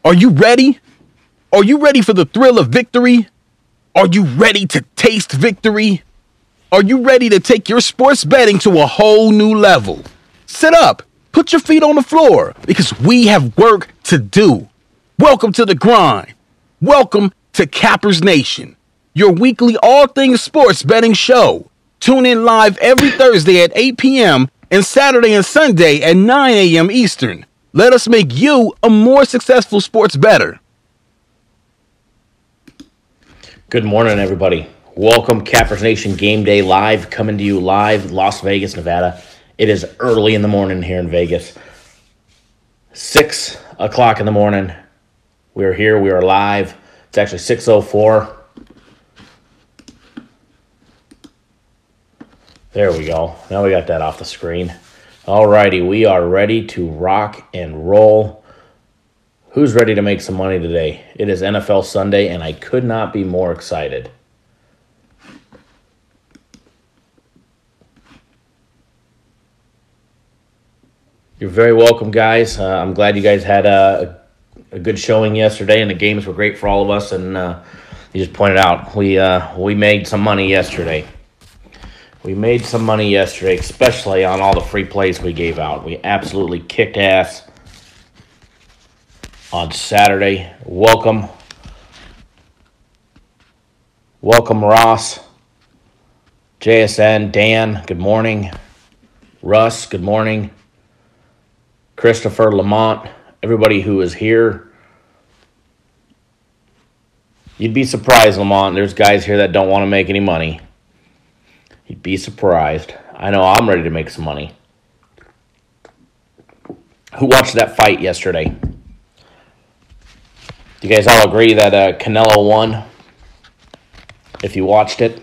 Are you ready? Are you ready for the thrill of victory? Are you ready to taste victory? Are you ready to take your sports betting to a whole new level? Sit up, put your feet on the floor, because we have work to do. Welcome to the grind. Welcome to Cappers Nation, your weekly all things sports betting show. Tune in live every Thursday at 8 p.m. and Saturday and Sunday at 9 a.m. Eastern. Let us make you a more successful sports bettor. Good morning, everybody. Welcome, Cappers Nation Game Day Live, coming to you live, Las Vegas, Nevada. It is early in the morning here in Vegas. 6 o'clock in the morning. We're here. We are live. It's actually 6:04. There we go. Now we got that off the screen. Alrighty, we are ready to rock and roll. Who's ready to make some money today? It is NFL Sunday, and I could not be more excited. You're very welcome, guys. I'm glad you guys had a good showing yesterday, and the games were great for all of us. And you just pointed out we made some money yesterday. We made some money yesterday, especially on all the free plays we gave out. We absolutely kicked ass on Saturday. Welcome, Ross, JSN, Dan, good morning. Russ, good morning. Christopher, Lamont, everybody who is here. You'd be surprised, Lamont. There's guys here that don't want to make any money. You'd be surprised. I know I'm ready to make some money. Who watched that fight yesterday? Do you guys all agree that Canelo won? If you watched it.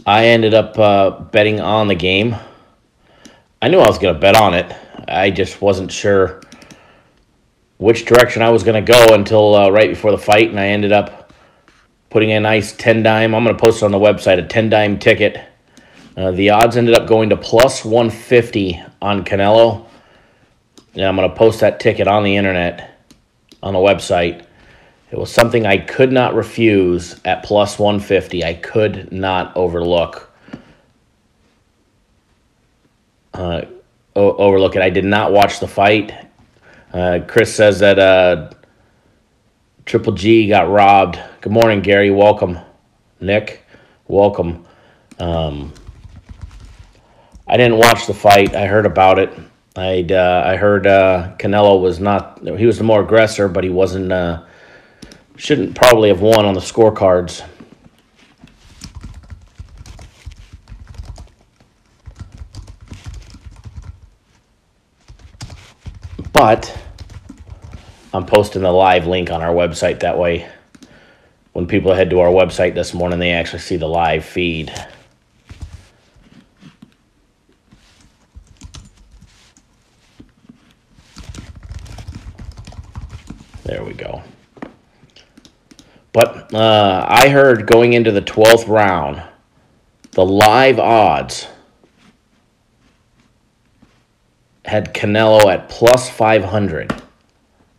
I ended up betting on the game. I knew I was going to bet on it. I just wasn't sure which direction I was going to go until right before the fight, and I ended up putting a nice 10-dime. I'm going to post it on the website, a 10-dime ticket. The odds ended up going to plus 150 on Canelo, and I'm going to post that ticket on the internet, on the website. It was something I could not refuse at plus 150. I could not overlook it. I did not watch the fight. Chris says that Triple G got robbed. Good morning, Gary. Welcome. Nick, welcome. I didn't watch the fight. I heard about it. I heard Canelo was not. He was the more aggressor, but he wasn't. Shouldn't probably have won on the scorecards. But I'm posting the live link on our website. That way, when people head to our website this morning, they actually see the live feed. There we go. But I heard going into the 12th round, the live odds had Canelo at plus 500,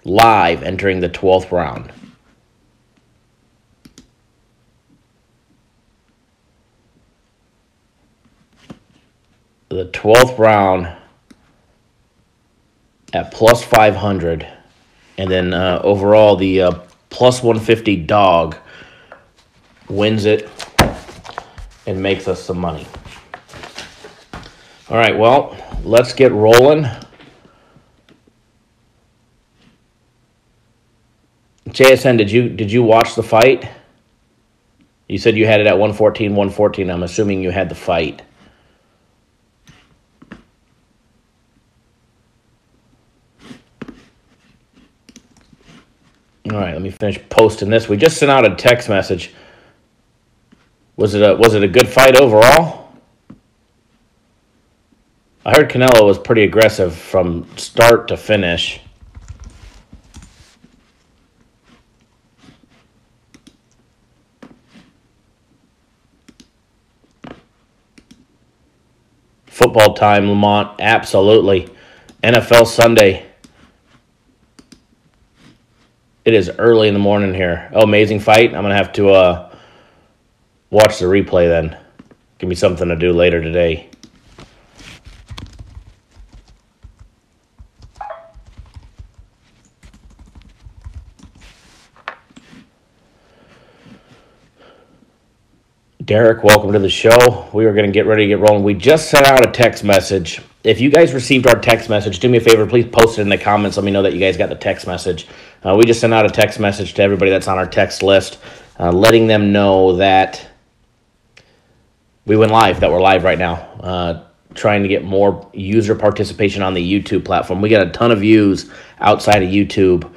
live entering the 12th round. The 12th round at plus 500, and then overall the plus 150 dog wins it and makes us some money. All right, well, let's get rolling. JSN, did you watch the fight? You said you had it at 114. I'm assuming you had the fight. All right, let me finish posting this. We just sent out a text message. Was it a good fight overall? I heard Canelo was pretty aggressive from start to finish. football time, Lamont. Absolutely. NFL Sunday. It is early in the morning here. Oh, amazing fight. I'm going to have to watch the replay then. Give me something to do later today. Derek, welcome to the show. We are going to get ready to get rolling. We just sent out a text message. If you guys received our text message, do me a favor, please post it in the comments. Let me know that you guys got the text message. We just sent out a text message to everybody that's on our text list, letting them know that we went live, that we're live right now, trying to get more user participation on the YouTube platform. We got a ton of views outside of YouTube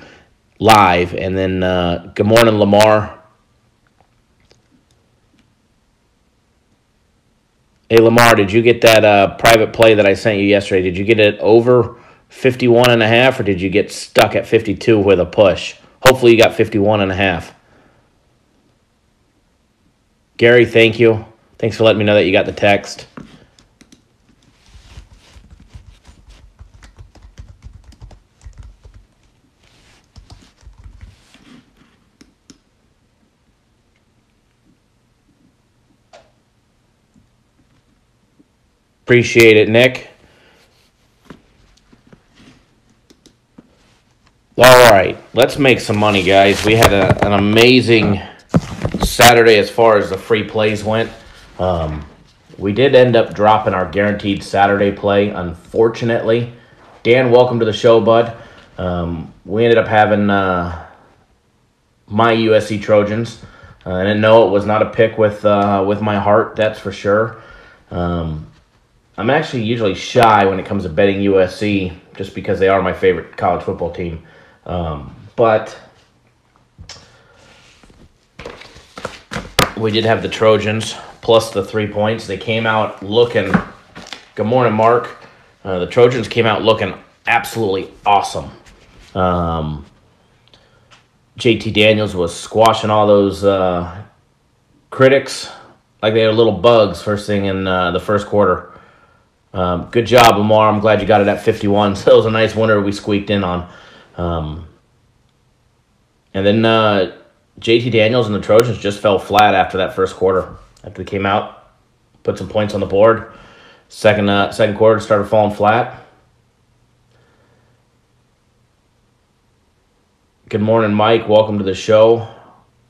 live. And then good morning, Lamar. Hey, Lamar, did you get that private play that I sent you yesterday? Did you get it over 51.5, or did you get stuck at 52 with a push? Hopefully you got 51.5. Gary, thank you. Thanks for letting me know that you got the text. Appreciate it, Nick. All right, let's make some money, guys. We had an amazing Saturday as far as the free plays went. We did end up dropping our guaranteed Saturday play, unfortunately. Dan, welcome to the show, bud. We ended up having my USC Trojans. I didn't know it was not a pick with my heart, that's for sure. I'm actually usually shy when it comes to betting USC just because they are my favorite college football team. But we did have the Trojans plus the 3 points. They came out looking, good morning, Mark. The Trojans came out looking absolutely awesome. JT Daniels was squashing all those critics like they were little bugs first thing in the first quarter. Good job, Lamar. I'm glad you got it at 51. So it was a nice winner we squeaked in on. And then JT Daniels and the Trojans just fell flat after that first quarter. After they came out, put some points on the board. Second quarter started falling flat. Good morning, Mike. Welcome to the show.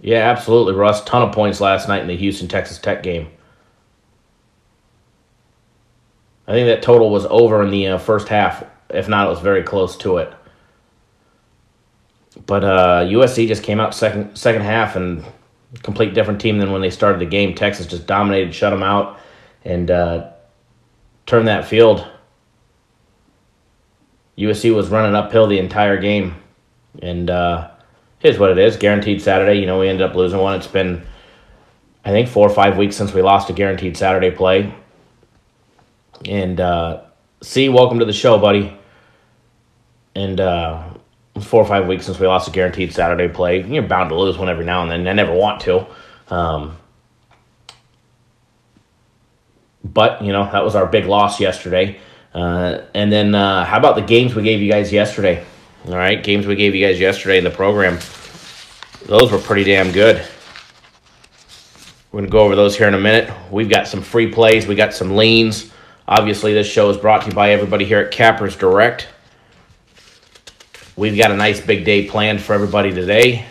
Yeah, absolutely, Russ. Ton of points last night in the Houston-Texas Tech game. I think that total was over in the first half. If not, it was very close to it. But USC just came out second half and complete different team than when they started the game. Texas just dominated, shut them out, and turned that field. USC was running uphill the entire game. And here's what it is. Guaranteed Saturday. You know, we ended up losing one. It's been, I think, 4 or 5 weeks since we lost a guaranteed Saturday play. And C, welcome to the show, buddy. And 4 or 5 weeks since we lost a guaranteed Saturday play. You're bound to lose one every now and then. I never want to. But, you know, that was our big loss yesterday. And then how about the games we gave you guys yesterday? All right, games we gave you guys yesterday in the program. Those were pretty damn good. We're going to go over those here in a minute. We've got some free plays. We got some leans. Obviously, this show is brought to you by everybody here at Cappers Direct. We've got a nice big day planned for everybody today.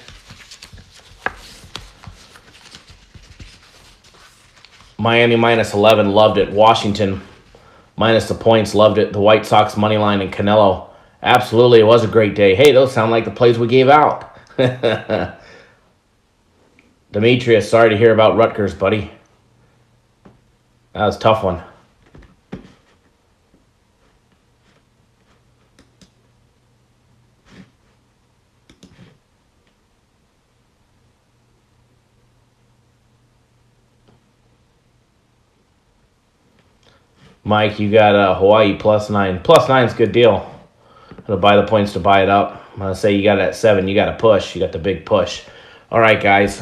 Miami minus 11, loved it. Washington minus the points, loved it. The White Sox money line and Canelo. Absolutely, it was a great day. Hey, those sound like the plays we gave out. Demetrius, sorry to hear about Rutgers, buddy. That was a tough one. Mike, you got Hawaii plus 9. Plus 9 is a good deal. I'll buy the points to buy it up. I'm going to say you got it at 7. You got a push. You got the big push. All right, guys.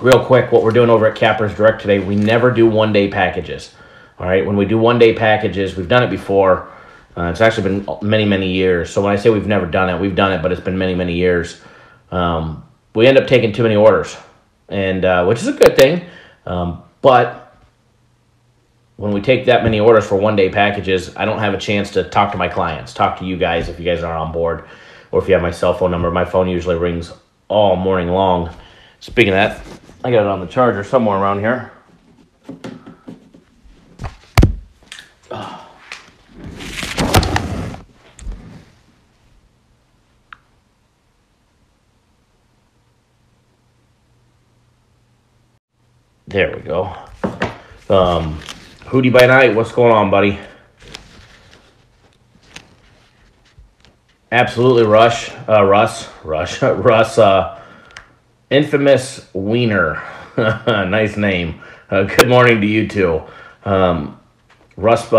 Real quick, what we're doing over at Cappers Direct today, we never do one-day packages. All right, when we do one-day packages, we've done it before. It's actually been many, many years. So when I say we've never done it, we've done it, but it's been many, many years. We end up taking too many orders, and which is a good thing. But when we take that many orders for one-day packages, I don't have a chance to talk to my clients, talk to you guys if you guys are on board, or if you have my cell phone number. My phone usually rings all morning long. Speaking of that, I got it on the charger somewhere around here. There we go. Hootie by Night, what's going on, buddy? Absolutely, Russ, Infamous Wiener. Nice name. Good morning to you too. Russ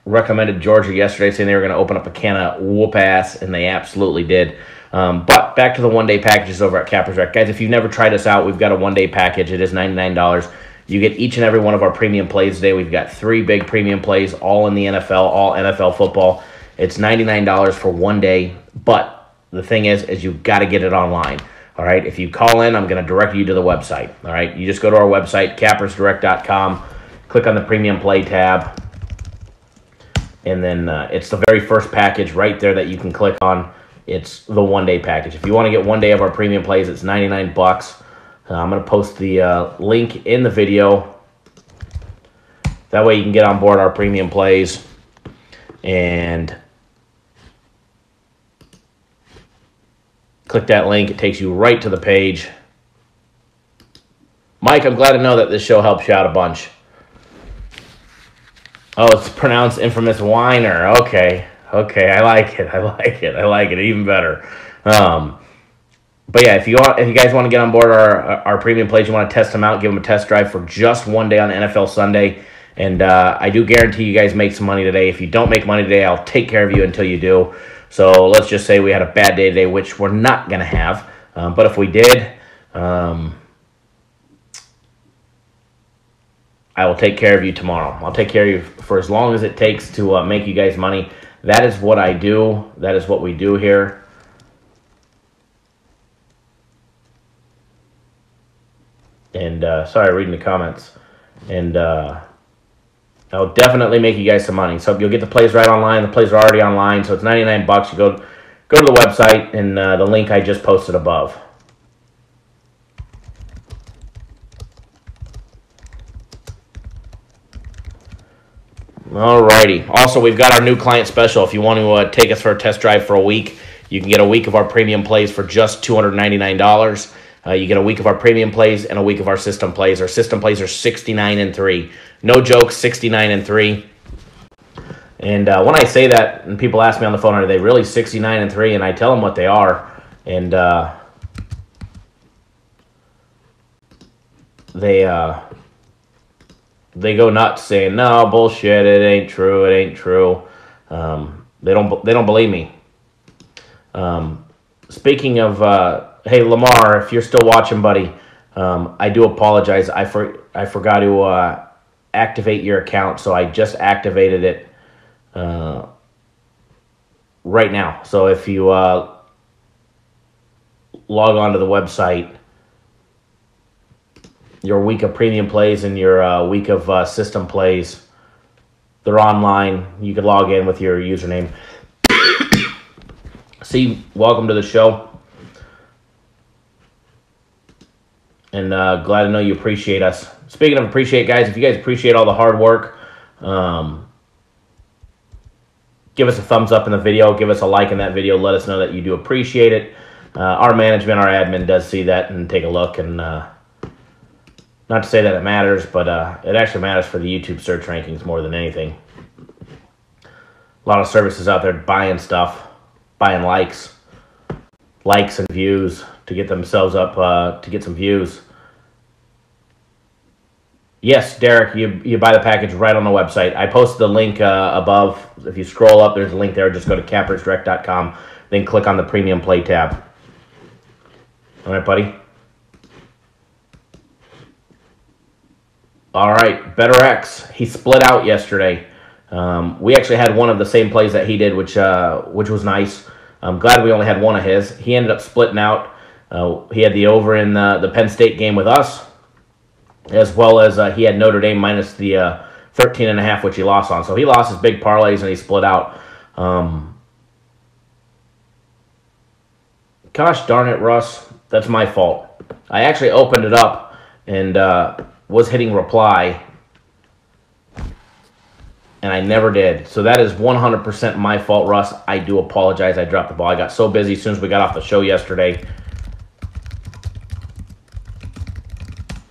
recommended Georgia yesterday, saying they were going to open up a can of whoop ass, and they absolutely did. But back to the one-day packages over at Cappers Rec. Guys, if you've never tried us out, we've got a one-day package. It is $99. You get each and every one of our premium plays today. We've got 3 big premium plays, all in the NFL, all NFL football. It's $99 for one day, but the thing is you've got to get it online. All right, if you call in, I'm going to direct you to the website. All right, you just go to our website, cappersdirect.com, click on the premium play tab, and then it's the very first package right there that you can click on. It's the one-day package. If you want to get one day of our premium plays, it's $99. I'm going to post the link in the video. That way you can get on board our premium plays. And click that link. It takes you right to the page. Mike, I'm glad to know that this show helps you out a bunch. Oh, it's pronounced Infamous Whiner. Okay, I like it even better. But yeah, if you guys want to get on board our premium plays, you want to test them out, give them a test drive for just one day on NFL Sunday, and I do guarantee you guys make some money today. If you don't make money today, I'll take care of you until you do. So let's just say we had a bad day today, which we're not going to have, but if we did, I will take care of you tomorrow. I'll take care of you for as long as it takes to make you guys money. That is what I do. That is what we do here. And sorry, reading the comments. And I'll definitely make you guys some money. So you'll get the plays right online. The plays are already online, so it's $99. You go to the website and the link I just posted above. Alrighty. Also, we've got our new client special. If you want to take us for a test drive for a week, you can get a week of our premium plays for just $299. You get a week of our premium plays and a week of our system plays. Our system plays are 69-3. No joke, 69-3. And when I say that, and people ask me on the phone, are they really 69-3? And I tell them what they are. And they go nuts saying, no, bullshit, it ain't true, it ain't true. They don't believe me. Speaking of, hey, Lamar, if you're still watching, buddy, I do apologize. I forgot to activate your account, so I just activated it right now. So if you log on to the website, your week of premium plays and your week of system plays, they're online. You can log in with your username. See, welcome to the show. And glad to know you appreciate us. Speaking of appreciate, guys, if you guys appreciate all the hard work, give us a thumbs up in the video. Give us a like in that video. Let us know that you do appreciate it. Our management, our admin does see that and take a look. And not to say that it matters, but it actually matters for the YouTube search rankings more than anything. A lot of services out there buying stuff, buying likes and views to get themselves up, to get some views. Yes, Derek, you buy the package right on the website. I posted the link above. If you scroll up, there's a link there. Just go to cappersdirect.com, then click on the Premium Play tab. All right, buddy? All right, Better X. He split out yesterday. We actually had one of the same plays that he did, which was nice. I'm glad we only had one of his. He ended up splitting out. He had the over in the Penn State game with us, as well as he had Notre Dame minus the 13.5, which he lost on. So he lost his big parlays and he split out. Gosh darn it, Russ. That's my fault. I actually opened it up and was hitting reply, and I never did. So that is 100% my fault, Russ. I do apologize. I dropped the ball. I got so busy as soon as we got off the show yesterday.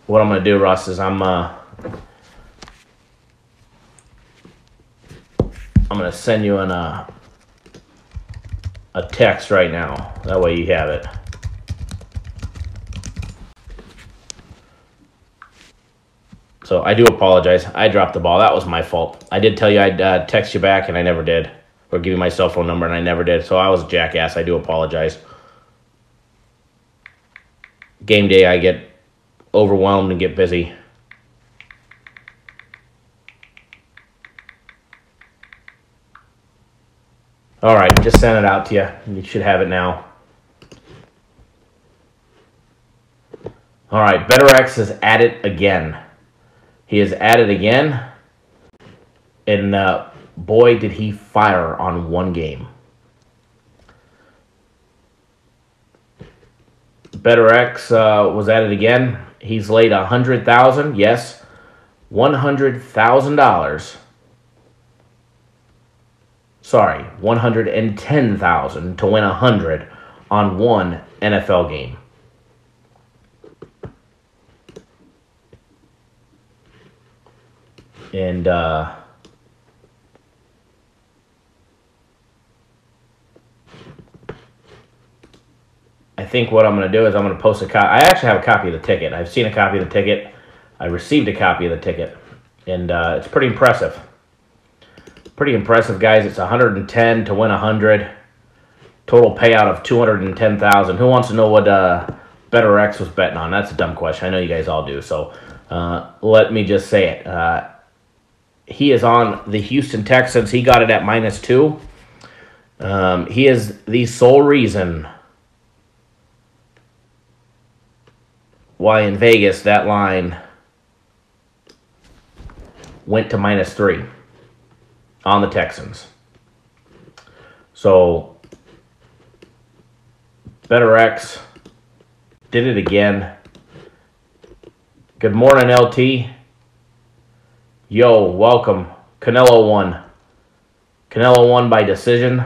What I'm going to do, Russ, is I'm going to send you a text right now. That way you have it. So I do apologize. I dropped the ball. That was my fault. I did tell you I'd text you back, and I never did. Or give you my cell phone number, and I never did. So I was a jackass. I do apologize. Game day, I get overwhelmed and get busy. All right, just sent it out to you. You should have it now. All right, Better X is at it again. He is at it again, and boy, did he fire on one game. Better X was at it again. He's laid $100,000, yes, $100,000. Sorry, $110,000 to win $100 on one NFL game. And I think what I'm going to do is I'm going to post a copy. I actually have a copy of the ticket. I've seen a copy of the ticket. I received a copy of the ticket. And it's pretty impressive. Pretty impressive, guys. It's 110 to win 100. Total payout of 210,000. Who wants to know what Better X was betting on? That's a dumb question. I know you guys all do. So let me just say it. He is on the Houston Texans. He got it at -2. He is the sole reason why in Vegas that line went to -3 on the Texans. So Better X did it again. Good morning, LT. Yo, welcome. Canelo won. Canelo won by decision,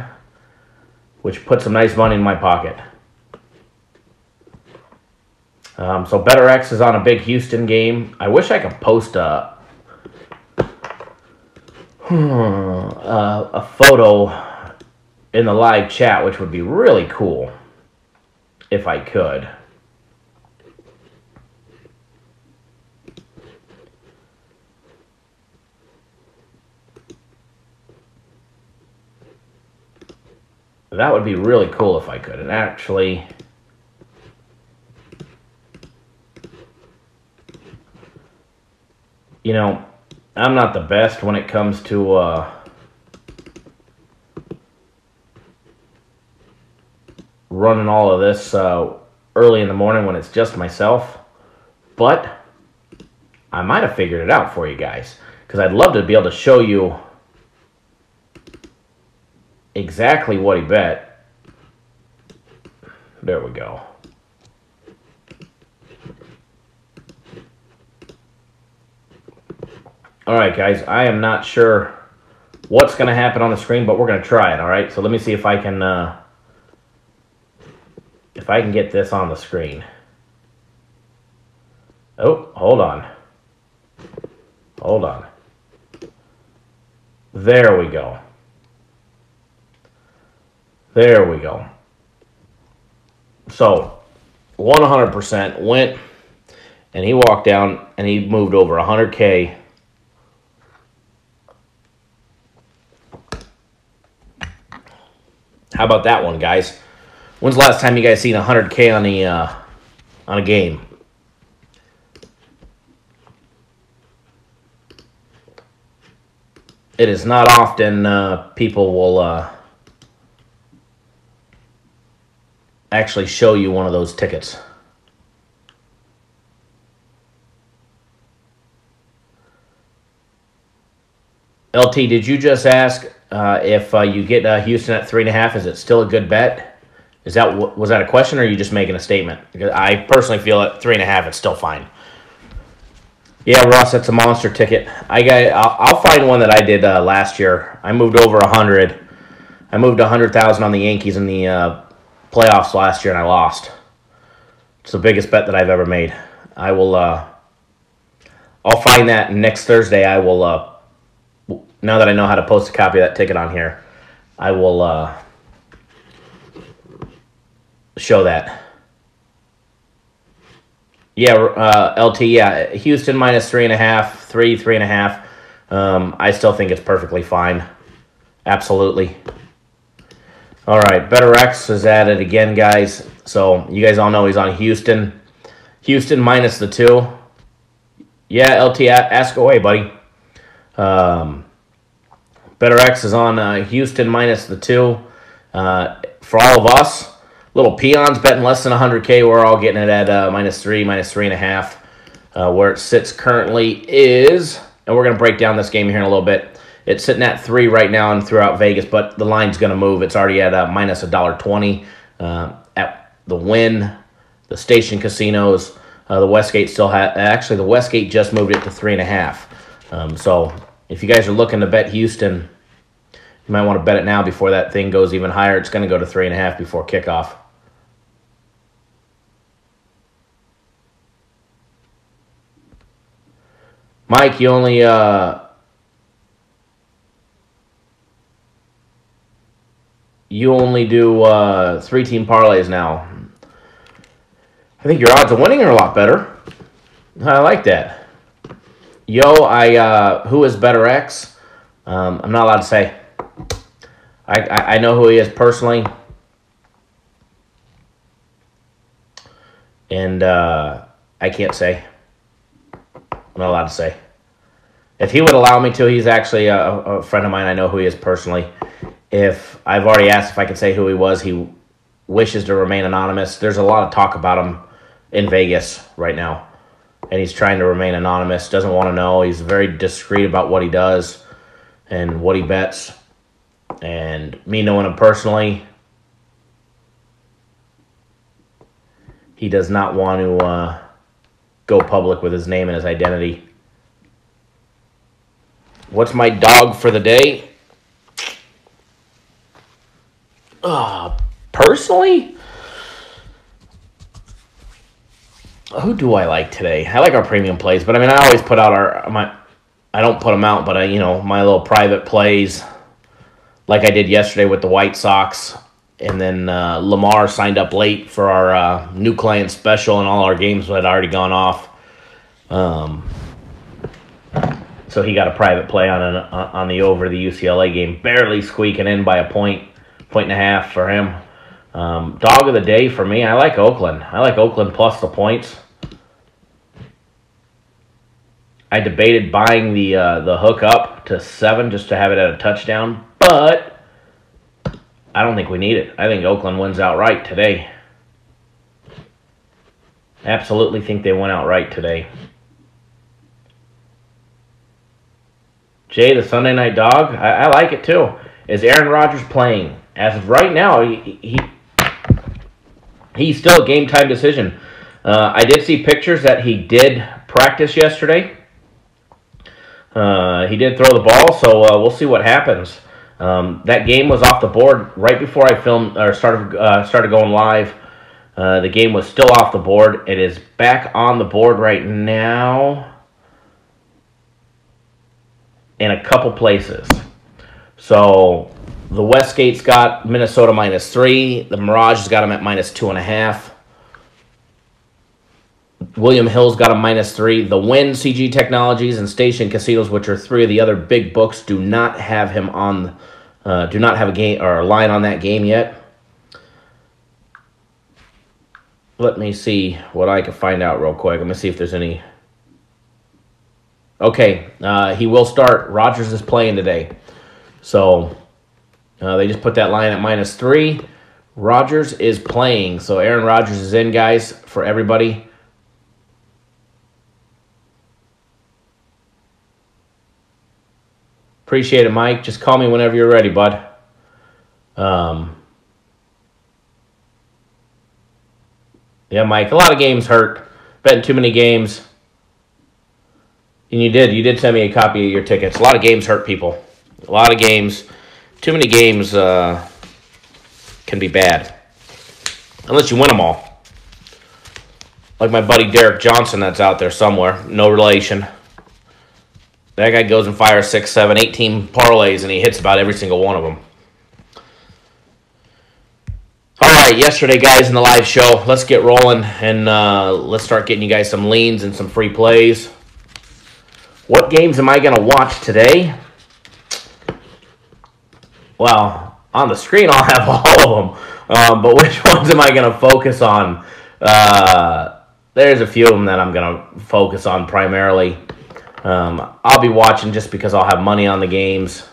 which put some nice money in my pocket. So Better X is on a big Houston game. I wish I could post a photo in the live chat, which would be really cool if I could. That would be really cool if I could. And actually, you know, I'm not the best when it comes to running all of this early in the morning when it's just myself. But I might have figured it out for you guys, because I'd love to be able to show you exactly what he bet. There we go. All right, guys, I am not sure what's going to happen on the screen, but we're going to try it, all right? So let me see if I can get this on the screen. Oh, hold on. Hold on. There we go. There we go. So, 100% went, and he walked down, and he moved over 100K. How about that one, guys? When's the last time you guys seen 100K on a game? It is not often people will actually show you one of those tickets. LT, did you just ask if you get Houston at 3.5? Is it still a good bet? Was that a question, or are you just making a statement? Because I personally feel at 3.5, it's still fine. Yeah, Ross, that's a monster ticket. I'll find one that I did last year. I moved over 100. I moved 100,000 on the Yankees in the playoffs last year, and I lost. It's the biggest bet that I've ever made. I'll find that next Thursday. I will. Now that I know how to post a copy of that ticket on here, I will show that. Yeah, LT, yeah. Houston minus 3.5, 3.5. I still think it's perfectly fine. Absolutely. All right, Better X is at it again, guys. So you guys all know he's on Houston. Houston minus the 2. Yeah, LT, ask away, buddy. Better X is on Houston minus the 2. For all of us, little peons betting less than 100K, we're all getting it at minus 3, minus 3.5. Where it sits currently is, and we're going to break down this game here in a little bit. It's sitting at 3 right now and throughout Vegas, but the line's going to move. It's already at minus $1.20 at the Wynn, the Station Casinos. The Westgate still actually the Westgate just moved it to 3.5. So if you guys are looking to bet Houston, you might want to bet it now before that thing goes even higher. It's going to go to 3.5 before kickoff. Mike, you only do 3-team parlays now. I think your odds of winning are a lot better. I like that. Yo, who is Better X? I'm not allowed to say. I know who he is personally. And I can't say. I'm not allowed to say. If he would allow me to, he's actually a friend of mine. I know who he is personally. If I've already asked if I could say who he was, he wishes to remain anonymous. There's a lot of talk about him in Vegas right now, and he's trying to remain anonymous, doesn't want to know. He's very discreet about what he does and what he bets. And me knowing him personally, he does not want to go public with his name and his identity. What's my dog for the day? Personally, who do I like today? I like our premium plays, but I mean, I always put out I don't put them out, but my little private plays, like I did yesterday with the White Sox, and then Lamar signed up late for our new client special, and all our games had already gone off. So he got a private play on the over the UCLA game, barely squeaking in by a point and a half for him. Dog of the day for me, I like Oakland. I like Oakland plus the points. I debated buying the hook up to 7 just to have it at a touchdown, but I don't think we need it. I think Oakland wins outright today. Absolutely think they went outright today. Jay, the Sunday night dog, I like it too. Is Aaron Rodgers playing? As of right now, he's still a game-time decision. I did see pictures that he did practice yesterday. He did throw the ball, so we'll see what happens. That game was off the board right before I started going live. The game was still off the board. It is back on the board right now in a couple places. So the Westgate's got Minnesota minus 3. The Mirage has got them at minus 2.5. William Hill's got a minus 3. The Wynn, CG Technologies, and Station Casinos, which are 3 of the other big books, do not have him on. Do not have a game or a line on that game yet. Let me see what I can find out real quick. Let me see if there's any. Okay, he will start. Rodgers is playing today. So they just put that line at -3. Rodgers is playing. So Aaron Rodgers is in, guys, for everybody. Appreciate it, Mike. Just call me whenever you're ready, bud. Yeah, Mike, a lot of games hurt. Betting too many games. And you did send me a copy of your tickets. A lot of games hurt people. A lot of games. Too many games can be bad. Unless you win them all. Like my buddy Derek Johnson that's out there somewhere. No relation. That guy goes and fires 6, 7, 18 parlays, and he hits about every single one of them. All right, yesterday, guys, in the live show, let's get rolling, and let's start getting you guys some leans and some free plays. What games am I going to watch today? Well, on the screen, I'll have all of them, but which ones am I going to focus on? There's a few of them that I'm going to focus on primarily. I'll be watching just because I'll have money on the games.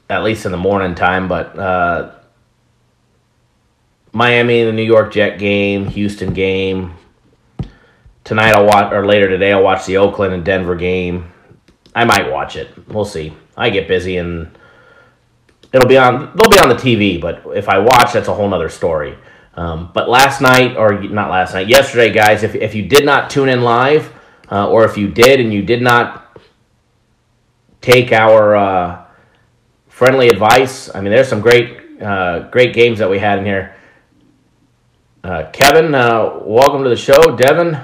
At least in the morning time, but Miami and the New York Jet game, Houston game. Tonight I'll watch, or later today I'll watch the Oakland and Denver game. I might watch it. We'll see. I get busy and they'll be on the TV, but if I watch, that's a whole nother story. But yesterday, guys, if you did not tune in live, or if you did and you did not take our friendly advice, I mean, there's some great games that we had in here. Kevin, welcome to the show. Devin,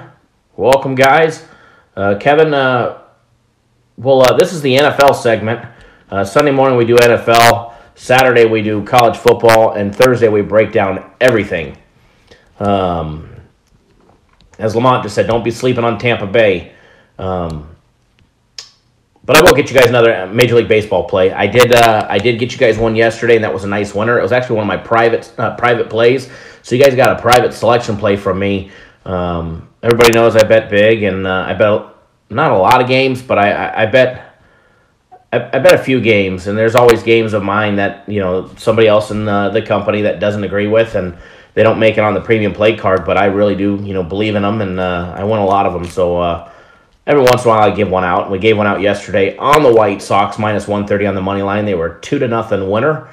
welcome, guys. Kevin, this is the NFL segment. Sunday morning we do NFL. Saturday we do college football, and Thursday we break down everything. As Lamont just said, don't be sleeping on Tampa Bay. But I will get you guys another Major League Baseball play. I did get you guys one yesterday, and that was a nice winner. It was actually one of my private plays. So you guys got a private selection play from me. Everybody knows I bet big, and I bet not a lot of games, but I bet a few games, and there's always games of mine that, somebody else in the company that doesn't agree with, and they don't make it on the premium play card, but I really do, believe in them, and I win a lot of them. So every once in a while I give one out. We gave one out yesterday on the White Sox, -130 on the money line. They were 2-0 winner,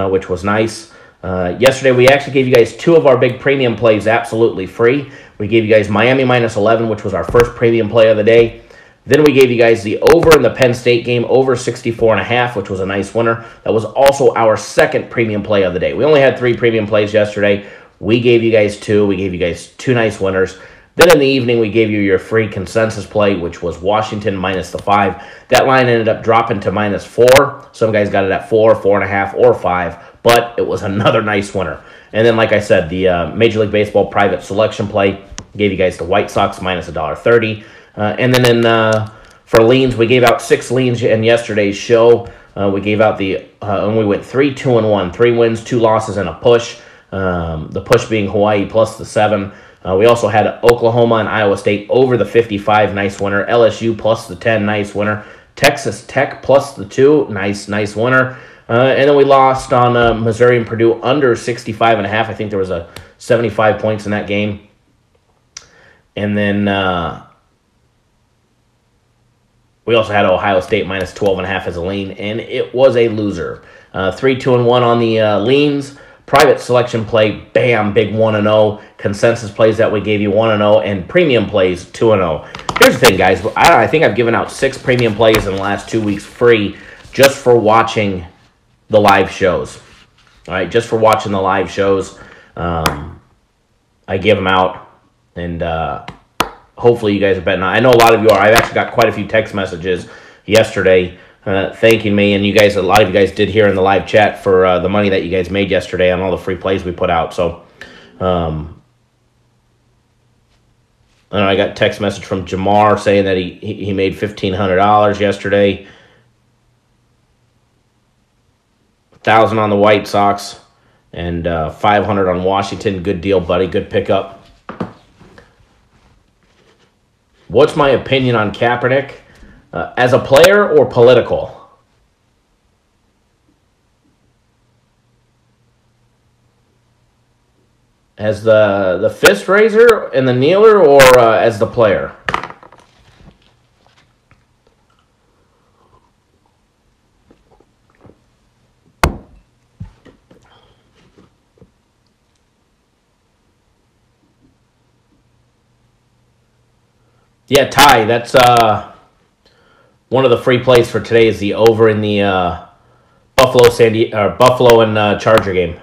which was nice. Yesterday we actually gave you guys two of our big premium plays absolutely free. We gave you guys Miami -11, which was our first premium play of the day. Then we gave you guys the over in the Penn State game, over 64.5, which was a nice winner. That was also our second premium play of the day. We only had 3 premium plays yesterday. We gave you guys 2. We gave you guys 2 nice winners. Then in the evening, we gave you your free consensus play, which was Washington -5. That line ended up dropping to -4. Some guys got it at 4, 4.5, or 5, but it was another nice winner. And then, like I said, the Major League Baseball private selection play gave you guys the White Sox -1.30. And then for leans, we gave out 6 leans in yesterday's show. We gave out and we went 3, 2, and 1. 3 wins, 2 losses, and a push. The push being Hawaii plus the 7. We also had Oklahoma and Iowa State over the 55, nice winner. LSU plus the 10, nice winner. Texas Tech plus the 2, nice winner. And then we lost on Missouri and Purdue under 65.5. I think there was a 75 points in that game. And then we also had Ohio State -12.5 as a lean, and it was a loser. 3, 2, and 1 on the leans. Private selection play, bam, big 1-0. Consensus plays that we gave you 1-0, and premium plays 2-0. Here's the thing, guys. I think I've given out 6 premium plays in the last 2 weeks free just for watching the live shows. All right, just for watching the live shows. I give them out, and hopefully you guys are betting. I know a lot of you are. I've actually got quite a few text messages yesterday thanking me, and a lot of you guys did here in the live chat for the money that you guys made yesterday on all the free plays we put out. So, I got a text message from Jamar saying that he made $1,500 yesterday. 1,000 on the White Sox and 500 on Washington. Good deal, buddy. Good pickup. What's my opinion on Kaepernick? As a player or political? As the fist raiser and the kneeler, or as the player? Yeah, Ty, that's one of the free plays for today is the over in the Buffalo and Charger game.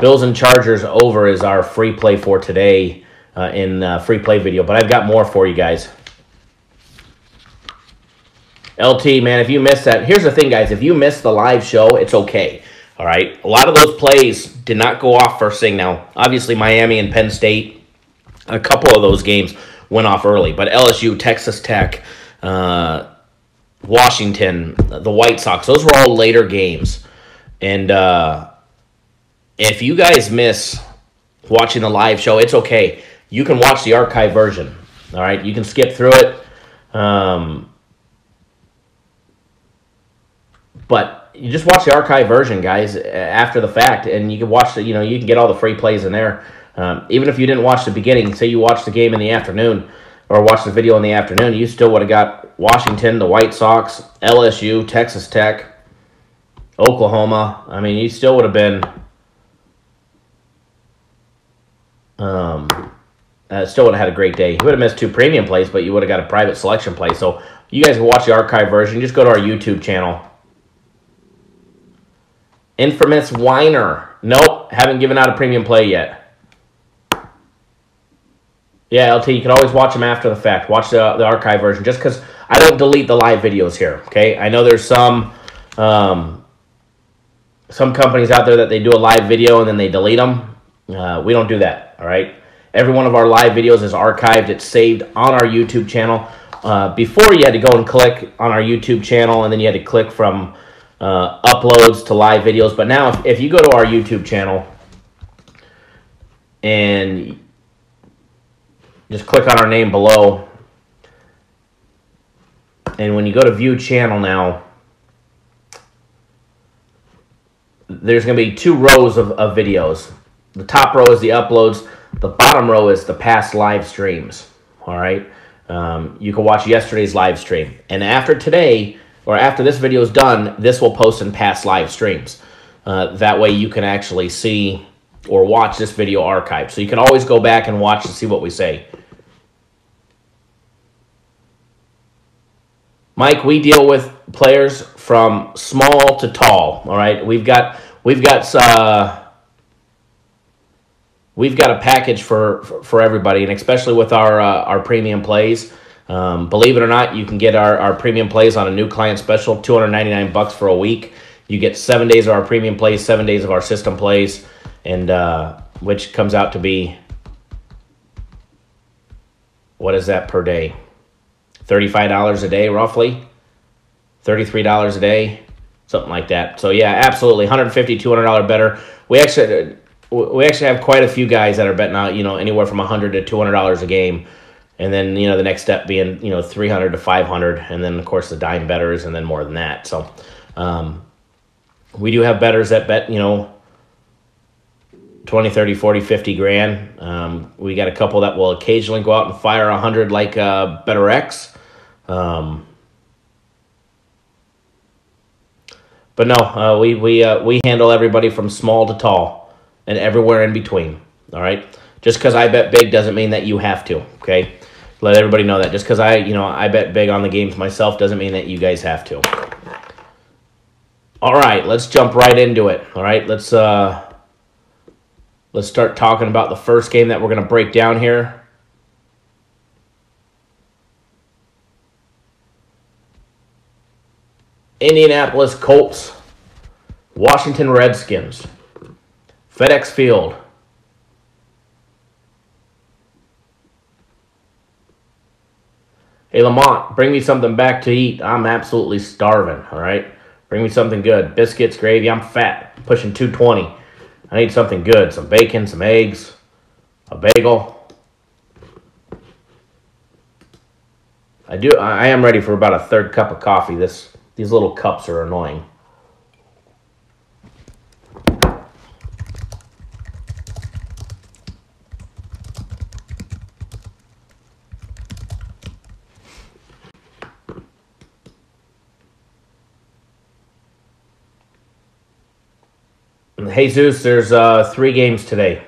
Bills and Chargers over is our free play for today in free play video. But I've got more for you guys. LT, man, if you missed that, here's the thing, guys. If you missed the live show, it's okay. All right? A lot of those plays did not go off first thing. Now, obviously, Miami and Penn State, a couple of those games went off early. But LSU, Texas Tech, Washington, the White Sox, those were all later games. And if you guys miss watching the live show, it's okay. You can watch the archive version. All right? You can skip through it. But you just watch the archive version, guys, after the fact, and you can watch the, you can get all the free plays in there. Even if you didn't watch the beginning, say you watched the game in the afternoon or watched the video in the afternoon, you still would have got Washington, the White Sox, LSU, Texas Tech, Oklahoma. I mean, you still would have been still would have had a great day. You would have missed 2 premium plays, but you would have got a private selection play. So you guys can watch the archive version. Just go to our YouTube channel. Infamous Whiner. Nope, haven't given out a premium play yet. Yeah, LT, you can always watch them after the fact. Watch the archive version, just because I don't delete the live videos here, okay? I know there's some companies out there that they do a live video and then they delete them. We don't do that, all right? Every one of our live videos is archived. It's saved on our YouTube channel. Before, you had to go and click on our YouTube channel, and then you had to click from uploads to live videos. But now if you go to our YouTube channel and just click on our name below, and when you go to view channel now, there's going to be 2 rows of videos. The top row is the uploads. The bottom row is the past live streams. All right, you can watch yesterday's live stream, and after today, or after this video is done, this will post in past live streams. That way you can actually see or watch this video archived. So you can always go back and watch to see what we say. Mike, we deal with players from small to tall. All right, we've got a package for everybody, and especially with our premium plays. Believe it or not, you can get our premium plays on a new client special, $299 for a week. You get 7 days of our premium plays, 7 days of our system plays, and which comes out to be, what is that per day? $35 a day, roughly. $33 a day, something like that. So yeah, absolutely, $150, $200 better. We actually have quite a few guys that are betting out, anywhere from $100 to $200 a game. And then, the next step being, $300 to $500. And then, of course, the dime bettors, and then more than that. So, we do have bettors that bet, 20, 30, 40, 50 grand. We got a couple that will occasionally go out and fire 100 like Better X. But no, we handle everybody from small to tall and everywhere in between. All right? Just because I bet big doesn't mean that you have to, okay? Let everybody know that. Just because I bet big on the games myself doesn't mean that you guys have to. All right, let's jump right into it. All right, let's start talking about the first game that we're going to break down here. Indianapolis Colts, Washington Redskins, FedEx Field. Hey, Lamont, bring me something back to eat. I'm absolutely starving, all right? Bring me something good. Biscuits, gravy. I'm fat, pushing 220. I need something good. Some bacon, some eggs, a bagel. I am ready for about a third cup of coffee. These little cups are annoying. Jesus, there's 3 games today.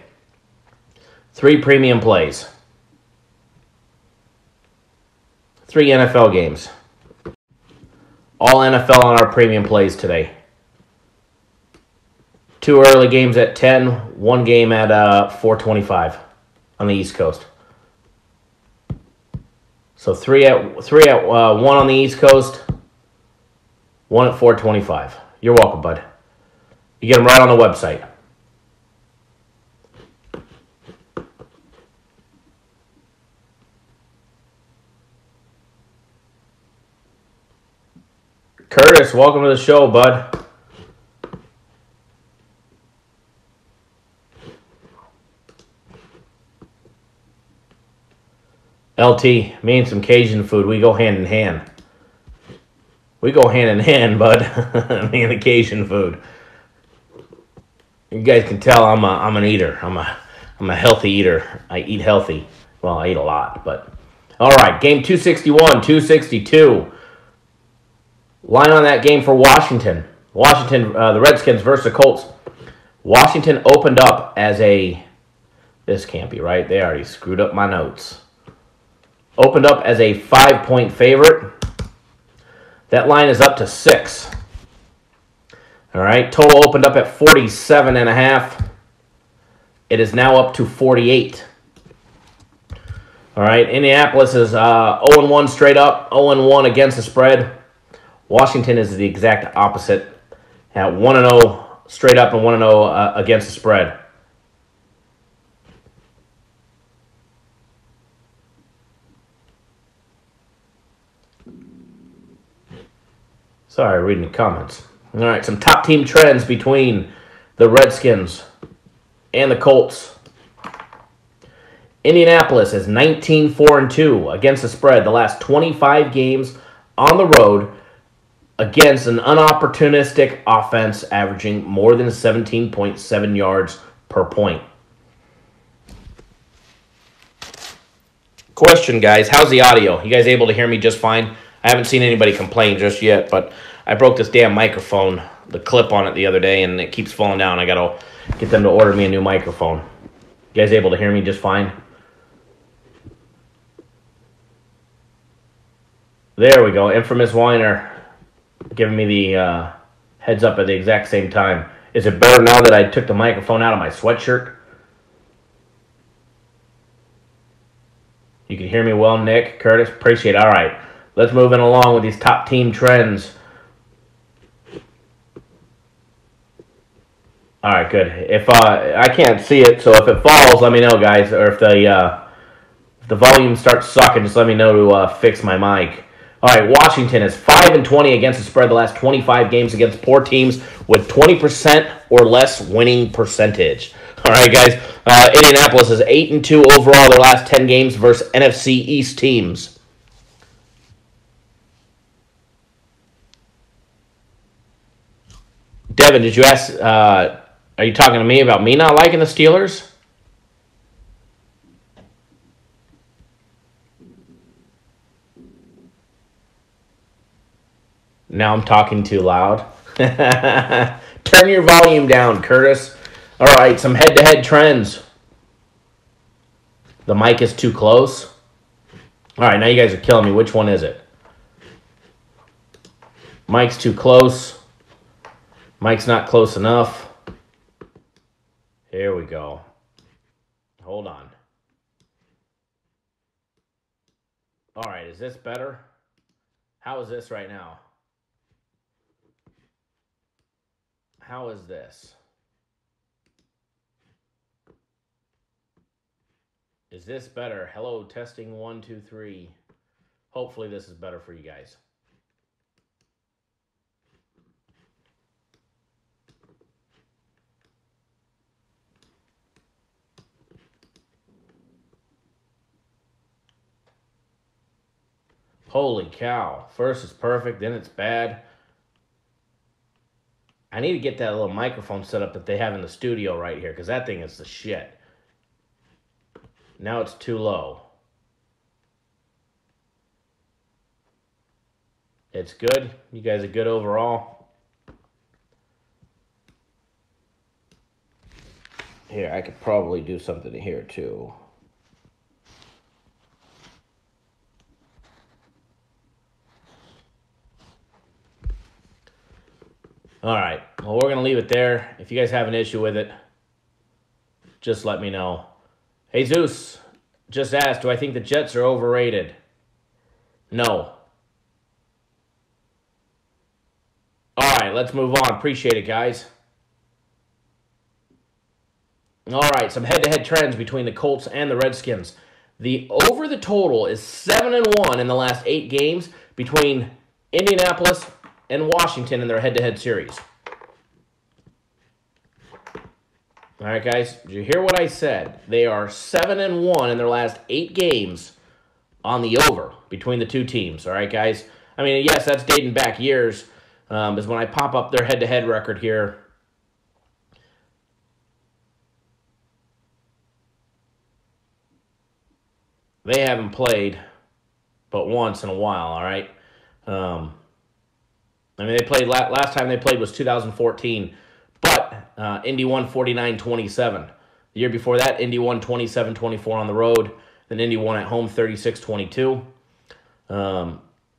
3 premium plays. 3 NFL games. All NFL on our premium plays today. 2 early games at 10, 1 game at 4:25 on the East Coast. So 3 at 1 on the East Coast, 1 at 4:25. You're welcome, bud. You get them right on the website. Curtis, welcome to the show, bud. LT, me and some Cajun food, we go hand in hand. We go hand in hand, bud. Me and the Cajun food. You guys can tell I'm an eater. I'm a healthy eater. I eat healthy. Well, I eat a lot, but all right. Game 261, 262. Line on that game for Washington. The Redskins versus the Colts. Washington opened up as a. This can't be right. They already screwed up my notes. Opened up as a 5-point favorite. That line is up to 6. All right, total opened up at 47.5. It is now up to 48. All right, Indianapolis is 0-1 straight up, 0-1 against the spread. Washington is the exact opposite, at 1-0 straight up and 1-0 against the spread. Sorry, reading the comments. All right, some top team trends between the Redskins and the Colts. Indianapolis is 19-4-2 against the spread the last 25 games on the road against an unopportunistic offense averaging more than 17.7 yards per point. Question, guys, how's the audio? You guys able to hear me just fine? I haven't seen anybody complain just yet, but I broke this damn microphone, the clip on it the other day, and it keeps falling down. I got to get them to order me a new microphone. You guys able to hear me just fine? There we go. Infamous Whiner giving me the heads up at the exact same time. Is it better now that I took the microphone out of my sweatshirt? You can hear me well, Nick, Curtis. Appreciate it. All right. Let's move in along with these top team trends. All right, good. If I can't see it, so if it falls, let me know, guys. Or if the volume starts sucking, just let me know to fix my mic. All right, Washington is 5-20 against the spread the last 25 games against poor teams with 20% or less winning percentage. All right, guys. Indianapolis is 8-2 overall their last 10 games versus NFC East teams. Devin, did you ask? Are you talking to me about me not liking the Steelers? Now I'm talking too loud. Turn your volume down, Curtis. All right, some head-to-head trends. The mic is too close. All right, now you guys are killing me. Which one is it? Mic's too close. Mic's not close enough. Here we go. Hold on. All right, is this better? How is this right now? How is this? Is this better? Hello, testing 1, 2, 3. Hopefully this is better for you guys. Holy cow. First it's perfect, then it's bad. I need to get that little microphone set up that they have in the studio right here, because that thing is the shit. Now it's too low. It's good. You guys are good overall. Here, I could probably do something here too. All right. Well, we're going to leave it there. If you guys have an issue with it, just let me know. Hey, Zeus just asked, do I think the Jets are overrated? No. All right, let's move on. Appreciate it, guys. All right, some head-to-head trends between the Colts and the Redskins. The over the total is 7-1 in the last 8 games between Indianapolis and Washington in their head-to-head series. All right, guys, did you hear what I said? They are 7-1 in their last 8 games on the over between the two teams. All right, guys? I mean, yes, that's dating back years. Is when I pop up their head-to-head record here. They haven't played but once in a while, all right? I mean, they played last time they played was 2014, but Indy won 49-27. The year before that, Indy won 27-24 on the road. Then Indy won at home 36-22.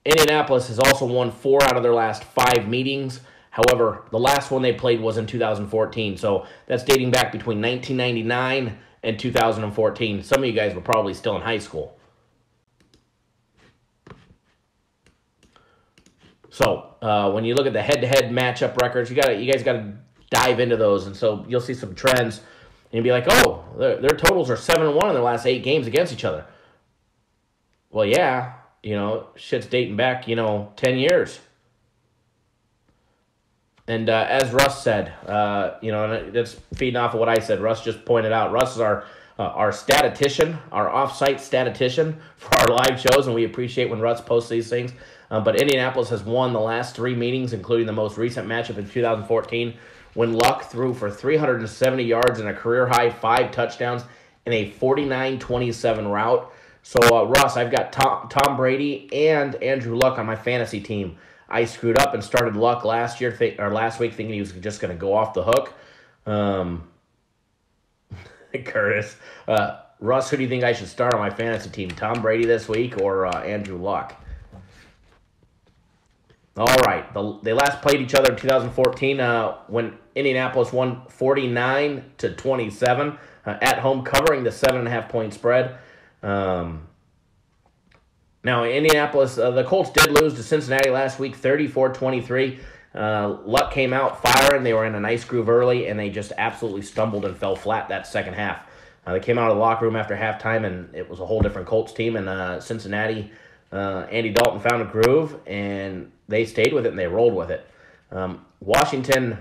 Indianapolis has also won 4 out of their last 5 meetings. However, the last one they played was in 2014, so that's dating back between 1999 and 2014. Some of you guys were probably still in high school. So when you look at the head-to-head matchup records, you guys got to dive into those, and so you'll see some trends, and you'll be like, oh, their totals are 7-1 in their last 8 games against each other. Well, yeah, shit's dating back, 10 years. And as Russ said, and that's feeding off of what I said. Russ just pointed out. Russ is our statistician, our off-site statistician for our live shows, and we appreciate when Russ posts these things. But Indianapolis has won the last 3 meetings, including the most recent matchup in 2014, when Luck threw for 370 yards and a career-high 5 touchdowns in a 49-27 rout. So, Russ, I've got Tom Brady and Andrew Luck on my fantasy team. I screwed up and started Luck last week thinking he was just going to go off the hook. Curtis. Russ, who do you think I should start on my fantasy team? Tom Brady this week or Andrew Luck? All right. They last played each other in 2014 when Indianapolis won 49-27 at home, covering the 7.5-point spread. Now, Indianapolis, the Colts did lose to Cincinnati last week, 34-23. Luck came out firing. They were in a nice groove early, and they just absolutely stumbled and fell flat that second half. They came out of the locker room after halftime, and it was a whole different Colts team. And Cincinnati, Andy Dalton found a groove, and they stayed with it, and they rolled with it. Washington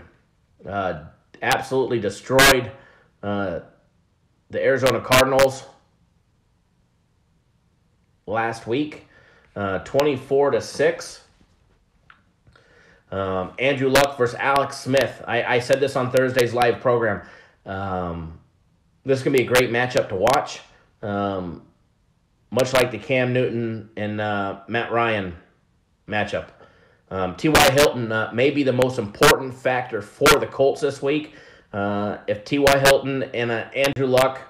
absolutely destroyed the Arizona Cardinals last week, 24-6. Andrew Luck versus Alex Smith. I said this on Thursday's live program. This is going to be a great matchup to watch. Much like the Cam Newton and Matt Ryan matchup. T.Y. Hilton may be the most important factor for the Colts this week. If T.Y. Hilton and Andrew Luck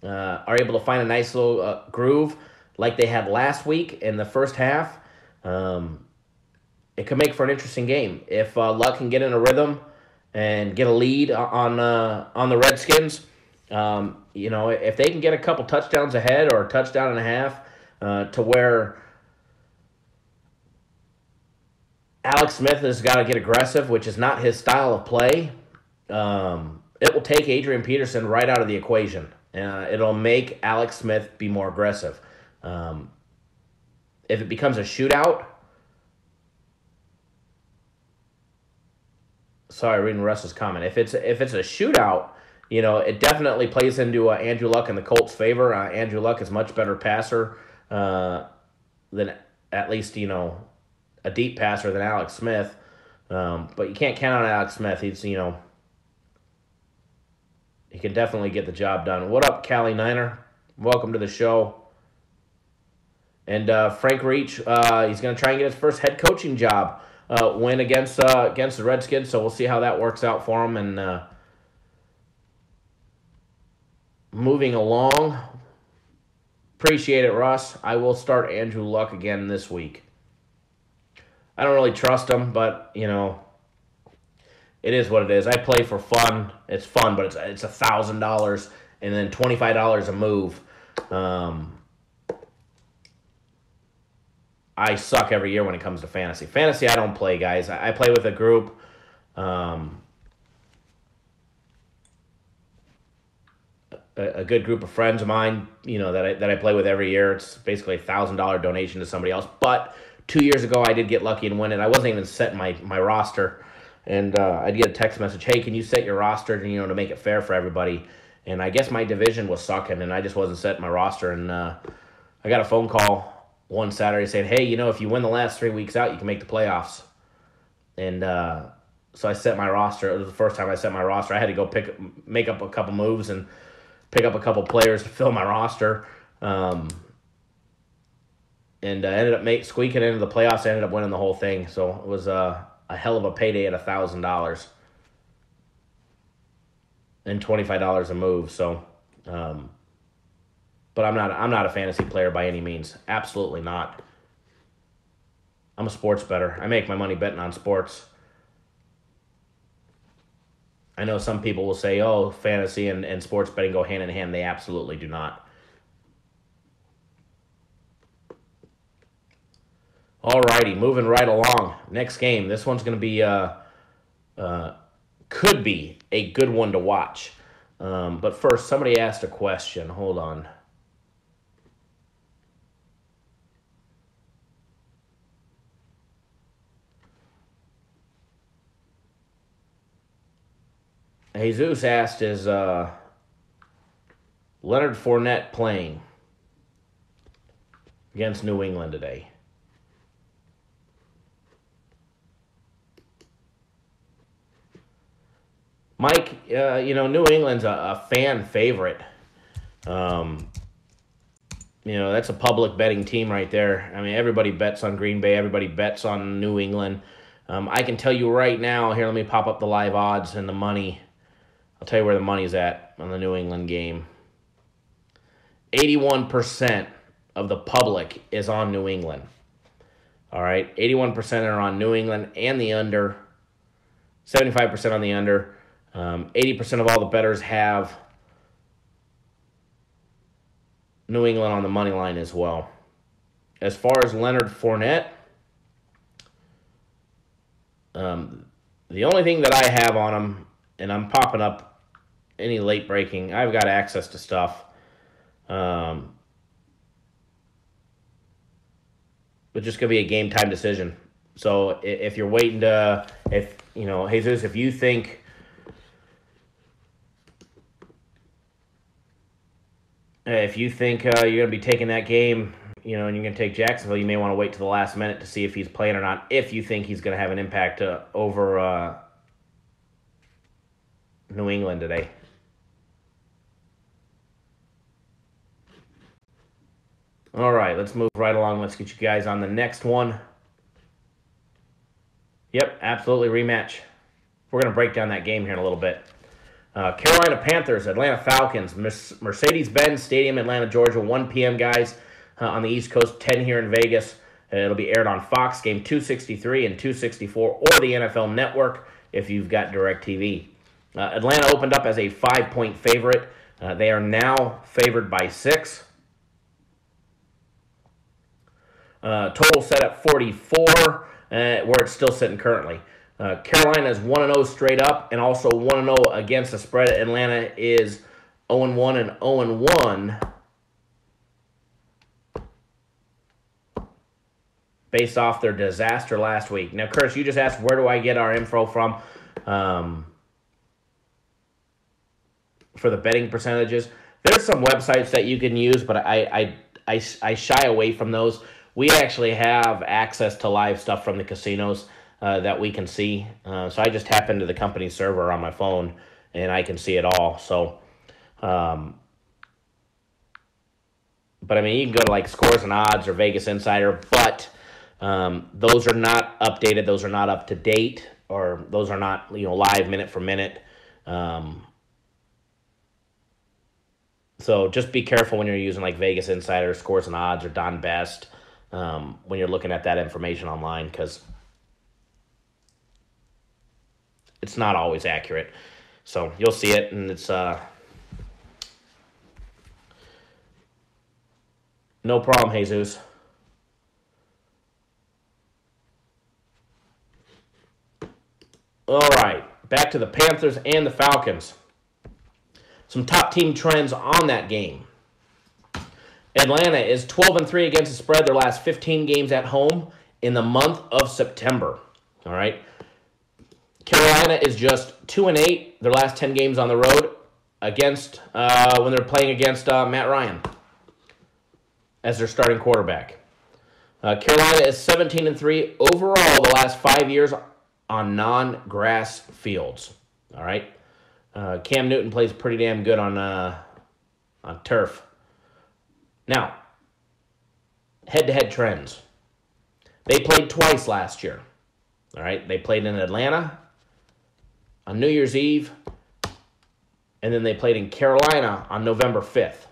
are able to find a nice little groove like they had last week in the first half, it could make for an interesting game. If Luck can get in a rhythm and get a lead on the Redskins, if they can get a couple touchdowns ahead or a touchdown and a half to where Alex Smith has got to get aggressive, which is not his style of play, it will take Adrian Peterson right out of the equation. It'll make Alex Smith be more aggressive. If it becomes a shootout, sorry, reading Russ's comment. If it's a shootout, it definitely plays into Andrew Luck in the Colts' favor. Andrew Luck is much better passer than at least, a deep passer than Alex Smith. But you can't count on Alex Smith. He's, he can definitely get the job done. What up, Cali Niner? Welcome to the show. And Frank Reach, he's going to try and get his first head coaching job win against the Redskins. So we'll see how that works out for him. And moving along, appreciate it, Russ. I will start Andrew Luck again this week. I don't really trust him, but, it is what it is. I play for fun. It's fun, but it's $1,000 and then $25 a move. I suck every year when it comes to fantasy. Fantasy, I don't play, guys. I play with a group. A good group of friends of mine, that I play with every year. It's basically a $1,000 donation to somebody else. But 2 years ago, I did get lucky and win it. I wasn't even setting my roster. And I'd get a text message, hey, can you set your roster to make it fair for everybody? And I guess my division was sucking, and I just wasn't setting my roster. And I got a phone call one Saturday saying, hey, if you win the last 3 weeks out, you can make the playoffs. And so I set my roster. It was the first time I set my roster. I had to go make up a couple moves and pick up a couple players to fill my roster. And ended up squeaking into the playoffs. I ended up winning the whole thing. So it was a hell of a payday at $1,000 and $25 a move. So, but I'm not a fantasy player by any means. Absolutely not. I'm a sports bettor. I make my money betting on sports. I know some people will say, oh, fantasy and sports betting go hand in hand. They absolutely do not. Alrighty, moving right along. Next game. This one's going to be, could be a good one to watch. But first, somebody asked a question. Hold on. Jesus asked, is Leonard Fournette playing against New England today? Mike, New England's a fan favorite. That's a public betting team right there. I mean, everybody bets on Green Bay. Everybody bets on New England. I can tell you right now, here, let me pop up the live odds and the money. I'll tell you where the money's at on the New England game. 81% of the public is on New England. All right, 81% are on New England and the under. 75% on the under. 80% of all the bettors have New England on the money line as well. As far as Leonard Fournette, the only thing that I have on him, and I'm popping up any late breaking, I've got access to stuff. But just going to be a game time decision. So if you're waiting to, Jesus, if you think you're going to be taking that game, and you're going to take Jacksonville, you may want to wait to the last minute to see if he's playing or not, if you think he's going to have an impact over New England today. All right, let's move right along. Let's get you guys on the next one. Yep, absolutely rematch. We're going to break down that game here in a little bit. Carolina Panthers, Atlanta Falcons, Mercedes-Benz Stadium, Atlanta, Georgia, 1 p.m., guys, on the East Coast, 10 here in Vegas. It'll be aired on Fox, game 263 and 264, or the NFL Network if you've got DirecTV. Atlanta opened up as a 5-point favorite. They are now favored by 6. Total set at 44, where it's still sitting currently. Carolina is 1-0 straight up and also 1-0 against the spread. Atlanta is 0-1 and 0-1 based off their disaster last week. Now, Curtis, you just asked where do I get our info from for the betting percentages. There's some websites that you can use, but I shy away from those. we actually have access to live stuff from the casinos that we can see. So I just tap into the company server on my phone, and I can see it all. So, but I mean, you can go to like Scores and Odds or Vegas Insider, but those are not updated. Those are not up to date, or those are not live minute for minute. So just be careful when you're using like Vegas Insider, Scores and Odds, or Don Best when you're looking at that information online, because it's not always accurate. So you'll see it, and it's no problem, Jesus. All right, back to the Panthers and the Falcons. Some top team trends on that game. Atlanta is 12-3 against the spread their last 15 games at home in the month of September. All right. Carolina is just 2-8 their last 10 games on the road against when they're playing against Matt Ryan as their starting quarterback. Carolina is 17-3 overall the last 5 years on non-grass fields. All right. Cam Newton plays pretty damn good on turf. Now, head-to-head trends. They played twice last year. All right, they played in Atlanta on New Year's Eve, and then they played in Carolina on November 5th.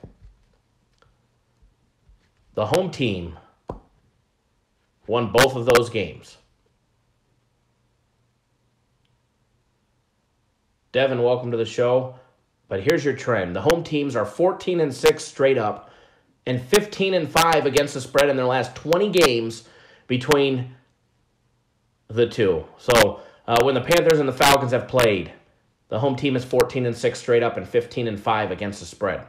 The home team won both of those games. Devin, welcome to the show. But here's your trend. The home teams are 14-6 straight up and 15-5 against the spread in their last 20 games between the two. So when the Panthers and the Falcons have played, the home team is 14-6 straight up and 15-5 against the spread.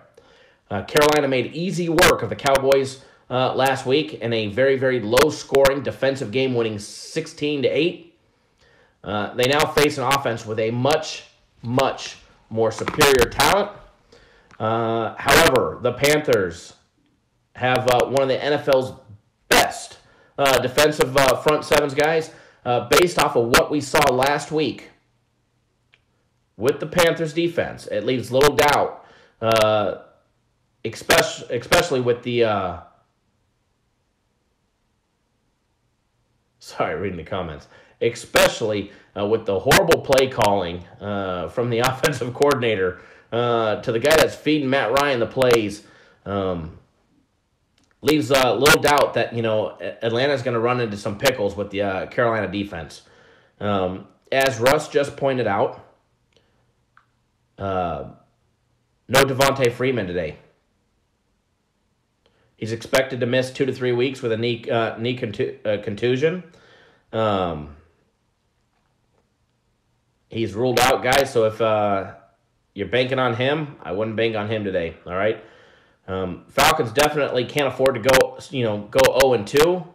Carolina made easy work of the Cowboys last week in a very, very low-scoring defensive game, winning 16-8. They now face an offense with a much more superior talent. However, the Panthers have one of the NFL's best defensive front sevens, guys, based off of what we saw last week with the Panthers defense. It leaves little doubt, especially with the... Sorry, reading the comments. Especially with the horrible play calling from the offensive coordinator to the guy that's feeding Matt Ryan the plays, leaves little doubt that Atlanta's going to run into some pickles with the Carolina defense. As Russ just pointed out, no Devontae Freeman today. He's expected to miss 2 to 3 weeks with a knee contusion. He's ruled out, guys, so if you're banking on him, I wouldn't bank on him today, all right? Falcons definitely can't afford to go 0-2.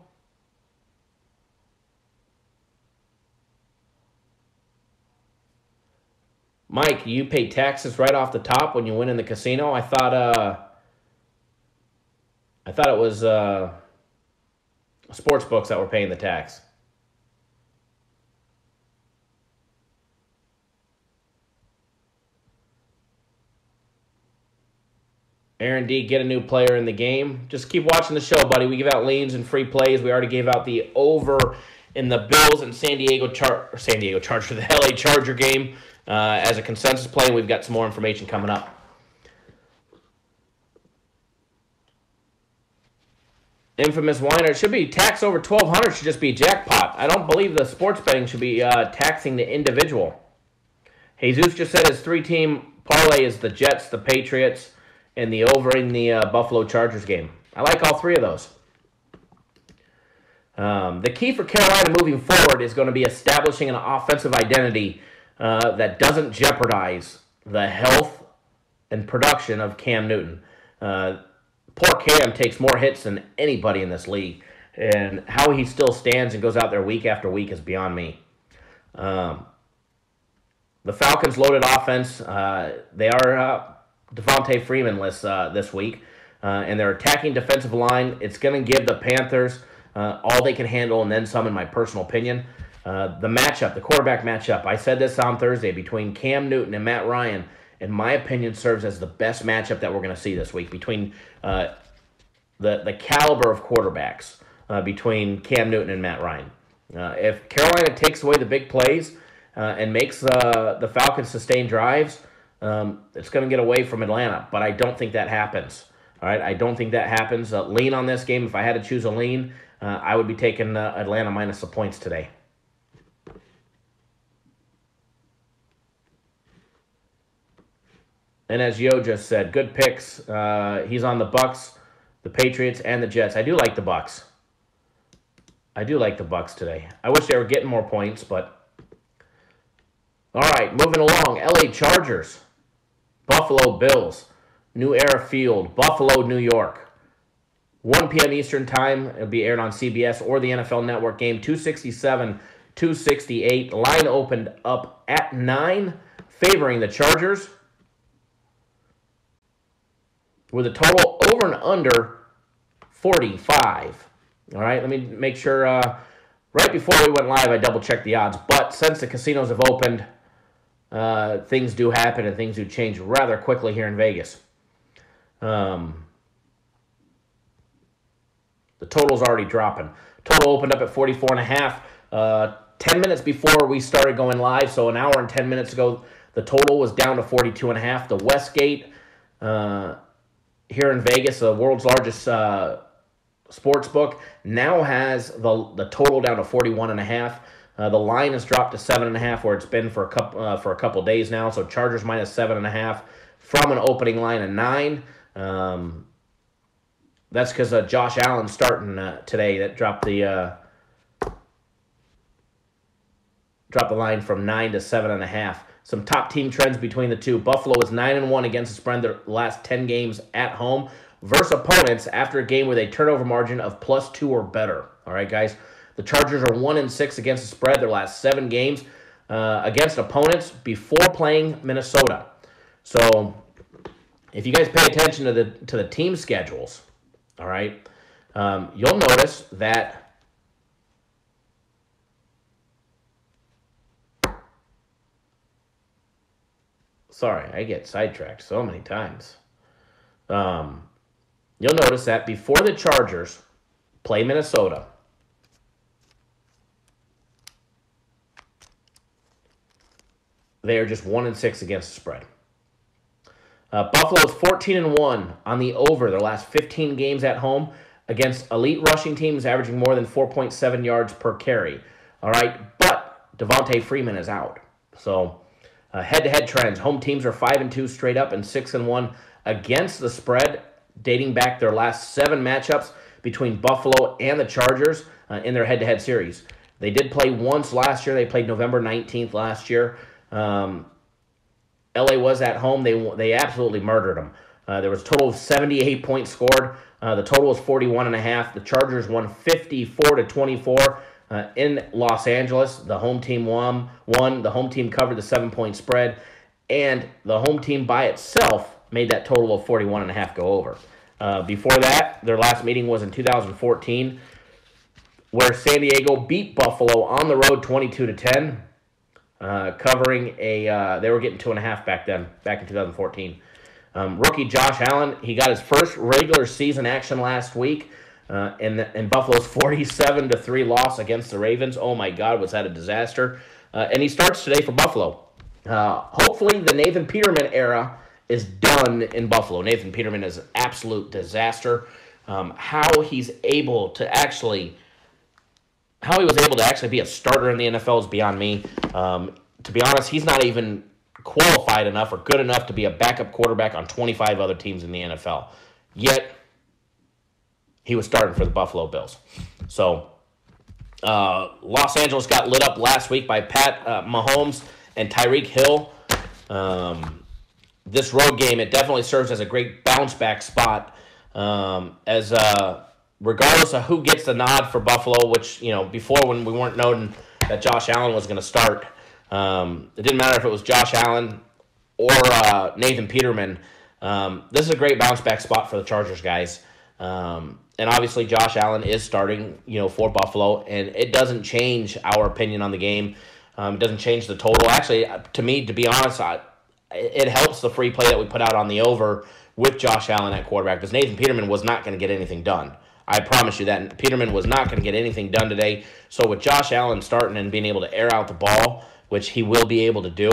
Mike, you pay taxes right off the top when you win in the casino? I thought it was sports books that were paying the tax. Aaron D, get a new player in the game. Just keep watching the show, buddy. We give out leans and free plays. We already gave out the over in the Bills and San Diego Charger, the LA Charger game as a consensus play. We've got some more information coming up. Infamous Whiner, it should be tax over $1,200, should just be jackpot. I don't believe the sports betting should be taxing the individual. Jesus just said his 3-team parlay is the Jets, the Patriots, and the over in the Buffalo Chargers game. I like all three of those. The key for Carolina moving forward is going to be establishing an offensive identity that doesn't jeopardize the health and production of Cam Newton. Poor Cam takes more hits than anybody in this league, and how he still stands and goes out there week after week is beyond me. The Falcons' loaded offense, they are Devontae Freeman-less this week, and their attacking defensive line, it's going to give the Panthers all they can handle and then some, in my personal opinion. The quarterback matchup, I said this on Thursday, between Cam Newton and Matt Ryan, in my opinion, serves as the best matchup that we're going to see this week between the caliber of quarterbacks between Cam Newton and Matt Ryan. If Carolina takes away the big plays and makes the Falcons sustain drives, it's going to get away from Atlanta, but I don't think that happens. All right, I don't think that happens. Lean on this game. If I had to choose a lean, I would be taking Atlanta minus the points today. And as Yo just said, good picks. He's on the Bucks, the Patriots, and the Jets. I do like the Bucks. I do like the Bucks today. I wish they were getting more points, but all right, moving along. LA Chargers, Buffalo Bills, New Era Field, Buffalo, New York. 1 p.m. Eastern Time. It'll be aired on CBS or the NFL Network game. 267, 268. Line opened up at 9, favoring the Chargers, with a total over and under 45. All right, let me make sure. Right before we went live, I double-checked the odds. But since the casinos have opened, things do happen and things do change rather quickly here in Vegas. The total's already dropping. Total opened up at 44.5. 10 minutes before we started going live, so an hour and 10 minutes ago, the total was down to 42.5. The Westgate here in Vegas, the world's largest sports book, now has the total down to 41.5. The line has dropped to 7.5, where it's been for a couple days now. So Chargers minus 7.5 from an opening line of 9. That's because Josh Allen starting today. That dropped the line from 9 to 7.5. Some top team trends between the two. Buffalo is 9-1 against the spread their last 10 games at home versus opponents after a game with a turnover margin of +2 or better. All right, guys. The Chargers are 1-6 against the spread their last 7 games against opponents before playing Minnesota. So, if you guys pay attention to the team schedules, all right, you'll notice that. Sorry, I get sidetracked so many times. You'll notice that before the Chargers play Minnesota, they are just 1-6 against the spread. Buffalo is 14-1 on the over their last 15 games at home against elite rushing teams averaging more than 4.7 yards per carry. All right, but Devontae Freeman is out. So, head-to-head trends. Home teams are 5-2 straight up and 6-1 against the spread, dating back their last 7 matchups between Buffalo and the Chargers in their head-to-head series. They did play once last year. They played November 19th last year. LA was at home. They absolutely murdered them. There was a total of 78 points scored. The total was 41.5. The Chargers won 54-24. In Los Angeles, the home team won. The home team covered the 7-point spread, and the home team by itself made that total of 41.5 go over. Before that, their last meeting was in 2014, where San Diego beat Buffalo on the road 22-10, covering they were getting 2.5 back in 2014. Rookie Josh Allen, he got his first regular season action last week. In Buffalo's 47-3 loss against the Ravens. Oh my God, was that a disaster? And he starts today for Buffalo. Hopefully the Nathan Peterman era is done in Buffalo. Nathan Peterman is an absolute disaster. How he was able to actually be a starter in the NFL is beyond me. To be honest, he's not even qualified enough or good enough to be a backup quarterback on 25 other teams in the NFL. Yet, he was starting for the Buffalo Bills. So, Los Angeles got lit up last week by Pat Mahomes and Tyreek Hill. This road game, it definitely serves as a great bounce-back spot. As regardless of who gets the nod for Buffalo, which, before when we weren't noting that Josh Allen was going to start, it didn't matter if it was Josh Allen or Nathan Peterman. This is a great bounce-back spot for the Chargers, guys. And And obviously Josh Allen is starting, for Buffalo, and it doesn't change our opinion on the game. It doesn't change the total. Actually, to me, to be honest, it helps the free play that we put out on the over with Josh Allen at quarterback, because Nathan Peterman was not going to get anything done. I promise you that. Peterman was not going to get anything done today. So with Josh Allen starting and being able to air out the ball, which he will be able to do,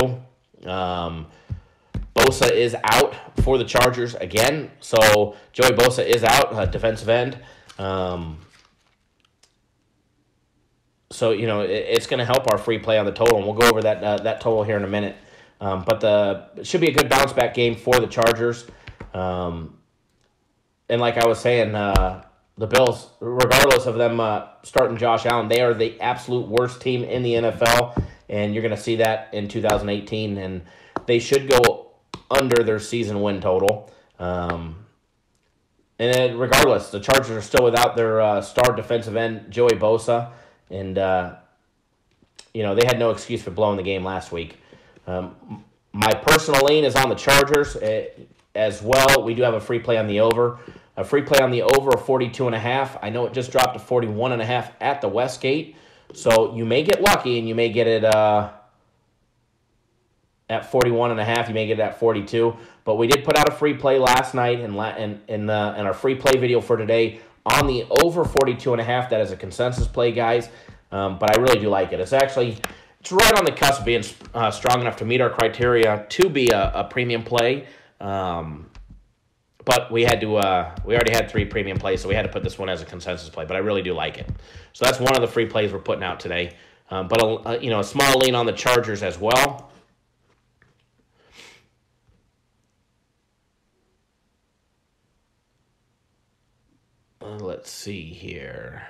Bosa is out for the Chargers again. So Joey Bosa is out, defensive end. So, it's going to help our free play on the total, and we'll go over that total here in a minute. But it should be a good bounce-back game for the Chargers. And like I was saying, the Bills, regardless of them starting Josh Allen, they are the absolute worst team in the NFL, and you're going to see that in 2018, and they should go under their season win total. And then regardless, the Chargers are still without their star defensive end, Joey Bosa, and they had no excuse for blowing the game last week. My personal lean is on the Chargers as well. We do have a free play on the over. A free play on the over of 42.5. I know it just dropped to 41.5 at the Westgate. So you may get lucky and you may get it at 41.5. You may get it at 42. But we did put out a free play last night and our free play video for today on the over 42.5. That is a consensus play, guys. But I really do like it. It's right on the cusp of being strong enough to meet our criteria to be a premium play. But we already had 3 premium plays, so we had to put this one as a consensus play. But I really do like it. So that's one of the free plays we're putting out today. But a small lean on the Chargers as well. Let's see here.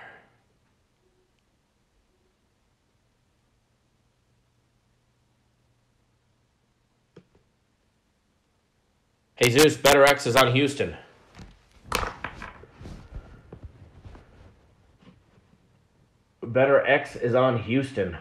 Jesus, Better X is on Houston. Better X is on Houston.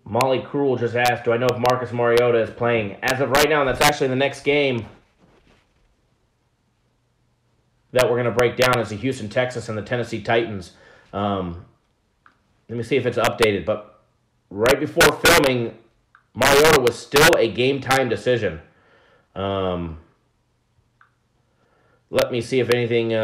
Molly Cruel just asked, do I know if Marcus Mariota is playing? As of right now, that's actually the next game that we're going to break down is the Houston Texans and the Tennessee Titans. Let me see if it's updated. But right before filming, Mariota was still a game-time decision. Let me see if anything...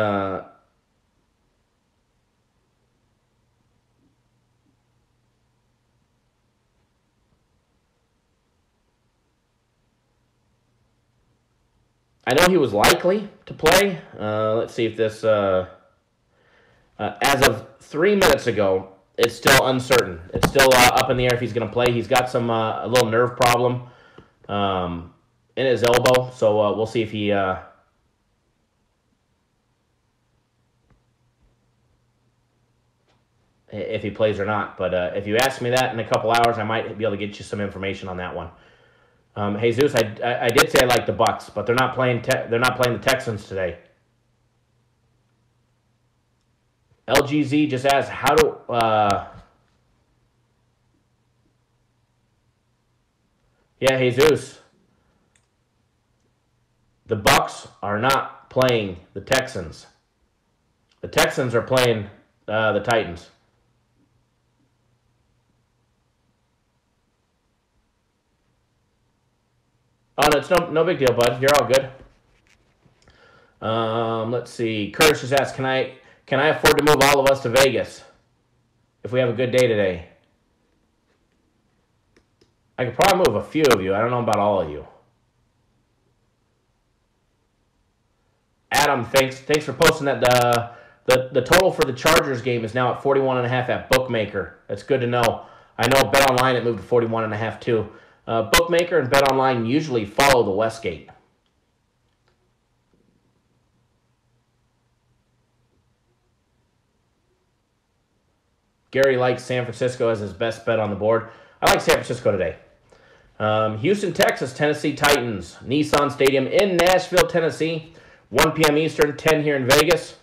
I know he was likely to play. Let's see if this... as of 3 minutes ago, it's still uncertain. It's still up in the air if he's going to play. He's got a little nerve problem in his elbow, so we'll see if he... if he plays or not. But if you ask me that in a couple hours, I might be able to get you some information on that one. Jesus, I did say I like the Bucs, but they're not playing. They're not playing the Texans today. LGZ just asked, how do... yeah, Jesus. The Bucs are not playing the Texans. The Texans are playing the Titans. Oh, no, it's no big deal, bud. You're all good. Let's see. Curtis just asked, can I afford to move all of us to Vegas if we have a good day today? I could probably move a few of you. I don't know about all of you. Adam, thanks for posting that. The total for the Chargers game is now at 41.5 at Bookmaker. That's good to know. I know BetOnline it moved to 41.5 too. Bookmaker and BetOnline usually follow the Westgate. Gary likes San Francisco as his best bet on the board. I like San Francisco today. Houston, Texas, Tennessee Titans. Nissan Stadium in Nashville, Tennessee. 1 p.m. Eastern, 10 here in Vegas.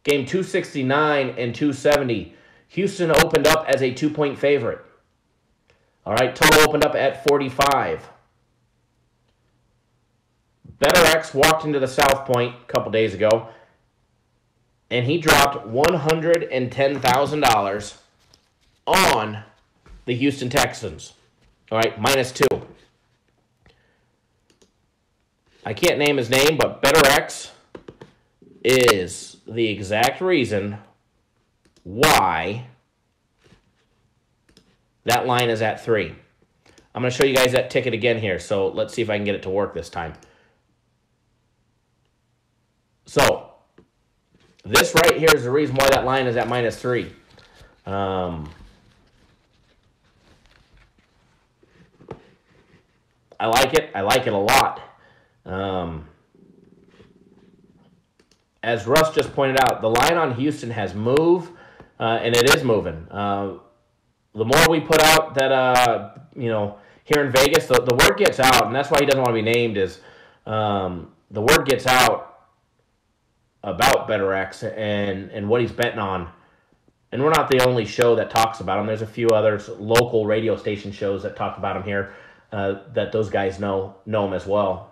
Game 269 and 270. Houston opened up as a 2-point favorite. All right, total opened up at 45. BetterX walked into the South Point a couple days ago, and he dropped $110,000 on the Houston Texans. All right, -2. I can't name his name, but BetterX is the exact reason why that line is at 3. I'm going to show you guys that ticket again here, so let's see if I can get it to work this time. So, this right here is the reason why that line is at -3. I like it. I like it a lot. As Russ just pointed out, the line on Houston has moved, and it is moving. The more we put out that, here in Vegas, the word gets out, and that's why he doesn't want to be named, is the word gets out about BetterX and what he's betting on. And we're not the only show that talks about him. There's a few others, local radio station shows that talk about him here, that those guys know him as well.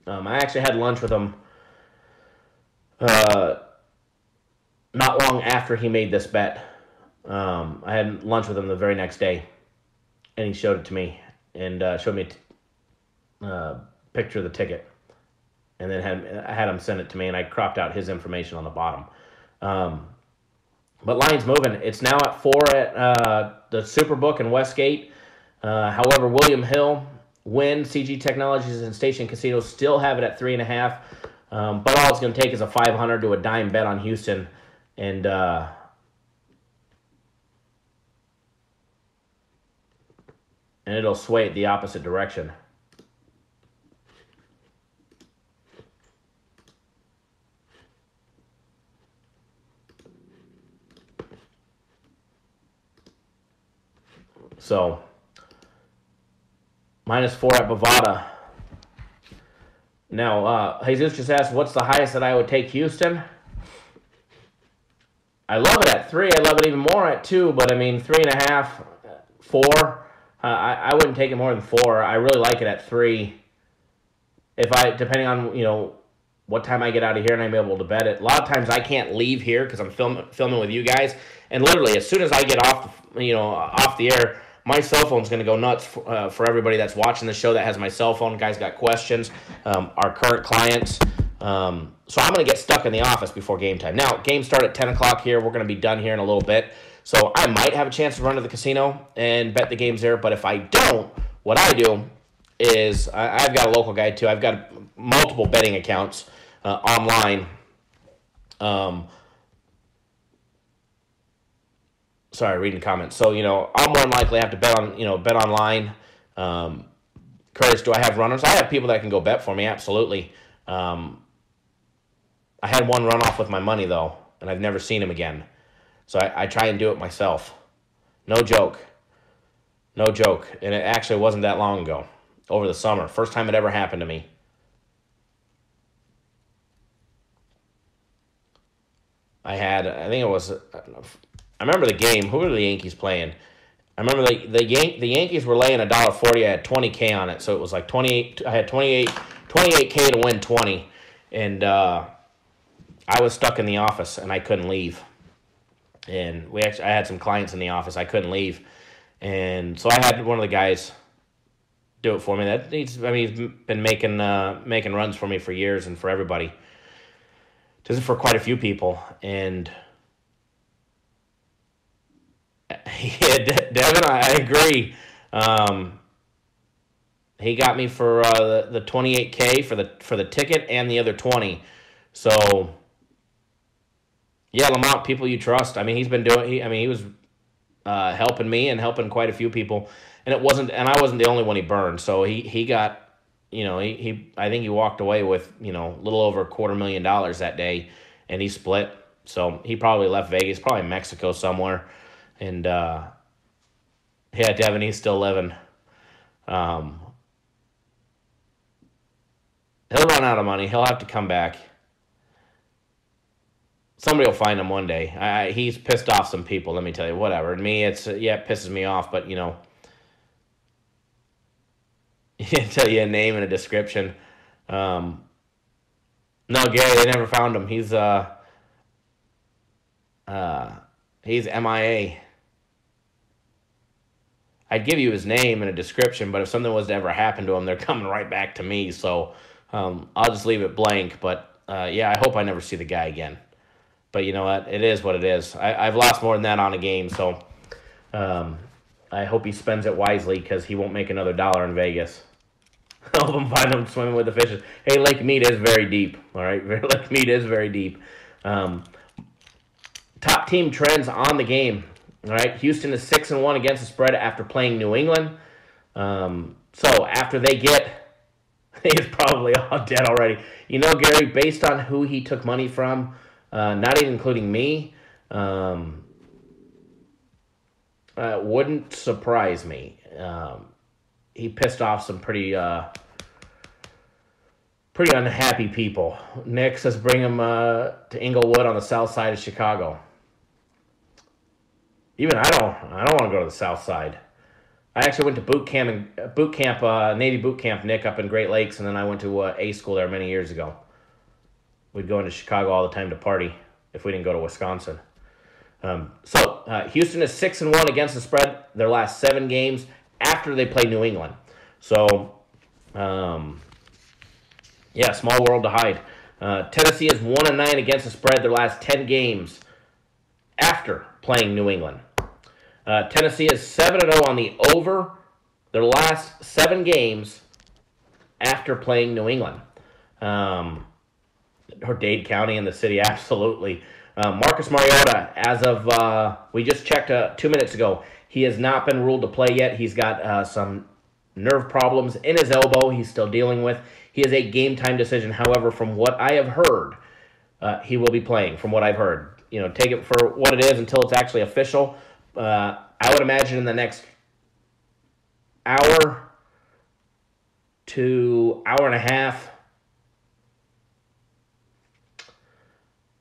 I actually had lunch with him not long after he made this bet. I had lunch with him the very next day, and he showed it to me and showed me a picture of the ticket. And then I had him send it to me, and I cropped out his information on the bottom. But line's moving. It's now at 4 at the Superbook in Westgate. However, William Hill, Wynn, CG Technologies, and Station Casinos still have it at 3.5. But all it's going to take is a 500 to a dime bet on Houston, and it'll sway it the opposite direction. So, -4 at Bovada. Now, Jesus just asked, what's the highest that I would take Houston? I love it at 3. I love it even more at 2, but I mean, 3.5, 4. I wouldn't take it more than 4. I really like it at 3. Depending on, what time I get out of here and I'm able to bet it. A lot of times I can't leave here because I'm filming with you guys. And literally, as soon as I get off the air, my cell phone's going to go nuts for everybody that's watching the show that has my cell phone. Guys got questions, our current clients. So I'm going to get stuck in the office before game time. Now, games start at 10 o'clock here. We're going to be done here in a little bit. So I might have a chance to run to the casino and bet the games there. But if I don't, what I do is I've got a local guy too. I've got multiple betting accounts online. Sorry, reading comments. So, I'll more than likely have to bet online. Curtis, do I have runners? I have people that can go bet for me, absolutely. I had one run off with my money, though, and I've never seen him again. So I try and do it myself. No joke. No joke. And it actually wasn't that long ago, over the summer. First time it ever happened to me. I remember the game. Who were the Yankees playing? I remember the Yankees were laying $1.40. I had $20K on it, so it was like 28. I had 28K to win 20, and I was stuck in the office and I couldn't leave. And I had some clients in the office. I couldn't leave, and so I had one of the guys do it for me. He's been making runs for me for years and for everybody. Does it for quite a few people, and. Yeah, Devin, I agree. He got me for the 28K for the ticket and the other 20. So yeah, Lamont, people you trust. I mean, he's been doing. He was helping me and helping quite a few people, and I wasn't the only one he burned. So he got, I think he walked away with a little over $250,000 that day, and he split. So he probably left Vegas, probably Mexico somewhere. And, Devin, he's still living. He'll run out of money. He'll have to come back. somebody will find him one day. He's pissed off some people, let me tell you. Whatever. And me, it pisses me off, but, you know, he didn't tell you a name and a description. No, Gary, they never found him. He's MIA. I'd give you his name and a description, but if something was to ever happen to him, they're coming right back to me. So I'll just leave it blank. But, yeah, I hope I never see the guy again. But you know what? It is what it is. I've lost more than that on a game, so I hope he spends it wisely because he won't make another $1 in Vegas. I hope him find him swimming with the fishes. Hey, Lake Mead is very deep, all right? Lake Mead is very deep. Top team trends on the game, all right? Houston is 6-1 against the spread after playing New England. So after they get, he's probably all dead already. You know, Gary, based on who he took money from, not even including me, wouldn't surprise me. He pissed off some pretty unhappy people. Nick says bring him to Inglewood on the south side of Chicago. Even I don't want to go to the south side. I actually went to Navy boot camp, Nick, up in Great Lakes, and then I went to A school there many years ago. We'd go into Chicago all the time to party if we didn't go to Wisconsin. Houston is 6-1 against the spread their last 7 games after they play New England. So, small world to hide. Tennessee is 1-9 against the spread their last 10 games after playing New England. Tennessee is 7-0 on the over their last 7 games after playing New England. Or Dade County and the city, absolutely. Marcus Mariota, as of, we just checked 2 minutes ago, he has not been ruled to play yet. He's got some nerve problems in his elbow he's still dealing with. He is a game-time decision. However, from what I have heard, he will be playing, from what I've heard. You know, take it for what it is until it's actually official. I would imagine in the next hour to hour and a half,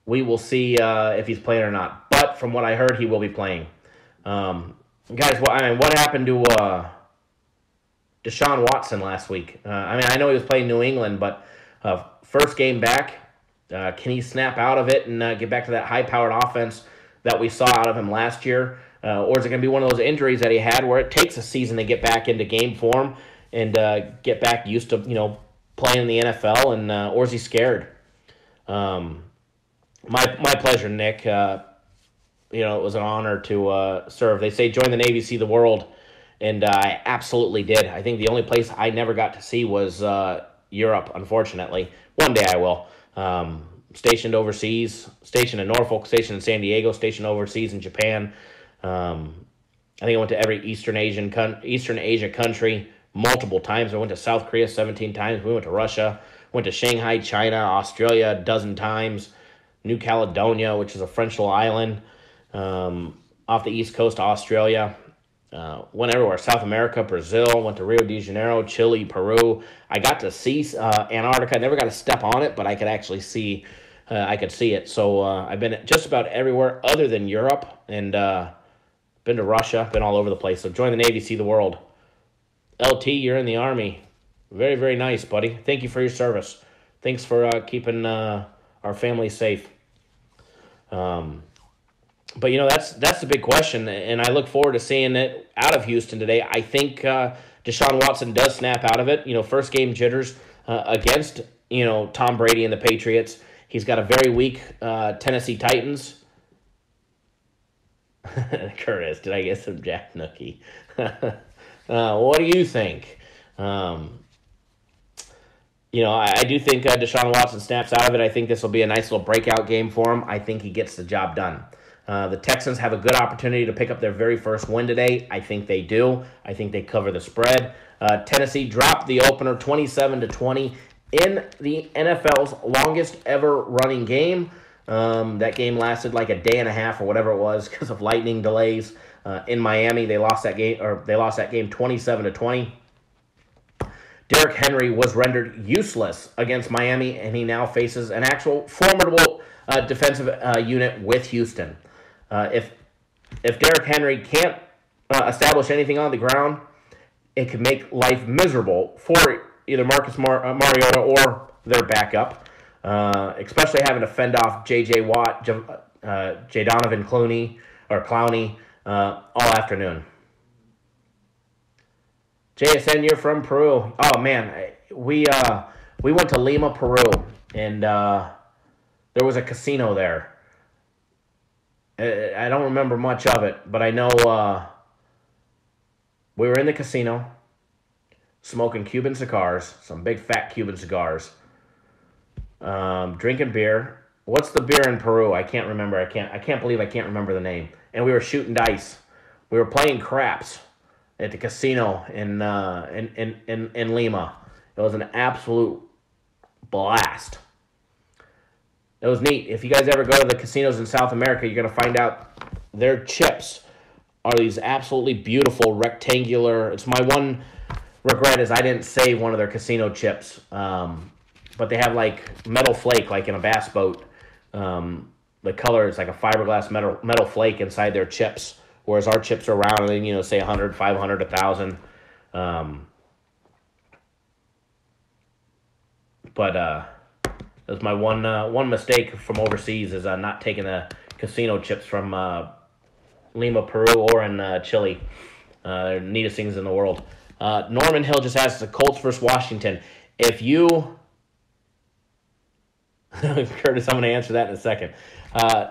we will see if he's playing or not. But from what I heard, he will be playing. Guys, what happened to Deshaun Watson last week? I know he was playing New England, but first game back, can he snap out of it and get back to that high-powered offense that we saw out of him last year? Or is it going to be one of those injuries that he had where it takes a season to get back into game form and get back used to, playing in the NFL, and or is he scared? My pleasure, Nick. It was an honor to serve. They say join the Navy, see the world, and I absolutely did. I think the only place I never got to see was Europe, unfortunately. One day I will. Stationed overseas, stationed in Norfolk, stationed in San Diego, stationed overseas in Japan. I think I went to every Eastern Asia country multiple times. I went to South Korea 17 times. We went to Russia, went to Shanghai, China, Australia a dozen times. New Caledonia, which is a French little island off the east coast of Australia. Went everywhere. South America, Brazil, went to Rio de Janeiro, Chile, Peru. I got to see Antarctica. I never got to step on it, but I could actually see it. So I've been just about everywhere other than Europe, and been to Russia, been all over the place. So join the Navy, see the world. LT, you're in the Army. Very, very nice, buddy. Thank you for your service. Thanks for keeping our family safe. But that's the big question, and I look forward to seeing it out of Houston today. I think Deshaun Watson does snap out of it. First game jitters against Tom Brady and the Patriots. He's got a very weak Tennessee Titans. Curtis, did I get some Jack Nookie? What do you think? I do think Deshaun Watson snaps out of it. I think this will be a nice little breakout game for him. I think he gets the job done. The Texans have a good opportunity to pick up their very first win today. I think they do. I think they cover the spread. Tennessee dropped the opener 27-20 in the NFL's longest ever running game. That game lasted like a day and a half or whatever it was because of lightning delays in Miami. They lost that game 27-20. Derrick Henry was rendered useless against Miami, and he now faces an actual formidable defensive unit with Houston. If Derrick Henry can't establish anything on the ground, it could make life miserable for either Marcus Mariota or their backup, especially having to fend off J.J. Watt, J. Donovan Clowney all afternoon. JSN, you're from Peru. Oh, man, we went to Lima, Peru, and there was a casino there. I don't remember much of it, but I know we were in the casino smoking Cuban cigars, some big fat Cuban cigars, drinking beer. What's the beer in Peru? I can't remember. I can't believe I can't remember the name. And we were shooting dice. We were playing craps at the casino in Lima. It was an absolute blast. It was neat. If you guys ever go to the casinos in South America, you're going to find out their chips are these absolutely beautiful rectangular. It's my one regret is I didn't save one of their casino chips. But they have like metal flake, like in a bass boat. The color is like a fiberglass metal flake inside their chips, whereas our chips are round and then, say 100, 500, 1,000. But that's my one mistake from overseas is not taking the casino chips from Lima, Peru, or in Chile. They're the neatest things in the world. Norman Hill just asked the Colts versus Washington. If you... Curtis, I'm going to answer that in a second.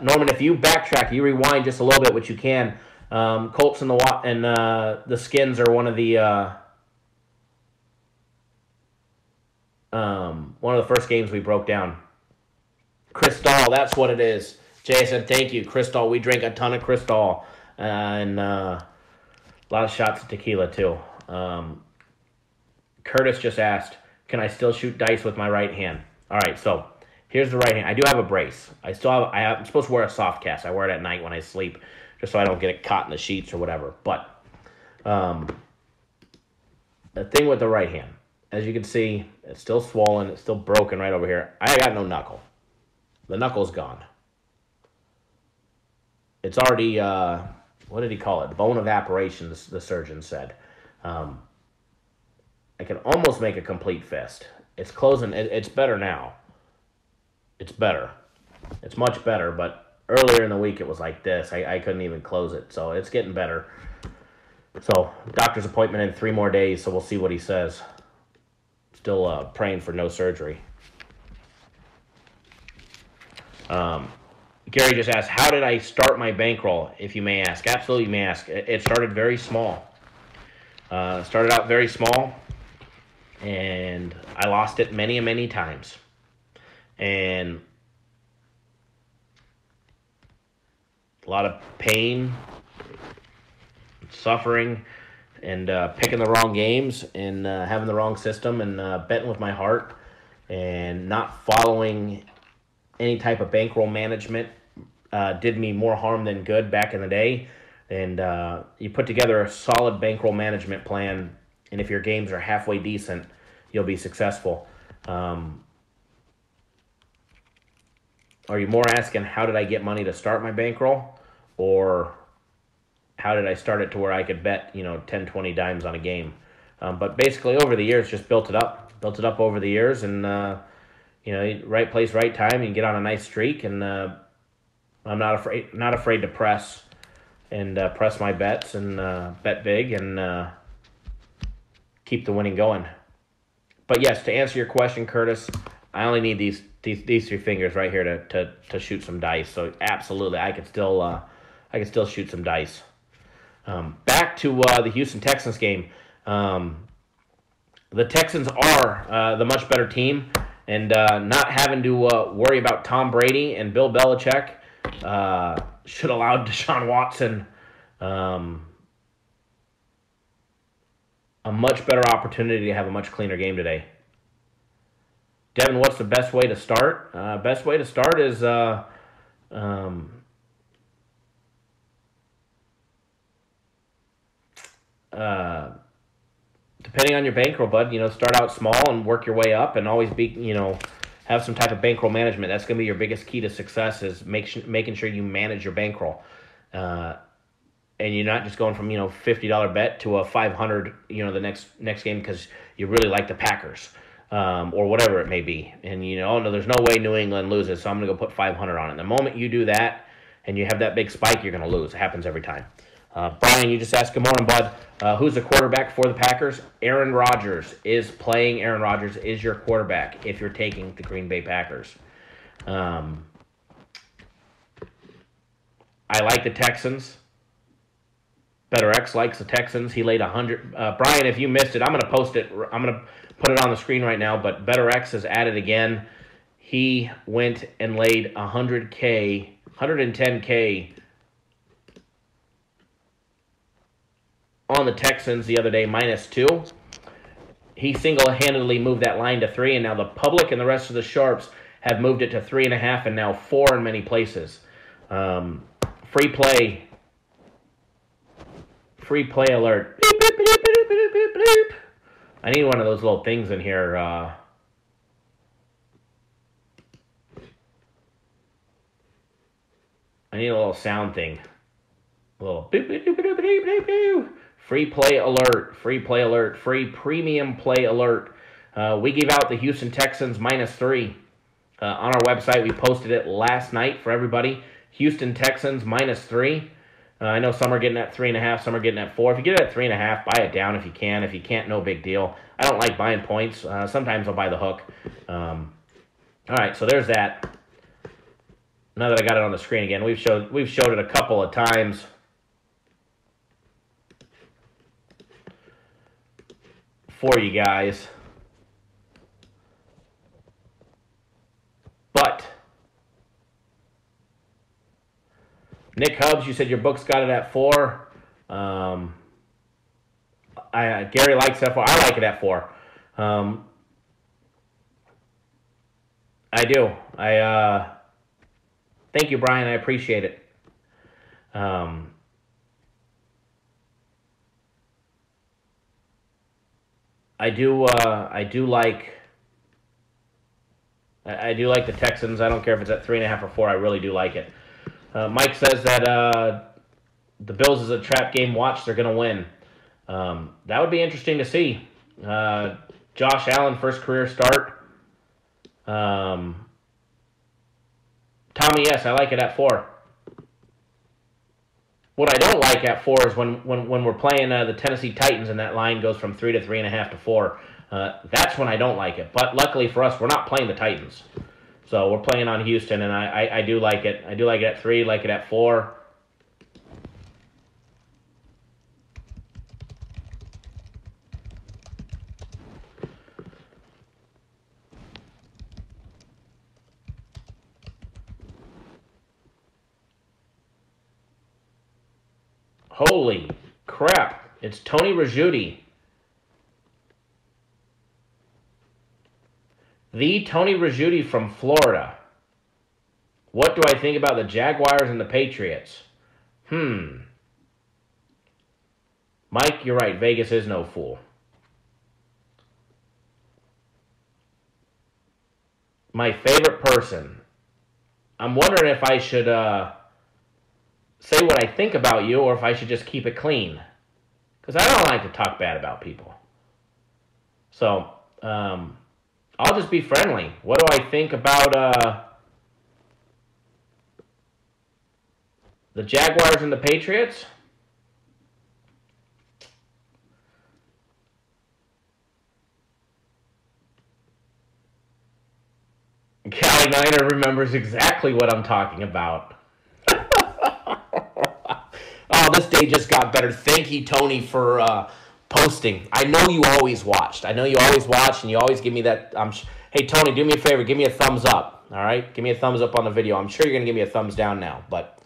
Norman, if you backtrack, you rewind just a little bit, which you can. Colts and the Skins are one of the first games we broke down. Cristal, that's what it is. Jason, thank you. Cristal, we drank a ton of Cristal and a lot of shots of tequila too. Curtis just asked, can I still shoot dice with my right hand? All right, so here's the right hand. I do have a brace. I'm supposed to wear a soft cast. I wear it at night when I sleep, just so I don't get it caught in the sheets or whatever. But the thing with the right hand, as you can see, it's still swollen. It's still broken right over here. I got no knuckle. The knuckle's gone. It's already, what did he call it? Bone evaporation, the surgeon said. I can almost make a complete fist. It's closing. It's better now. It's better. It's much better, but earlier in the week it was like this. I couldn't even close it, so it's getting better. So, doctor's appointment in 3 more days, so we'll see what he says. Still praying for no surgery. Gary just asked, how did I start my bankroll, if you may ask? Absolutely, you may ask. It started very small. Started out very small, and I lost it many and many times. And a lot of pain, suffering, and picking the wrong games, and having the wrong system, and betting with my heart, and not following any type of bankroll management did me more harm than good back in the day. And you put together a solid bankroll management plan, and if your games are halfway decent, you'll be successful. Are you more asking, how did I get money to start my bankroll? Or how did I start it to where I could bet, 10, 20 dimes on a game? But basically, over the years, just built it up. Built it up over the years, and, right place, right time, and get on a nice streak. And I'm not afraid to press my bets and bet big and keep the winning going. But yes, to answer your question, Curtis, I only need these 3 fingers right here to shoot some dice. So absolutely, I could still shoot some dice. Back to the Houston Texans game. The Texans are the much better team, and not having to worry about Tom Brady and Bill Belichick should allow Deshaun Watson a much better opportunity to have a much cleaner game today. Devin, what's the best way to start? Best way to start is depending on your bankroll, bud, start out small and work your way up, and always be, have some type of bankroll management. That's going to be your biggest key to success, is making sure you manage your bankroll. And you're not just going from, $50 bet to a 500, the next game because you really like the Packers, or whatever it may be. And no, there's no way New England loses, so I'm going to go put 500 on it. The moment you do that and you have that big spike, you're going to lose. It happens every time. Brian, you just asked, good morning, bud. Who's the quarterback for the Packers? Aaron Rodgers is playing. Aaron Rodgers is your quarterback if you're taking the Green Bay Packers. I like the Texans. Better X likes the Texans. He laid 100. Brian, if you missed it, I'm going to post it. I'm going to put it on the screen right now. But Better X has added again. He went and laid 100K, 110K on the Texans the other day, -2. He single-handedly moved that line to 3, and now the public and the rest of the sharps have moved it to 3.5 and now 4 in many places. Free play. Free play alert. Beep, beep, beep, beep, beep, beep, beep. I need one of those little things in here. I need a little sound thing. A little beep, beep, beep, beep, beep, beep, beep. Free play alert. Free play alert. Free premium play alert. We gave out the Houston Texans -3 on our website. We posted it last night for everybody. Houston Texans -3. I know some are getting at 3.5, some are getting at 4. If you get it at 3.5, buy it down if you can. If you can't, no big deal. I don't like buying points. Sometimes I'll buy the hook. All right, so there's that. Now that I got it on the screen again, we've showed it a couple of times. For you guys. But Nick Hubbs, you said your book's got it at 4. Gary likes it at 4. I like it at 4. I do. Thank you, Brian. I appreciate it. I do like the Texans. I don't care if it's at 3.5 or 4. I really do like it. Mike says that the Bills is a trap game. Watch, they're going to win. That would be interesting to see. Josh Allen, first career start. Tommy, yes, I like it at 4. What I don't like at 4 is when we're playing the Tennessee Titans and that line goes from 3 to 3.5 to 4. That's when I don't like it. But luckily for us, we're not playing the Titans. So we're playing on Houston, and I do like it. I do like it at 3, like it at 4. Holy crap. It's Tony Ricciuti. The Tony Ricciuti from Florida. What do I think about the Jaguars and the Patriots? Mike, you're right. Vegas is no fool. My favorite person. I'm wondering if I should say what I think about you or if I should just keep it clean. Because I don't like to talk bad about people. So, I'll just be friendly. What do I think about the Jaguars and the Patriots? Callie Niner remembers exactly what I'm talking about. Oh, this day just got better. Thank you, Tony, for posting. I know you always watched. I know you always watch, and you always give me that. Hey, Tony, do me a favor. Give me a thumbs up. All right? Give me a thumbs up on the video. I'm sure you're going to give me a thumbs down now. But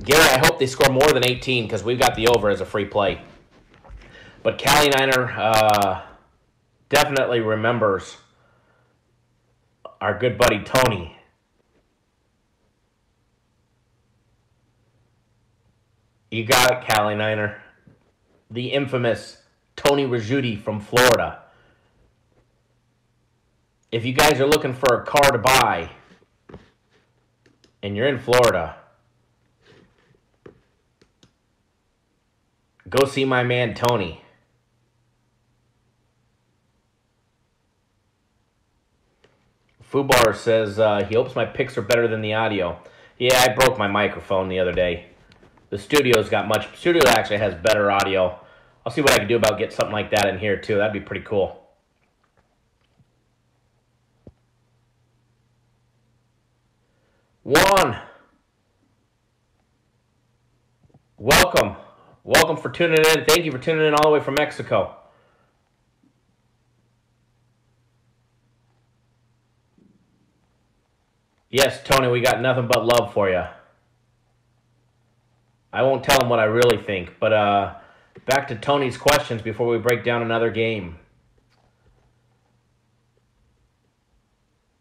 Gary, I hope they score more than 18 because we've got the over as a free play. But Callie Niner definitely remembers our good buddy Tony. You got it, Callie Niner. The infamous Tony Rizzuti from Florida. If you guys are looking for a car to buy and you're in Florida, go see my man Tony. Fubar says he hopes my picks are better than the audio. Yeah, I broke my microphone the other day. The studio actually has better audio. I'll see what I can do about getting something like that in here too. That'd be pretty cool. Juan, welcome. Welcome for tuning in. Thank you for tuning in all the way from Mexico. Yes, Tony, we got nothing but love for you. I won't tell him what I really think, but back to Tony's questions before we break down another game.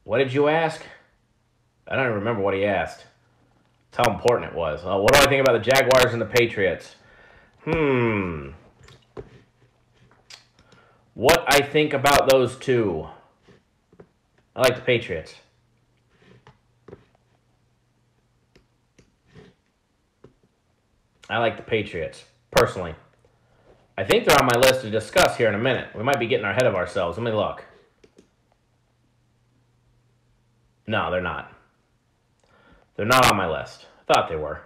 What did you ask? I don't even remember what he asked. That's how important it was. What do I think about the Jaguars and the Patriots? What I think about those two? I like the Patriots. I like the Patriots, personally. I think they're on my list to discuss here in a minute. We might be getting ahead of ourselves. Let me look. No, they're not. They're not on my list. I thought they were.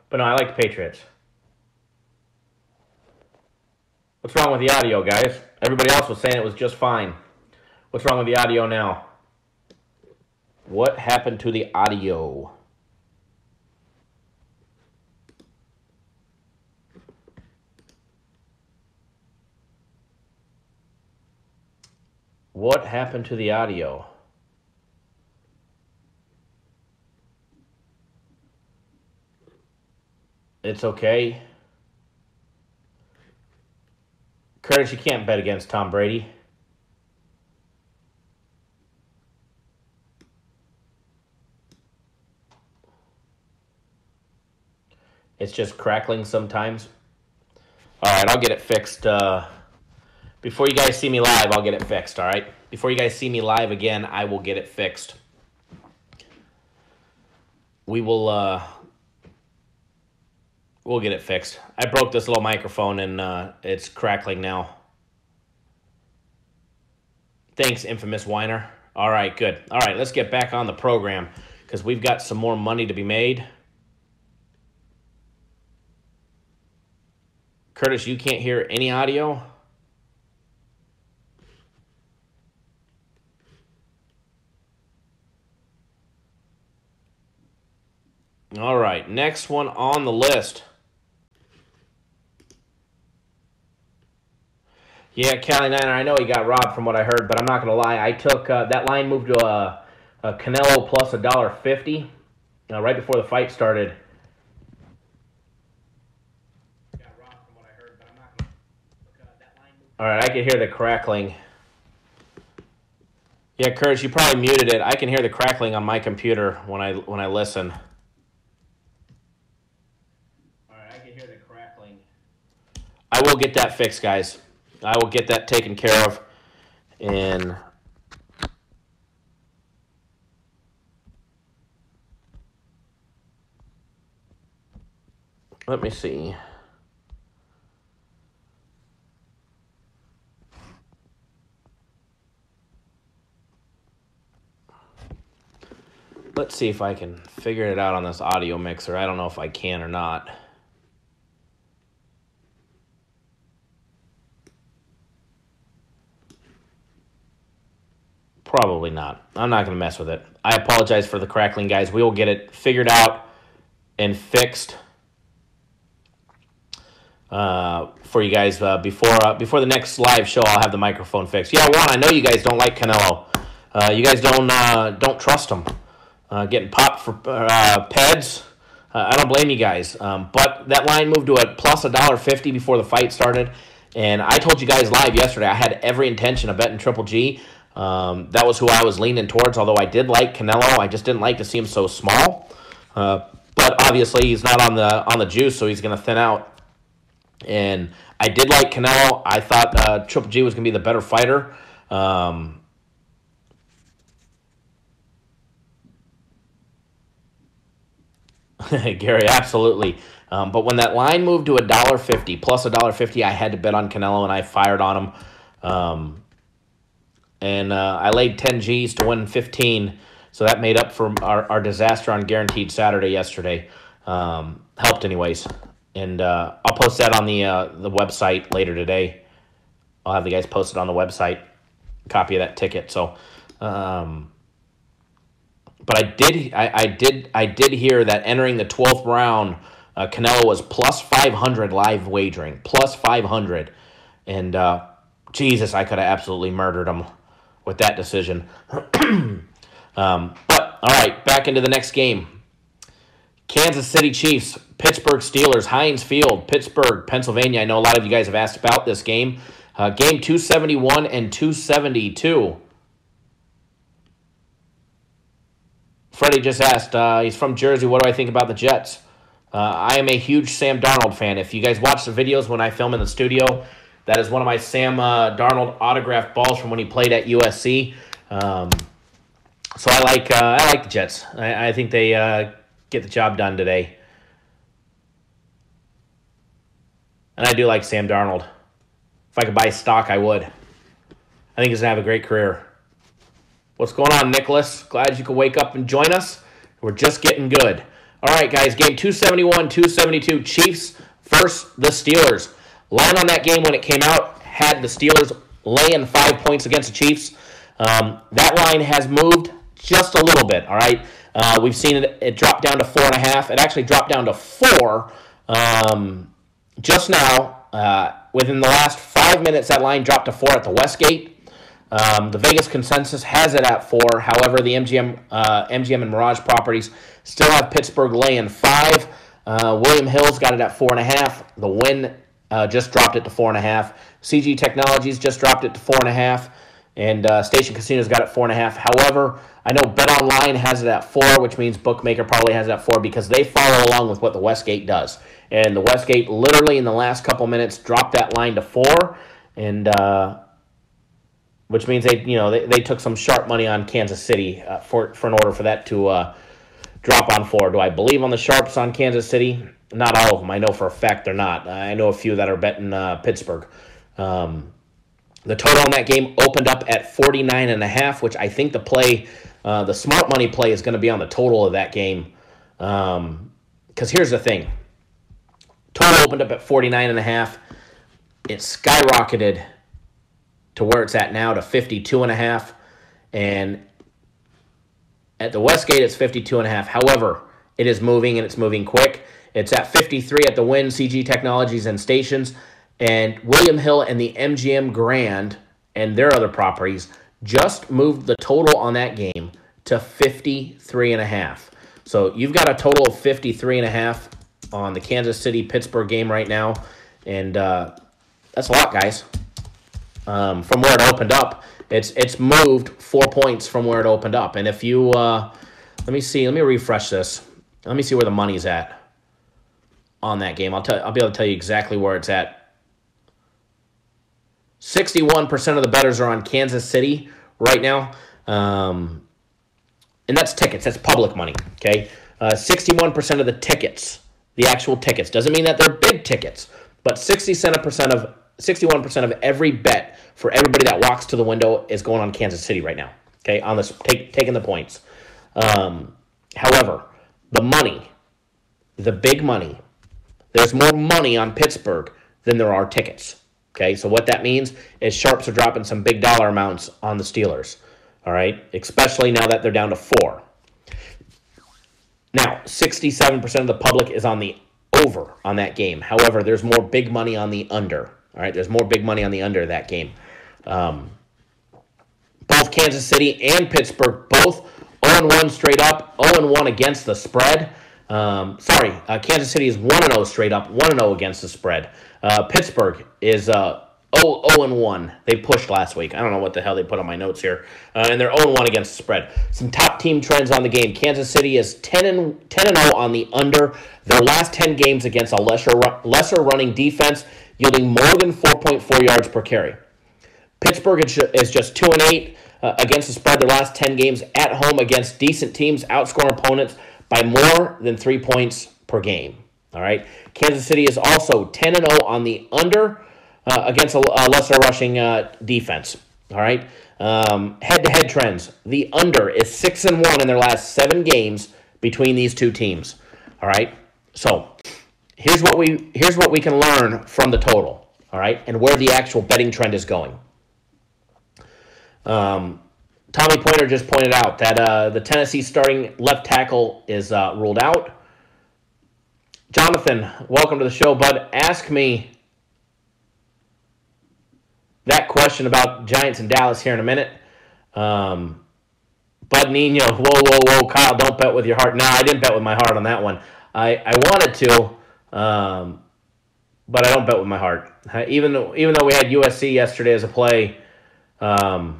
But no, I like the Patriots. What's wrong with the audio, guys? Everybody else was saying it was just fine. What's wrong with the audio now? What happened to the audio? What happened to the audio? It's okay. Curtis, you can't bet against Tom Brady. It's just crackling sometimes. All right, I'll get it fixed. Before you guys see me live, I'll get it fixed, all right? Before you guys see me live again, I will get it fixed. We'll get it fixed. I broke this little microphone, and it's crackling now. Thanks, Infamous Whiner. All right, good. All right, let's get back on the program because we've got some more money to be made. Curtis, you can't hear any audio? All right, next one on the list. Yeah, Cali Niner, I know he got robbed from what I heard, but I'm not going to lie. I took that line moved to a Canelo plus $1.50 right before the fight started. Got robbed from what I heard, but I'm not going to look that line moved. All right, I can hear the crackling. Yeah, Curtis, you probably muted it. I can hear the crackling on my computer when I listen. I will get that fixed, guys. I will get that taken care of. And let me see. Let's see if I can figure it out on this audio mixer. I don't know if I can or not. Probably not. I'm not going to mess with it. I apologize for the crackling, guys. We will get it figured out and fixed for you guys before the next live show. I'll have the microphone fixed. Yeah, Juan, I know you guys don't like Canelo. You guys don't trust him. Getting popped for PEDs. I don't blame you guys. But that line moved to a plus $1.50 before the fight started. And I told you guys live yesterday I had every intention of betting Triple G. That was who I was leaning towards, although I did like Canelo. I just didn't like to see him so small. But obviously he's not on the juice, so he's going to thin out. And I did like Canelo. I thought Triple G was going to be the better fighter. Gary, absolutely. But when that line moved to $1.50 plus $1.50, I had to bet on Canelo, and I fired on him. And I laid 10 G's to win 15, so that made up for our disaster on Guaranteed Saturday yesterday. Helped anyways. And I'll post that on the website later today. I'll have the guys post it on the website, copy of that ticket. So, but I did hear that entering the 12th round, Canelo was plus 500 live wagering, plus 500, and Jesus, I could have absolutely murdered him with that decision. But all right, back into the next game. Kansas City Chiefs, Pittsburgh Steelers, Heinz Field, Pittsburgh, Pennsylvania. I know a lot of you guys have asked about this game. Game 271 and 272. Freddie just asked, he's from Jersey, what do I think about the Jets? I am a huge Sam Darnold fan. If you guys watch the videos when I film in the studio, that is one of my Sam Darnold autographed balls from when he played at USC. So I like the Jets. I think they get the job done today. And I do like Sam Darnold. If I could buy stock, I would. I think he's going to have a great career. What's going on, Nicholas? Glad you could wake up and join us. We're just getting good. All right, guys, game 271, 272, Chiefs versus the Steelers. Line on that game when it came out had the Steelers laying 5 points against the Chiefs. That line has moved just a little bit, all right? We've seen it drop down to 4.5. It actually dropped down to 4 just now. Within the last 5 minutes, that line dropped to 4 at the Westgate. The Vegas consensus has it at 4. However, the MGM and Mirage properties still have Pittsburgh laying 5. William Hill's got it at 4.5. The Win just dropped it to 4.5. CG Technologies just dropped it to 4.5. And Station Casino's got it 4.5. However, I know BetOnline has it at 4, which means Bookmaker probably has it at 4 because they follow along with what the Westgate does. And the Westgate literally in the last couple minutes dropped that line to 4, and which means they took some sharp money on Kansas City for in order for that to drop on 4. Do I believe on the sharps on Kansas City? Not all of them. I know for a fact they're not. I know a few that are betting Pittsburgh. The total on that game opened up at 49.5, which I think the smart money play is going to be on the total of that game. Because here's the thing. Total opened up at 49.5. It skyrocketed to where it's at now to 52.5. And at the Westgate, it's 52.5. However, it is moving, and it's moving quick. It's at 53 at the Win, CG Technologies, and Stations. And William Hill and the MGM Grand and their other properties just moved the total on that game to 53.5. So you've got a total of 53.5 on the Kansas City-Pittsburgh game right now. And that's a lot, guys. From where it opened up, it's moved 4 points from where it opened up. And if you, let me refresh this. Let me see where the money's at on that game. I'll be able to tell you exactly where it's at. 61% of the bettors are on Kansas City right now. And that's tickets. That's public money, okay? 61% of the tickets, the actual tickets. Doesn't mean that they're big tickets, but 61% of every bet for everybody that walks to the window is going on Kansas City right now, okay? On this, taking the points. However, the money, the big money, there's more money on Pittsburgh than there are tickets. Okay, so what that means is sharps are dropping some big dollar amounts on the Steelers, all right, especially now that they're down to 4. Now, 67% of the public is on the over on that game. However, there's more big money on the under, all right? There's more big money on the under that game. Both Kansas City and Pittsburgh, both 0-1 straight up, 0-1 against the spread. Kansas City is 1-0 straight up, 1-0 against the spread. Pittsburgh is 0-1. They pushed last week. I don't know what the hell they put on my notes here. And they're 0-1 against the spread. Some top team trends on the game. Kansas City is 10-0 on the under. Their last 10 games against a lesser running defense, yielding more than 4.4 yards per carry. Pittsburgh is just 2-8 against the spread. Their last 10 games at home against decent teams, outscoring opponents by more than 3 points per game. All right. Kansas City is also 10-0 on the under against a lesser rushing defense. All right. Head-to-head trends. The under is 6-1 in their last 7 games between these two teams. All right. So here's what we can learn from the total. All right, and where the actual betting trend is going. Tommy Pointer just pointed out that the Tennessee starting left tackle is ruled out. Jonathan, welcome to the show, bud. Ask me that question about Giants and Dallas here in a minute. Bud Nino, whoa, Kyle, don't bet with your heart. No, I didn't bet with my heart on that one. I wanted to, but I don't bet with my heart. Even though we had USC yesterday as a play, I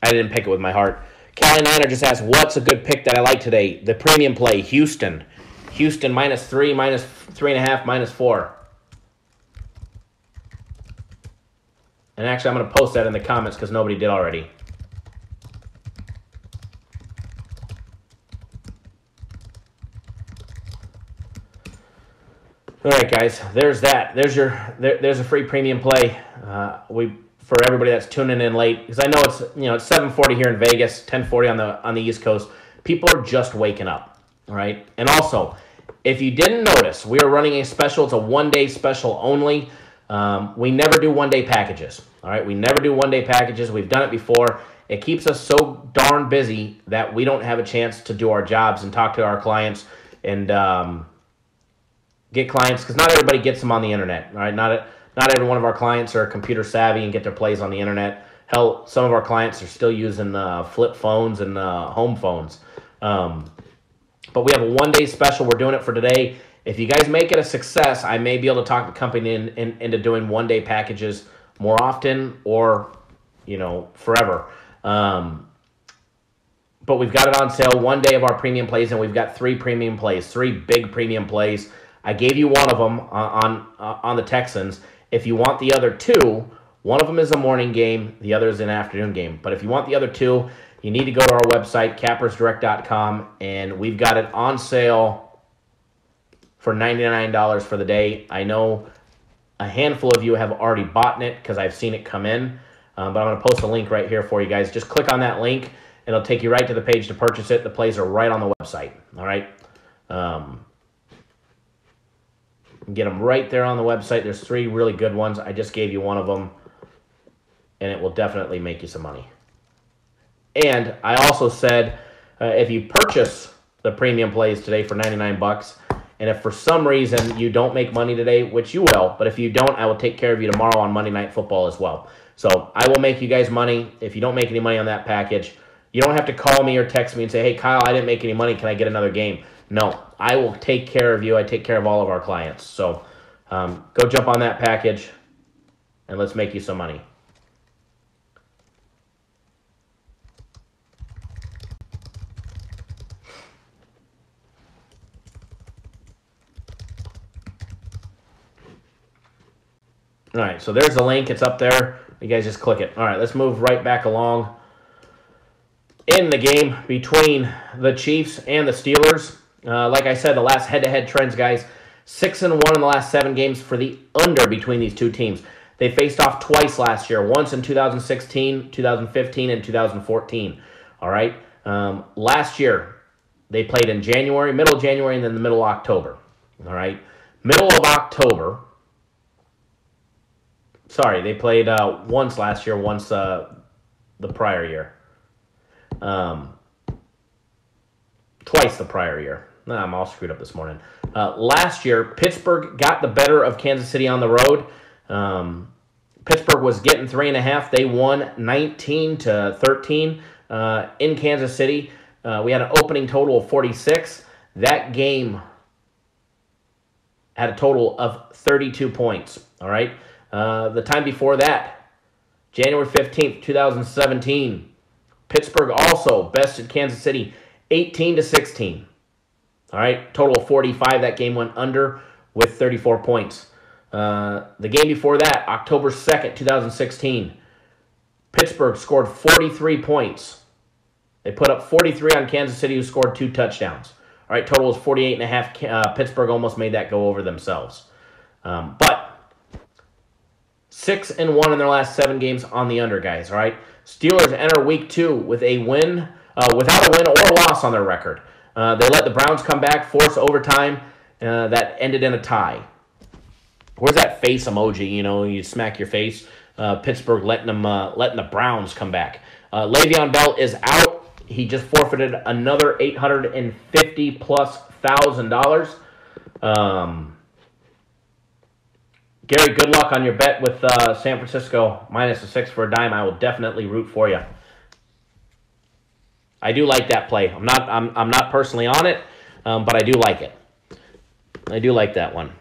didn't pick it with my heart. Callie Niner just asked, what's a good pick that I like today? The premium play, Houston. Houston -3, -3.5, -4. And actually, I'm going to post that in the comments because nobody did already. All right, guys. There's that. There's a free premium play. For everybody that's tuning in late, because I know it's 7:40 here in Vegas, 10:40 on the East Coast. People are just waking up. All right. And also, if you didn't notice, we are running a special. It's a one-day special only. We never do one-day packages. All right. We never do one-day packages. We've done it before. It keeps us so darn busy that we don't have a chance to do our jobs and talk to our clients and get clients, because not everybody gets them on the internet. All right. Not every one of our clients are computer savvy and get their plays on the internet. Hell, some of our clients are still using flip phones and home phones. But we have a one-day special. We're doing it for today. If you guys make it a success, I may be able to talk the company into doing one-day packages more often or, forever. But we've got it on sale, one day of our premium plays, and we've got 3 premium plays, 3 big premium plays. I gave you one of them on the Texans. If you want the other 2, one of them is a morning game, the other is an afternoon game. But if you want the other 2, you need to go to our website, cappersdirect.com, and we've got it on sale for $99 for the day. I know a handful of you have already bought it because I've seen it come in, but I'm going to post a link right here for you guys. Just click on that link, and it'll take you right to the page to purchase it. The plays are right on the website, all right? Get them right there on the website. There's 3 really good ones. I just gave you one of them, and it will definitely make you some money. And I also said if you purchase the premium plays today for $99, and if for some reason you don't make money today, which you will, but if you don't, I will take care of you tomorrow on Monday Night Football as well. So I will make you guys money. If you don't make any money on that package, you don't have to call me or text me and say, hey, Kyle, I didn't make any money. Can I get another game? No, I will take care of you. I take care of all of our clients. So go jump on that package, and let's make you some money. All right, so there's the link. It's up there. You guys just click it. All right, let's move right back along. In the game between the Chiefs and the Steelers, like I said, the last head-to-head trends, guys, 6-1 in the last 7 games for the under between these two teams. They faced off twice last year, once in 2016, 2015, and 2014. All right? Last year, they played in January, middle of January, and then the middle of October. All right? Middle of October. Sorry, they played once last year, once the prior year. Twice the prior year. I'm all screwed up this morning. Last year, Pittsburgh got the better of Kansas City on the road. Pittsburgh was getting 3.5. They won 19-13 in Kansas City. We had an opening total of 46. That game had a total of 32 points. All right. The time before that, January 15th, 2017, Pittsburgh also bested Kansas City 18-16. All right. Total of 45. That game went under with 34 points. The game before that, October 2nd, 2016, Pittsburgh scored 43 points. They put up 43 on Kansas City, who scored 2 touchdowns. All right, total is 48.5. Pittsburgh almost made that go over themselves. But 6-1 in their last 7 games on the under, guys. All right, Steelers enter Week 2 with a win, without a win or loss on their record. They let the Browns come back, force overtime that ended in a tie. Where's that face emoji? You know, you smack your face. Pittsburgh letting the Browns come back. Le'Veon Bell is out. He just forfeited another $850,000+. Gary, good luck on your bet with San Francisco -6 for a dime. I will definitely root for you. I do like that play. I'm not personally on it, but I do like it. I do like that one.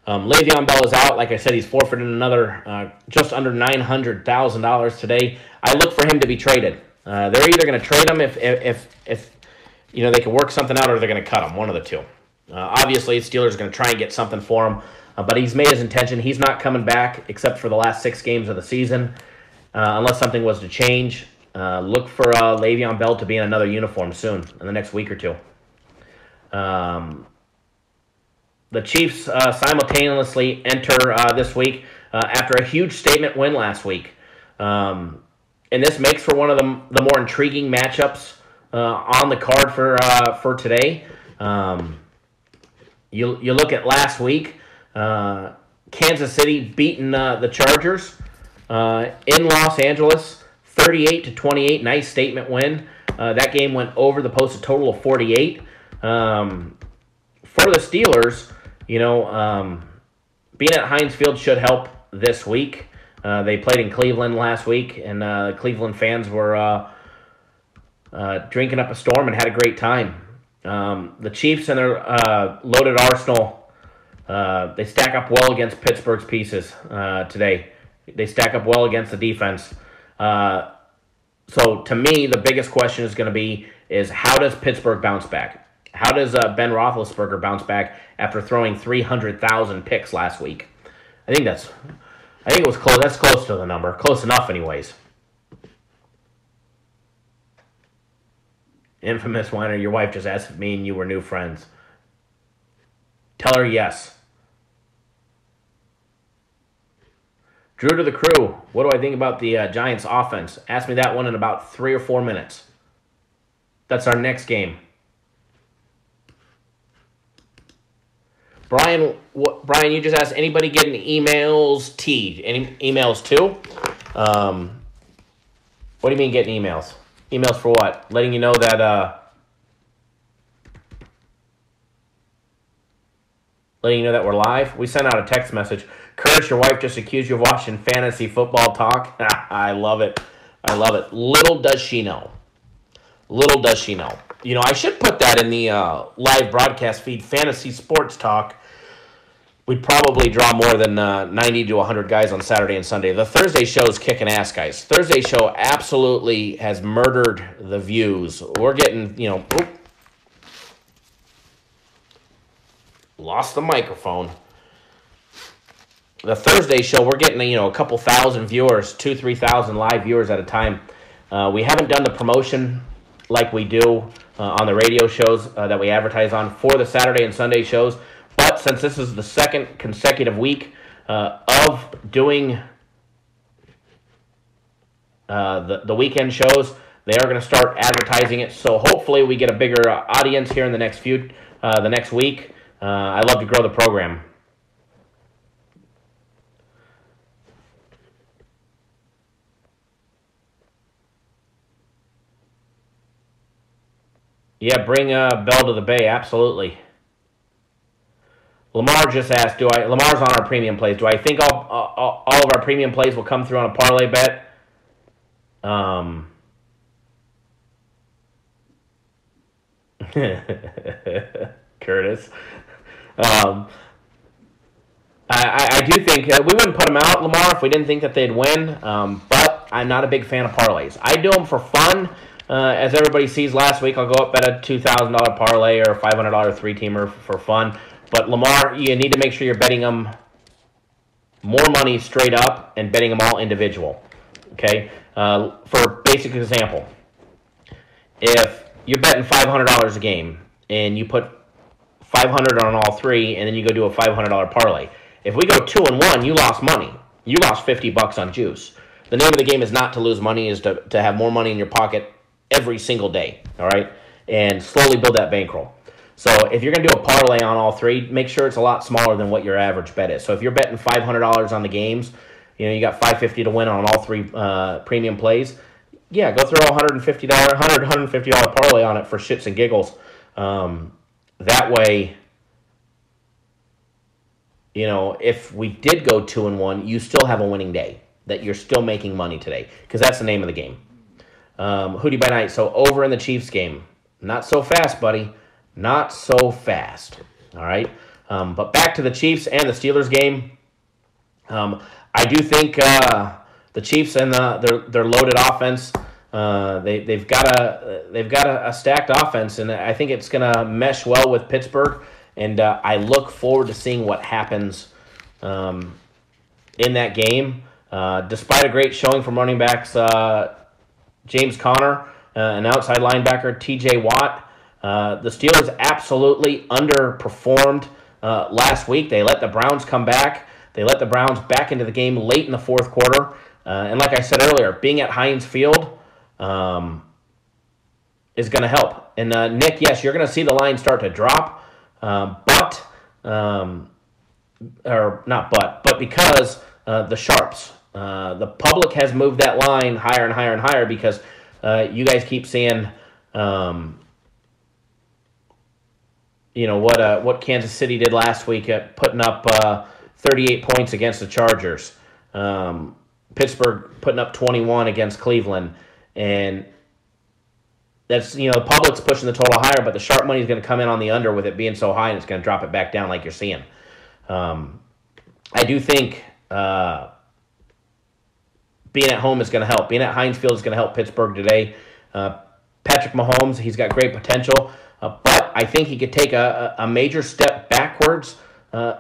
Le'Veon Bell is out. Like I said, he's forfeited another just under $900,000 today. I look for him to be traded. They're either going to trade him if you know they can work something out, or they're going to cut him. One of the two. Obviously, Steelers are going to try and get something for him, but he's made his intention. He's not coming back except for the last 6 games of the season, unless something was to change. Look for Le'Veon Bell to be in another uniform soon, in the next week or two. The Chiefs simultaneously enter this week after a huge statement win last week. And this makes for one of the more intriguing matchups on the card for today. You look at last week, Kansas City beating the Chargers in Los Angeles, 38-28. Nice statement win. That game went over the posted total of 48. For the Steelers, you know, being at Heinz Field should help this week. They played in Cleveland last week, and Cleveland fans were drinking up a storm and had a great time. The Chiefs and their loaded arsenal, they stack up well against Pittsburgh's pieces today. They stack up well against the defense. So to me, the biggest question is going to be how does Pittsburgh bounce back? How does Ben Roethlisberger bounce back after throwing 300,000 picks last week? I think it was close. That's close to the number. Close enough, anyways. Infamous whiner, your wife just asked if me and you were new friends. Tell her yes. Drew to the crew. What do I think about the Giants offense? Ask me that one in about 3 or 4 minutes. That's our next game. Brian, you just asked, anybody getting emails T? Any emails too? What do you mean getting emails? Emails for what? Letting you know that we're live? We sent out a text message. Curtis, your wife just accused you of watching fantasy football talk. I love it. I love it. Little does she know. Little does she know. You know, I should put that in the live broadcast feed, fantasy sports talk. We'd probably draw more than 90 to 100 guys on Saturday and Sunday. The Thursday show is kicking ass, guys. Thursday show absolutely has murdered the views. We're getting, you know, lost the microphone. The Thursday show, we're getting, you know, a couple thousand viewers, 2,000-3,000 live viewers at a time. We haven't done the promotion like we do on the radio shows that we advertise on for the Saturday and Sunday shows. But since this is the second consecutive week of doing the weekend shows, they are going to start advertising it. So hopefully we get a bigger audience here in the next week. I love to grow the program. Yeah, bring Bell to the Bay, absolutely. Lamar just asked, Lamar's on our premium plays. Do I think all of our premium plays will come through on a parlay bet? Curtis. I do think we wouldn't put them out, Lamar, if we didn't think that they'd win. But I'm not a big fan of parlays. I do them for fun. As everybody sees last week, I'll go up at a $2,000 parlay or a $500 three-teamer for fun. But Lamar, you need to make sure you're betting them more money straight up and betting them all individual. Okay? For basic example, if you're betting $500 a game and you put $500 on all three and then you go do a $500 parlay, if we go 2-1, you lost money. You lost $50 on juice. The name of the game is not to lose money, is to have more money in your pocket every single day, all right? And slowly build that bankroll. So if you're going to do a parlay on all three, make sure it's a lot smaller than what your average bet is. So if you're betting $500 on the games, you got $550 to win on all three premium plays, yeah, go throw a $150 parlay on it for shits and giggles. That way, if we did go 2-1, you still have a winning day, that you're still making money today, because that's the name of the game. Hootie by night. So over in the Chiefs game, not so fast, buddy, not so fast. All right, but back to the Chiefs and the Steelers game. I do think the Chiefs and their loaded offense. They've got a stacked offense, and I think it's going to mesh well with Pittsburgh. And I look forward to seeing what happens in that game. Despite a great showing from running backs James Conner, an outside linebacker T.J. Watt, the Steelers absolutely underperformed last week. They let the Browns come back. They let the Browns back into the game late in the fourth quarter. And like I said earlier, being at Heinz Field is going to help. And Nick, yes, you're going to see the line start to drop. But because the sharps, the public has moved that line higher and higher and higher because you guys keep seeing, what Kansas City did last week at putting up 38 points against the Chargers. Pittsburgh putting up 21 against Cleveland, and that's, the public's pushing the total higher, but the sharp money is going to come in on the under with it being so high, and it's going to drop it back down like you're seeing. I do think being at home is going to help. Being at Heinz Field is going to help Pittsburgh today. Patrick Mahomes, he's got great potential, but I think he could take a major step backwards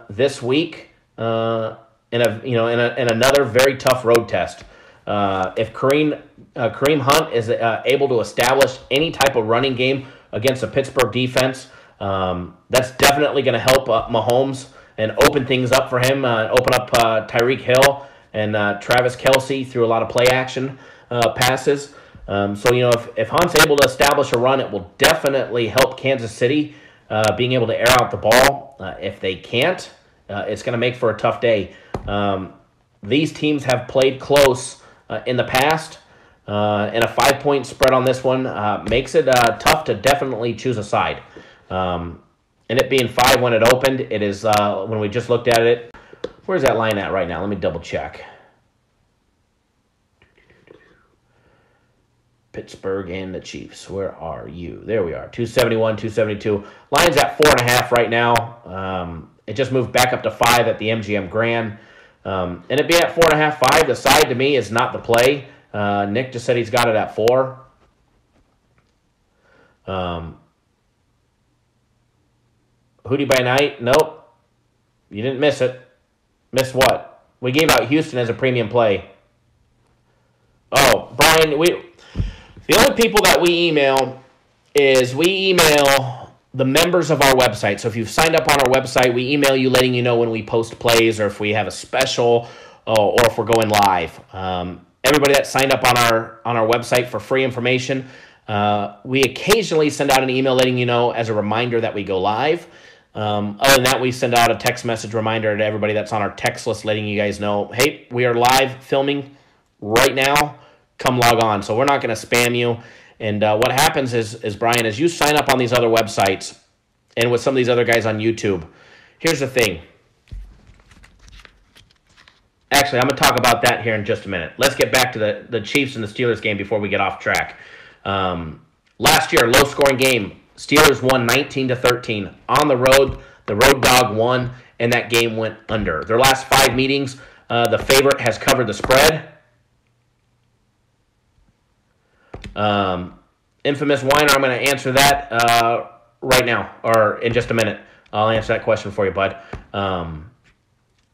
this week in another very tough road test. If Kareem Hunt is able to establish any type of running game against a Pittsburgh defense, that's definitely going to help Mahomes and open things up for him, open up Tyreek Hill and Travis Kelce through a lot of play action passes. If Hunt's able to establish a run, it will definitely help Kansas City being able to air out the ball. If they can't, it's going to make for a tough day. These teams have played close in the past, and a 5-point spread on this one makes it tough to definitely choose a side. And it being 5 when it opened, it is, when we just looked at it, where's that line at right now? Let me double check. Pittsburgh and the Chiefs. Where are you? There we are. 271, 272. Line's at 4.5 right now. It just moved back up to 5 at the MGM Grand. And it being at 4.5, 5, the side to me is not the play. Nick just said he's got it at 4. Hootie by night? Nope. You didn't miss it. Miss what? We gave out Houston as a premium play. Oh, Brian, the only people that we email the members of our website. So if you've signed up on our website, we email you letting you know when we post plays or if we have a special or if we're going live. Everybody that signed up on our website for free information, we occasionally send out an email letting you know as a reminder that we go live. Other than that, we send out a text message reminder to everybody that's on our text list letting you guys know, hey, we are live filming right now. Come log on. So we're not going to spam you. And what happens is, Brian, as you sign up on these other websites and with some of these other guys on YouTube, here's the thing. Actually, I'm going to talk about that here in just a minute. Let's get back to the Chiefs and the Steelers game before we get off track. Last year, low-scoring game, Steelers won 19-13 on the road. The road dog won, and that game went under. Their last 5 meetings, the favorite has covered the spread. Infamous Whiner, I'm going to answer that right now, or in just a minute. I'll answer that question for you, bud.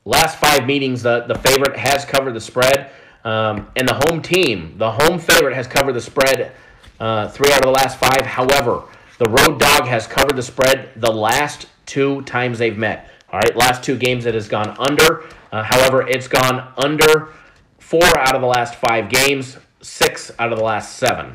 Last 5 meetings, the favorite has covered the spread, and the home team, the home favorite, has covered the spread 3 out of the last 5. However, the road dog has covered the spread the last 2 times they've met. All right, last 2 games it has gone under. However, it's gone under 4 out of the last 5 games, 6 out of the last 7.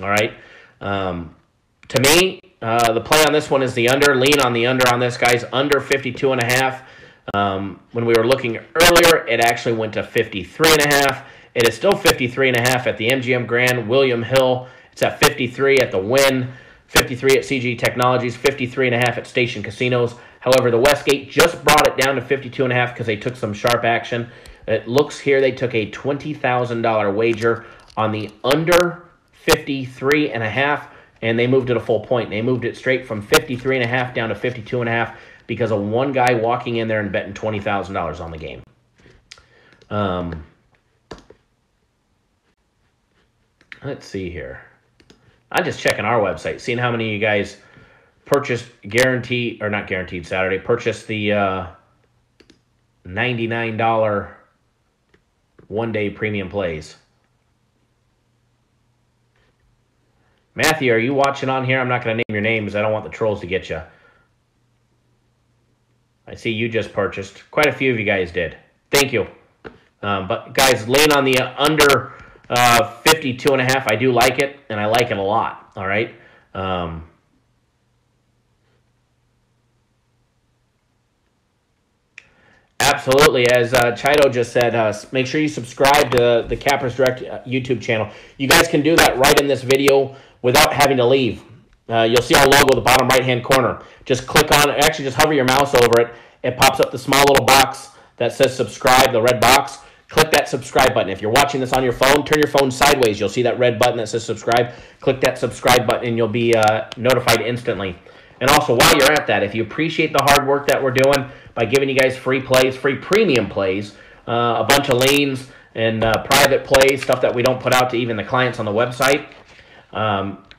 All right. To me, the play on this one is the under. Lean on the under on this, guys. Under 52.5. When we were looking earlier, it actually went to 53.5. It is still 53.5 at the MGM Grand William Hill. It's at 53 at the Wynn, 53 at CG Technologies, 53.5 at Station Casinos. However, the Westgate just brought it down to 52.5 because they took some sharp action. It looks here they took a $20,000 wager on the under 53.5, and they moved it a full point. They moved it straight from 53.5 down to 52.5 because of one guy walking in there and betting $20,000 on the game. Let's see here. I'm just checking our website, seeing how many of you guys purchased purchased the $99 one-day premium plays. Matthew, are you watching on here? I'm not going to name your name because I don't want the trolls to get you. I see you just purchased. Quite a few of you guys did. Thank you. But guys, lean on the under 52.5. I do like it, and I like it a lot. All right. Absolutely. As Chido just said, make sure you subscribe to the Cappers Direct YouTube channel. You guys can do that right in this video without having to leave. You'll see our logo at the bottom right-hand corner. Just click on it. Actually, just hover your mouse over it. It pops up the small little box that says subscribe, the red box. Click that subscribe button. If you're watching this on your phone, turn your phone sideways. You'll see that red button that says subscribe. Click that subscribe button, and you'll be notified instantly. And also, while you're at that, if you appreciate the hard work that we're doing by giving you guys free plays, free premium plays, a bunch of lanes and private plays, stuff that we don't put out to even the clients on the website,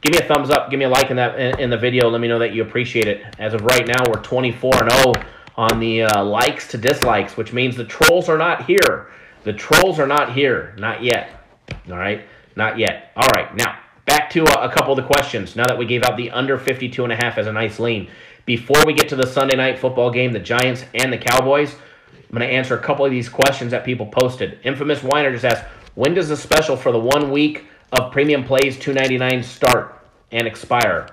give me a thumbs up, give me a like in the video. Let me know that you appreciate it. As of right now, we're 24-0 on the likes to dislikes, which means the trolls are not here. The trolls are not here. Not yet. All right? Not yet. All right. Now, back to a couple of the questions. Now that we gave out the under 52.5 as a nice lean. Before we get to the Sunday night football game, the Giants and the Cowboys, I'm going to answer a couple of these questions that people posted. Infamous Whiner just asked, when does the special for the 1 week of premium plays $2.99 start and expire?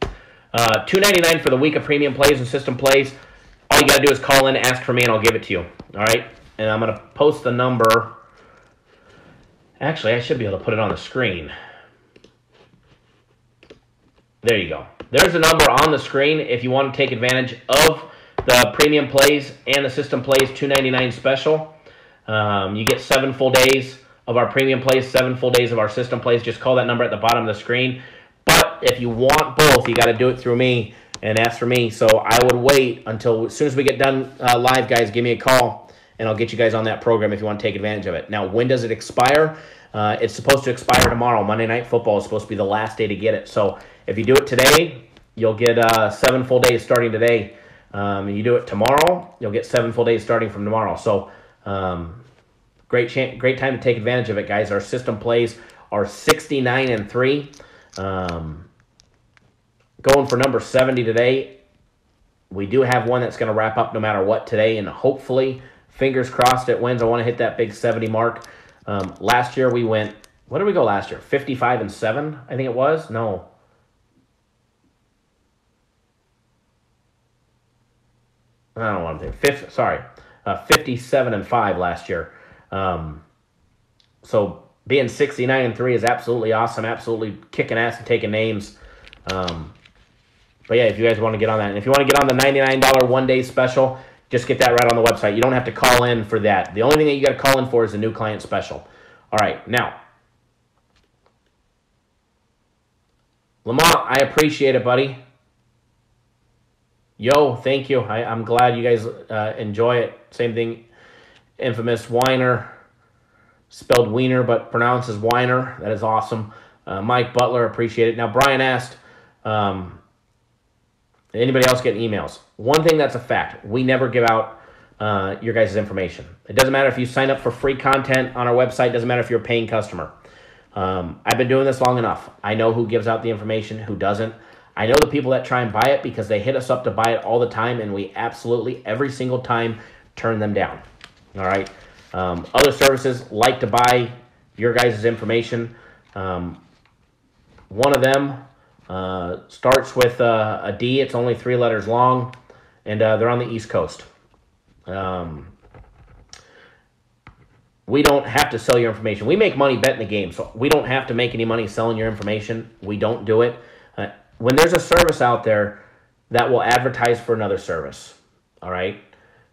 $2.99 for the week of premium plays and system plays. All you got to do is call in, ask for me, and I'll give it to you. All right? And I'm going to post the number. Actually, I should be able to put it on the screen. There you go. There's a number on the screen if you want to take advantage of the premium plays and the system plays $2.99 special. You get 7 full days of our premium plays, 7 full days of our system plays. Just call that number at the bottom of the screen. But if you want both, you got to do it through me and ask for me. So I would wait until as soon as we get done live, guys, give me a call, and I'll get you guys on that program if you want to take advantage of it. Now, when does it expire? It's supposed to expire tomorrow. Monday Night Football is supposed to be the last day to get it. So if you do it today, you'll get 7 full days starting today. You do it tomorrow, you'll get 7 full days starting from tomorrow. So great time to take advantage of it, guys. Our system plays are 69-3. Going for number 70 today. We do have one that's going to wrap up no matter what today, and hopefully, fingers crossed, it wins. I want to hit that big 70 mark. Last year we went, what did we go last year? 55-7, I think it was? No. I don't want to think. 57-5 last year. So being 69-3 is absolutely awesome. Absolutely kicking ass and taking names. But yeah, if you guys want to get on that, and if you want to get on the $99 one-day special, just get that right on the website. You don't have to call in for that. The only thing that you got to call in for is the new client special. All right, now Lamont, I appreciate it, buddy. Yo, thank you. I'm glad you guys enjoy it. Same thing, infamous Weiner, spelled Wiener, but pronounced as Weiner. That is awesome. Mike Butler, appreciate it. Now, Brian asked, anybody else getting emails? One thing that's a fact, we never give out your guys' information. It doesn't matter if you sign up for free content on our website. It doesn't matter if you're a paying customer. I've been doing this long enough. I know who gives out the information, who doesn't. I know the people that try and buy it because they hit us up to buy it all the time, and we absolutely, every single time, turn them down. All right? Other services like to buy your guys' information. One of them starts with a D. It's only 3 letters long, and they're on the East Coast. We don't have to sell your information. We make money betting the game, so we don't have to make any money selling your information. We don't do it. When there's a service out there that will advertise for another service, all right,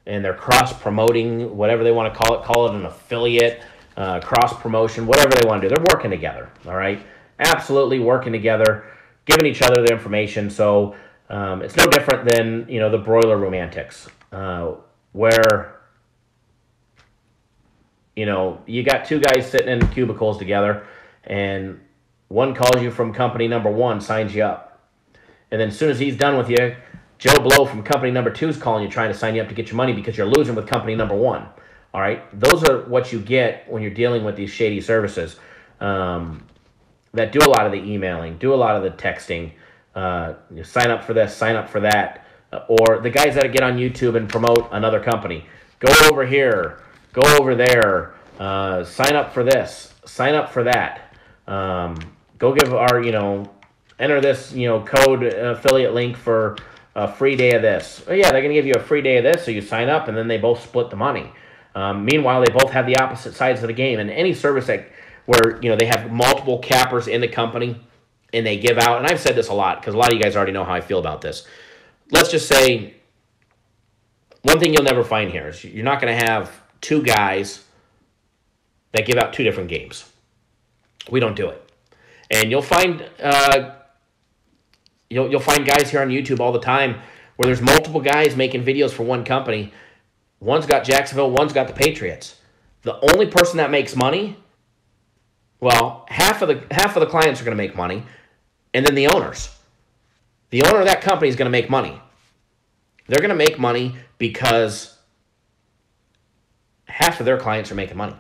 and they're cross-promoting, whatever they want to call it an affiliate, cross-promotion, whatever they want to do, they're working together, all right, absolutely working together, giving each other the information. So it's no different than, the broiler room antics, where you got 2 guys sitting in cubicles together, and one calls you from company number 1, signs you up. And then as soon as he's done with you, Joe Blow from company number 2 is calling you, trying to sign you up to get your money because you're losing with company number 1. All right? Those are what you get when you're dealing with these shady services that do a lot of the emailing, do a lot of the texting, sign up for this, sign up for that, or the guys that get on YouTube and promote another company. Go over here. Go over there, sign up for this, sign up for that. Go give our, enter this, code affiliate link for a free day of this. Oh, yeah, they're going to give you a free day of this, so you sign up, and then they both split the money. Meanwhile, they both have the opposite sides of the game. And any service where, they have multiple cappers in the company, and they give out, and I've said this a lot, because a lot of you guys already know how I feel about this. Let's just say, one thing you'll never find here is you're not going to have 2 guys that give out 2 different games. We don't do it. And you'll find you'll find guys here on YouTube all the time where there's multiple guys making videos for one company. One's got Jacksonville, one's got the Patriots. The only person that makes money, well, half of the clients are going to make money, and then the owners. The owner of that company is going to make money. They're going to make money because half of their clients are making money.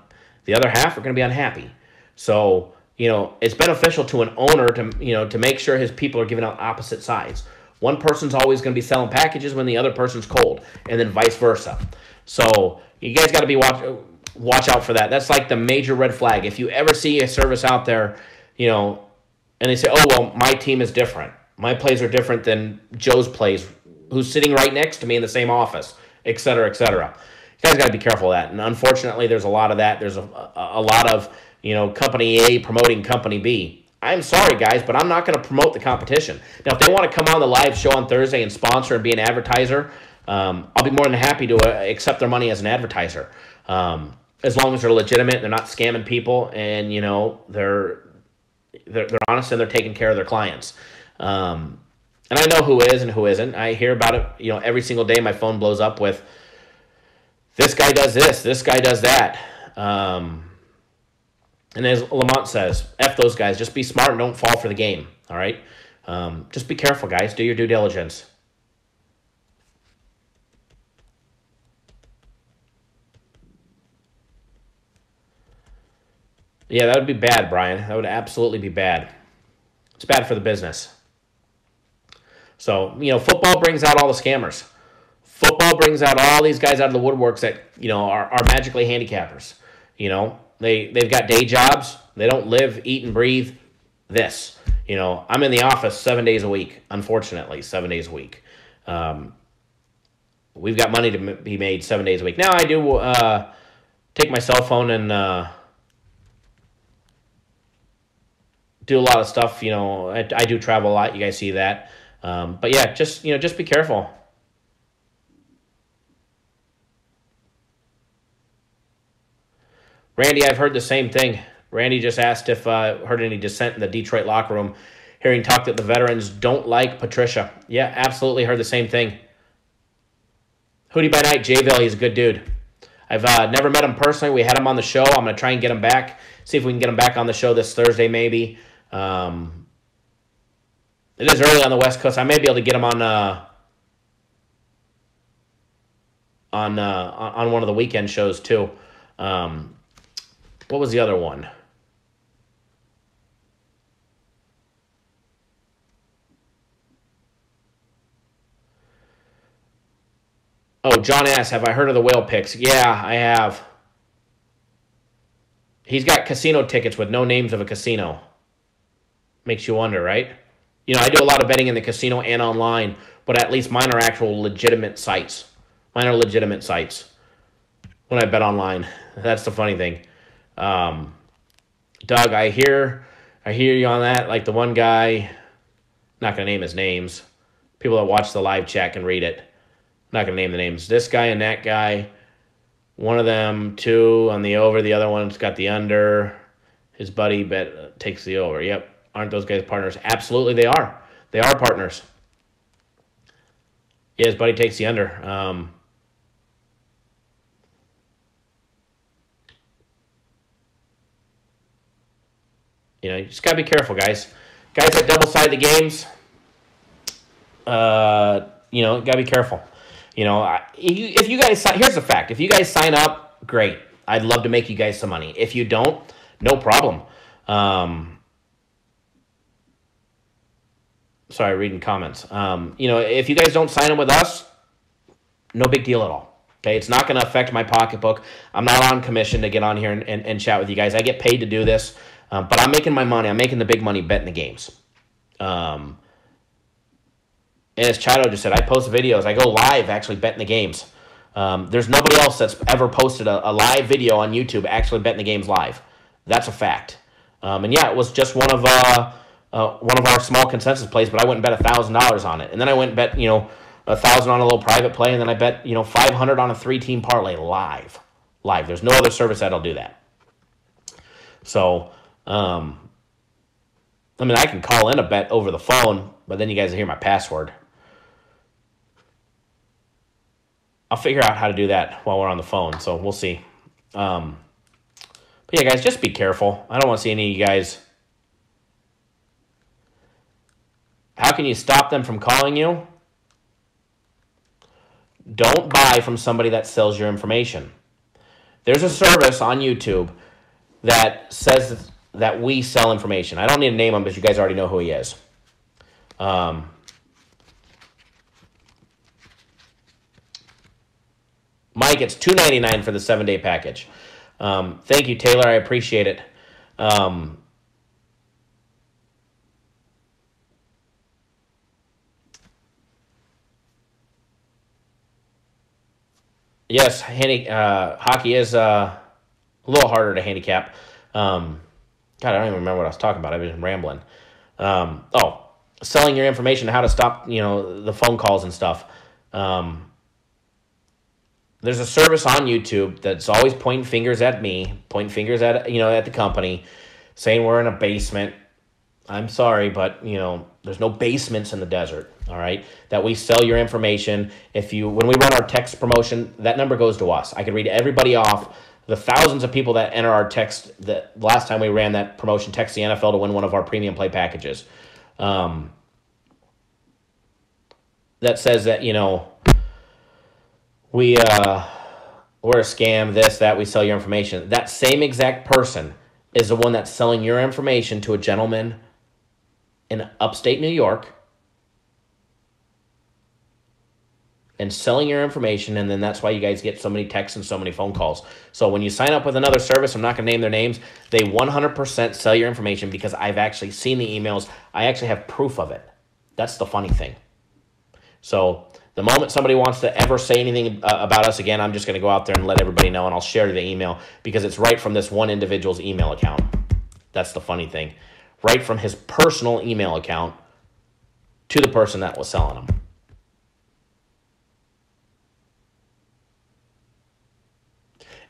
The other half are going to be unhappy. So, it's beneficial to an owner to make sure his people are giving out opposite sides. One person's always going to be selling packages when the other person's cold, and then vice versa. So, you guys got to be watch out for that. That's like the major red flag. If you ever see a service out there, and they say, oh, well, my team is different. My plays are different than Joe's plays, who's sitting right next to me in the same office, et cetera, et cetera. You guys got to be careful of that. And unfortunately, there's a lot of that. There's a lot of, company A promoting company B. I'm sorry, guys, but I'm not going to promote the competition. Now, if they want to come on the live show on Thursday and sponsor and be an advertiser, I'll be more than happy to accept their money as an advertiser. As long as they're legitimate, they're not scamming people, and, they're honest and they're taking care of their clients. And I know who is and who isn't. I hear about it, every single day. My phone blows up with, this guy does this guy does that. And as Lamont says, F those guys. Just be smart and don't fall for the game, all right? Just be careful, guys. Do your due diligence. Yeah, that would be bad, Brian. That would absolutely be bad. It's bad for the business. So, football brings out all the scammers. Football brings out all these guys out of the woodworks that, are magically handicappers. They've got day jobs. They don't live, eat, and breathe this. I'm in the office 7 days a week, unfortunately, 7 days a week. We've got money to be made 7 days a week. Now, I do take my cell phone and do a lot of stuff. I do travel a lot. You guys see that. But yeah, just be careful. Randy, I've heard the same thing. Randy just asked if heard any dissent in the Detroit locker room. Hearing talk that the veterans don't like Patricia. Yeah, absolutely heard the same thing. Hootie by Night, Jayville, he's a good dude. I've never met him personally. We had him on the show. I'm going to try and get him back. See if we can get him back on the show this Thursday, maybe. It is early on the West Coast. I may be able to get him on one of the weekend shows too. What was the other one? Oh, John asks, have I heard of the whale picks? Yeah, I have. He's got casino tickets with no names of a casino. Makes you wonder, right? You know, I do a lot of betting in the casino and online, but at least mine are actual legitimate sites. Mine are legitimate sites when I bet online. That's the funny thing. Doug, I hear you on that. Like the one guy, not going to name his names. People that watch the live chat can read it. Not going to name the names. This guy and that guy, one of them, 2 on the over. The other one's got the under. His buddy takes the over. Yep. Aren't those guys partners? Absolutely, they are. They are partners. Yeah, his buddy takes the under. You just got to be careful, guys. Guys that double-side the games, got to be careful. If you guys sign, here's the fact. If you guys sign up, great. I'd love to make you guys some money. If you don't, no problem. Sorry, reading comments. If you guys don't sign up with us, no big deal at all. Okay, it's not going to affect my pocketbook. I'm not on commission to get on here and chat with you guys. I get paid to do this, but I'm making my money. I'm making the big money betting the games. And as Chado just said, I post videos. I go live actually betting the games. There's nobody else that's ever posted a live video on YouTube actually betting the games live. That's a fact. It was just one of our small consensus plays, but I went and bet $1,000 on it. And then I went and bet, $1,000 on a little private play, and then I bet, $500 on a 3-team parlay live. There's no other service that'll do that. So, I can call in a bet over the phone, but then you guys will hear my password. I'll figure out how to do that while we're on the phone, so we'll see. But yeah, guys, just be careful. I don't want to see any of you guys. How can you stop them from calling you? Don't buy from somebody that sells your information. There's a service on YouTube that says that we sell information. I don't need to name him because you guys already know who he is. Mike, it's $2.99 for the 7-day package. Thank you, Taylor. I appreciate it. Yes, hockey is a little harder to handicap. God, I don't even remember what I was talking about. I've been rambling. Selling your information, how to stop, the phone calls and stuff. There's a service on YouTube that's always pointing fingers at me, pointing fingers at the company, saying we're in a basement. I'm sorry, but there's no basements in the desert. All right, that we sell your information. When we run our text promotion, that number goes to us. I could read everybody off. The thousands of people that enter our text. The last time we ran that promotion, text the NFL to win one of our premium play packages. That says that we're a scam, this, that, we sell your information. That same exact person is the one that's selling your information to a gentleman in upstate New York and selling your information, and then that's why you guys get so many texts and so many phone calls. So when you sign up with another service, I'm not going to name their names, they 100% sell your information because I've actually seen the emails. I actually have proof of it. That's the funny thing. So the moment somebody wants to ever say anything about us again, I'm just going to go out there and let everybody know, and I'll share the email because it's right from this one individual's email account. That's the funny thing. Right from his personal email account to the person that was selling them.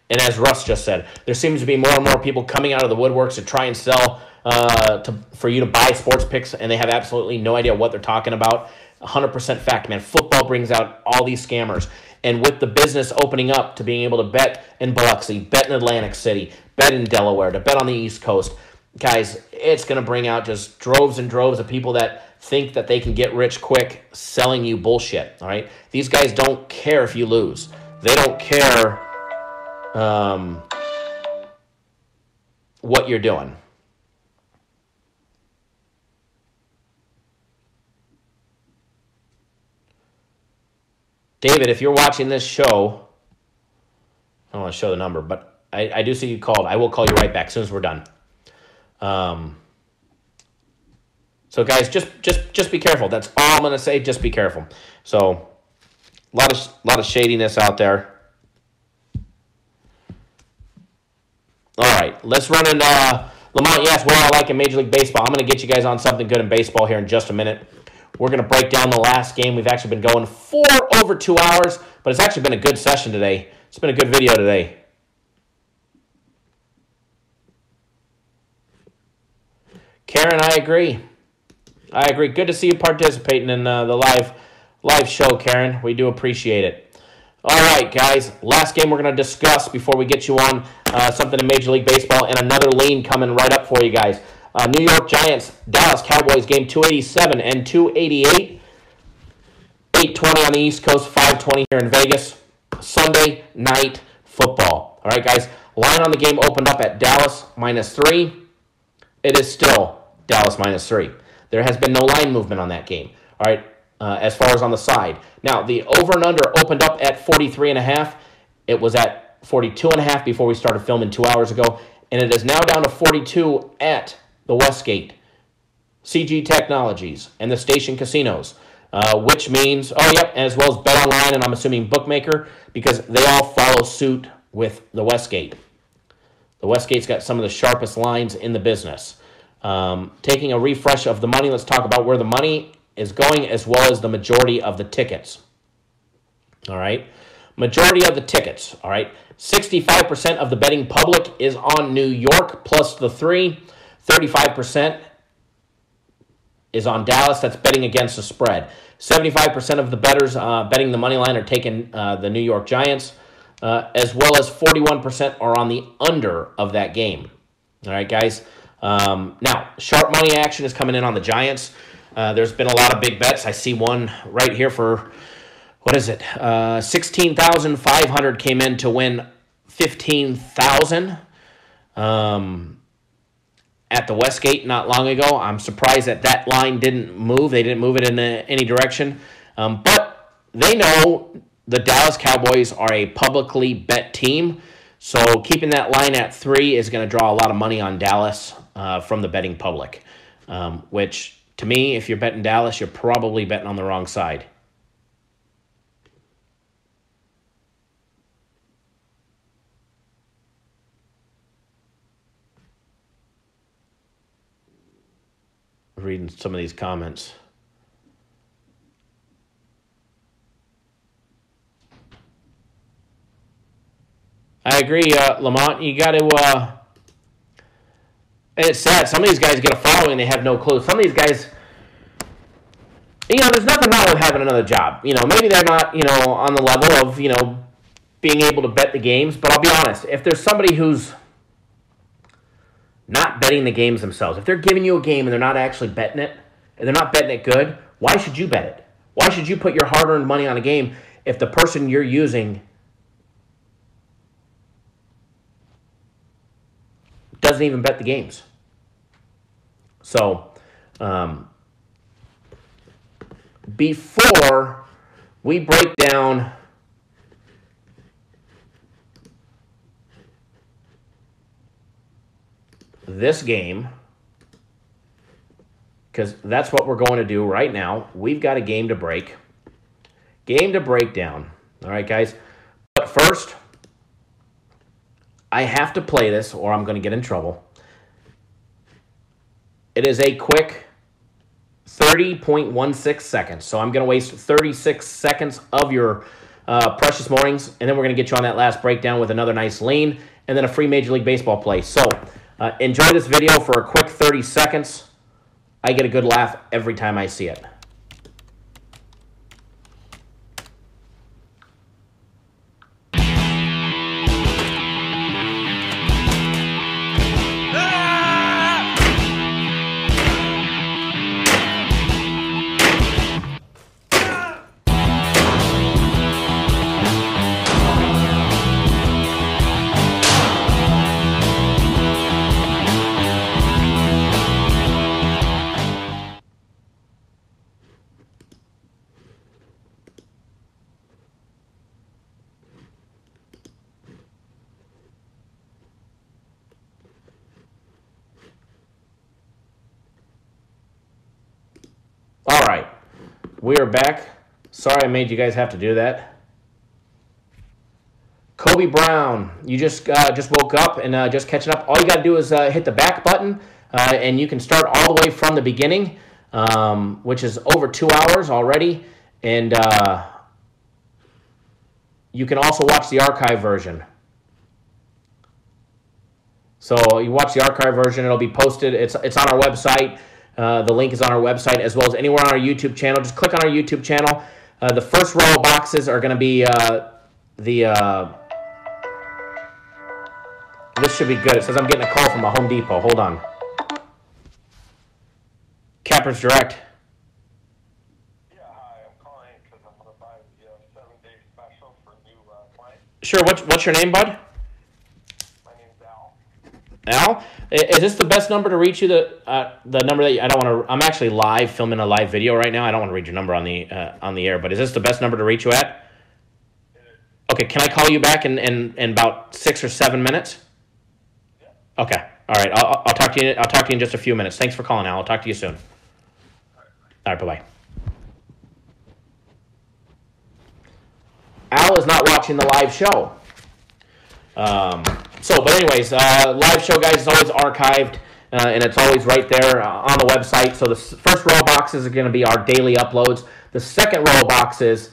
And as Russ just said, there seems to be more and more people coming out of the woodworks to try and sell for you to buy sports picks, and they have absolutely no idea what they're talking about. 100% fact, man. Football brings out all these scammers. And with the business opening up to being able to bet in Biloxi, bet in Atlantic City, bet in Delaware, to bet on the East Coast, guys, it's going to bring out just droves and droves of people that think that they can get rich quick selling you bullshit, all right? These guys don't care if you lose. They don't care what you're doing. David, if you're watching this show, I don't want to show the number, but I do see you called. I will call you right back as soon as we're done. So guys, just be careful. That's all I'm going to say. Just be careful. So a lot of shadiness out there. All right, let's run in. Lamont, yes, what I like in Major League Baseball. I'm going to get you guys on something good in baseball here in just a minute. We're going to break down the last game. We've actually been going for over 2 hours, but it's actually been a good session today. It's been a good video today. Karen, I agree. Good to see you participating in the live show, Karen. We do appreciate it. All right, guys. Last game we're going to discuss before we get you on something in Major League Baseball, and another lean coming right up for you guys. New York Giants, Dallas Cowboys, game 287 and 288. 8:20 on the East Coast, 5:20 here in Vegas. Sunday night football. All right, guys. Line on the game opened up at Dallas -3. It is still Dallas -3. There has been no line movement on that game. All right, as far as on the side. Now, the over and under opened up at 43.5. It was at 42.5 before we started filming 2 hours ago, and it is now down to 42 at the Westgate, CG Technologies, and the Station Casinos, which means, as well as Bet Online, and I'm assuming Bookmaker, because they all follow suit with the Westgate. The Westgate's got some of the sharpest lines in the business. Taking a refresh of the money, let's talk about where the money is going, as well as the majority of the tickets. All right? Majority of the tickets, all right? 65% of the betting public is on New York plus the 3. 35% is on Dallas. That's betting against the spread. 75% of the bettors betting the money line are taking the New York Giants, as well as 41% are on the under of that game. All right, guys. Now, sharp money action is coming in on the Giants. There's been a lot of big bets. I see one right here for, what is it? 16,500 came in to win 15,000. At the Westgate not long ago. I'm surprised that line didn't move. They didn't move it in any direction. But they know the Dallas Cowboys are a publicly bet team. So keeping that line at 3 is going to draw a lot of money on Dallas from the betting public. Which, to me, if you're betting Dallas, you're probably betting on the wrong side. Reading some of these comments. I agree, Lamont. You got to, and it's sad. Some of these guys get a following, they have no clue. Some of these guys, there's nothing wrong with having another job. Maybe they're not, on the level of, being able to bet the games. But I'll be honest, if there's somebody who's not betting the games themselves, if they're giving you a game and they're not actually betting it, and they're not betting it good, why should you bet it? Why should you put your hard-earned money on a game if the person you're using doesn't even bet the games? So, before we break down this game, because that's what we're going to do right now. We've got a game to break. Game to break down. All right, guys. But first, I have to play this or I'm going to get in trouble. It is a quick 30.16 seconds. So I'm going to waste 36 seconds of your precious mornings, and then we're going to get you on that last breakdown with another nice lean and then a free Major League Baseball play. So Enjoy this video for a quick 30 seconds. I get a good laugh every time I see it. All right, we are back. Sorry I made you guys have to do that. Kobe Brown, you just woke up and just catching up. All you got to do is hit the back button, and you can start all the way from the beginning, which is over 2 hours already. And you can also watch the archive version. So you watch the archive version. It'll be posted. It's on our website. The link is on our website as well as anywhere on our YouTube channel. Just click on our YouTube channel. The first row of boxes are going to be this should be good. It says I'm getting a call from a Home Depot. Hold on. Cappers Direct. Yeah, hi. I'm calling because I'm going to buy the 7-day special for new clients. Sure. What's your name, bud? My name's Al. Al? Is this the best number to reach you? The number that I don't want to. I'm actually live filming a live video right now. I don't want to read your number on the air. But is this the best number to reach you at? It is. Okay. Can I call you back in about 6 or 7 minutes? Yeah. Okay. All right. I'll talk to you. I'll talk to you in just a few minutes. Thanks for calling, Al. I'll talk to you soon. All right. Bye. Al is not watching the live show. But anyways, live show, guys, is always archived, and it's always right there on the website. So the first row of boxes are going to be our daily uploads. The second row of boxes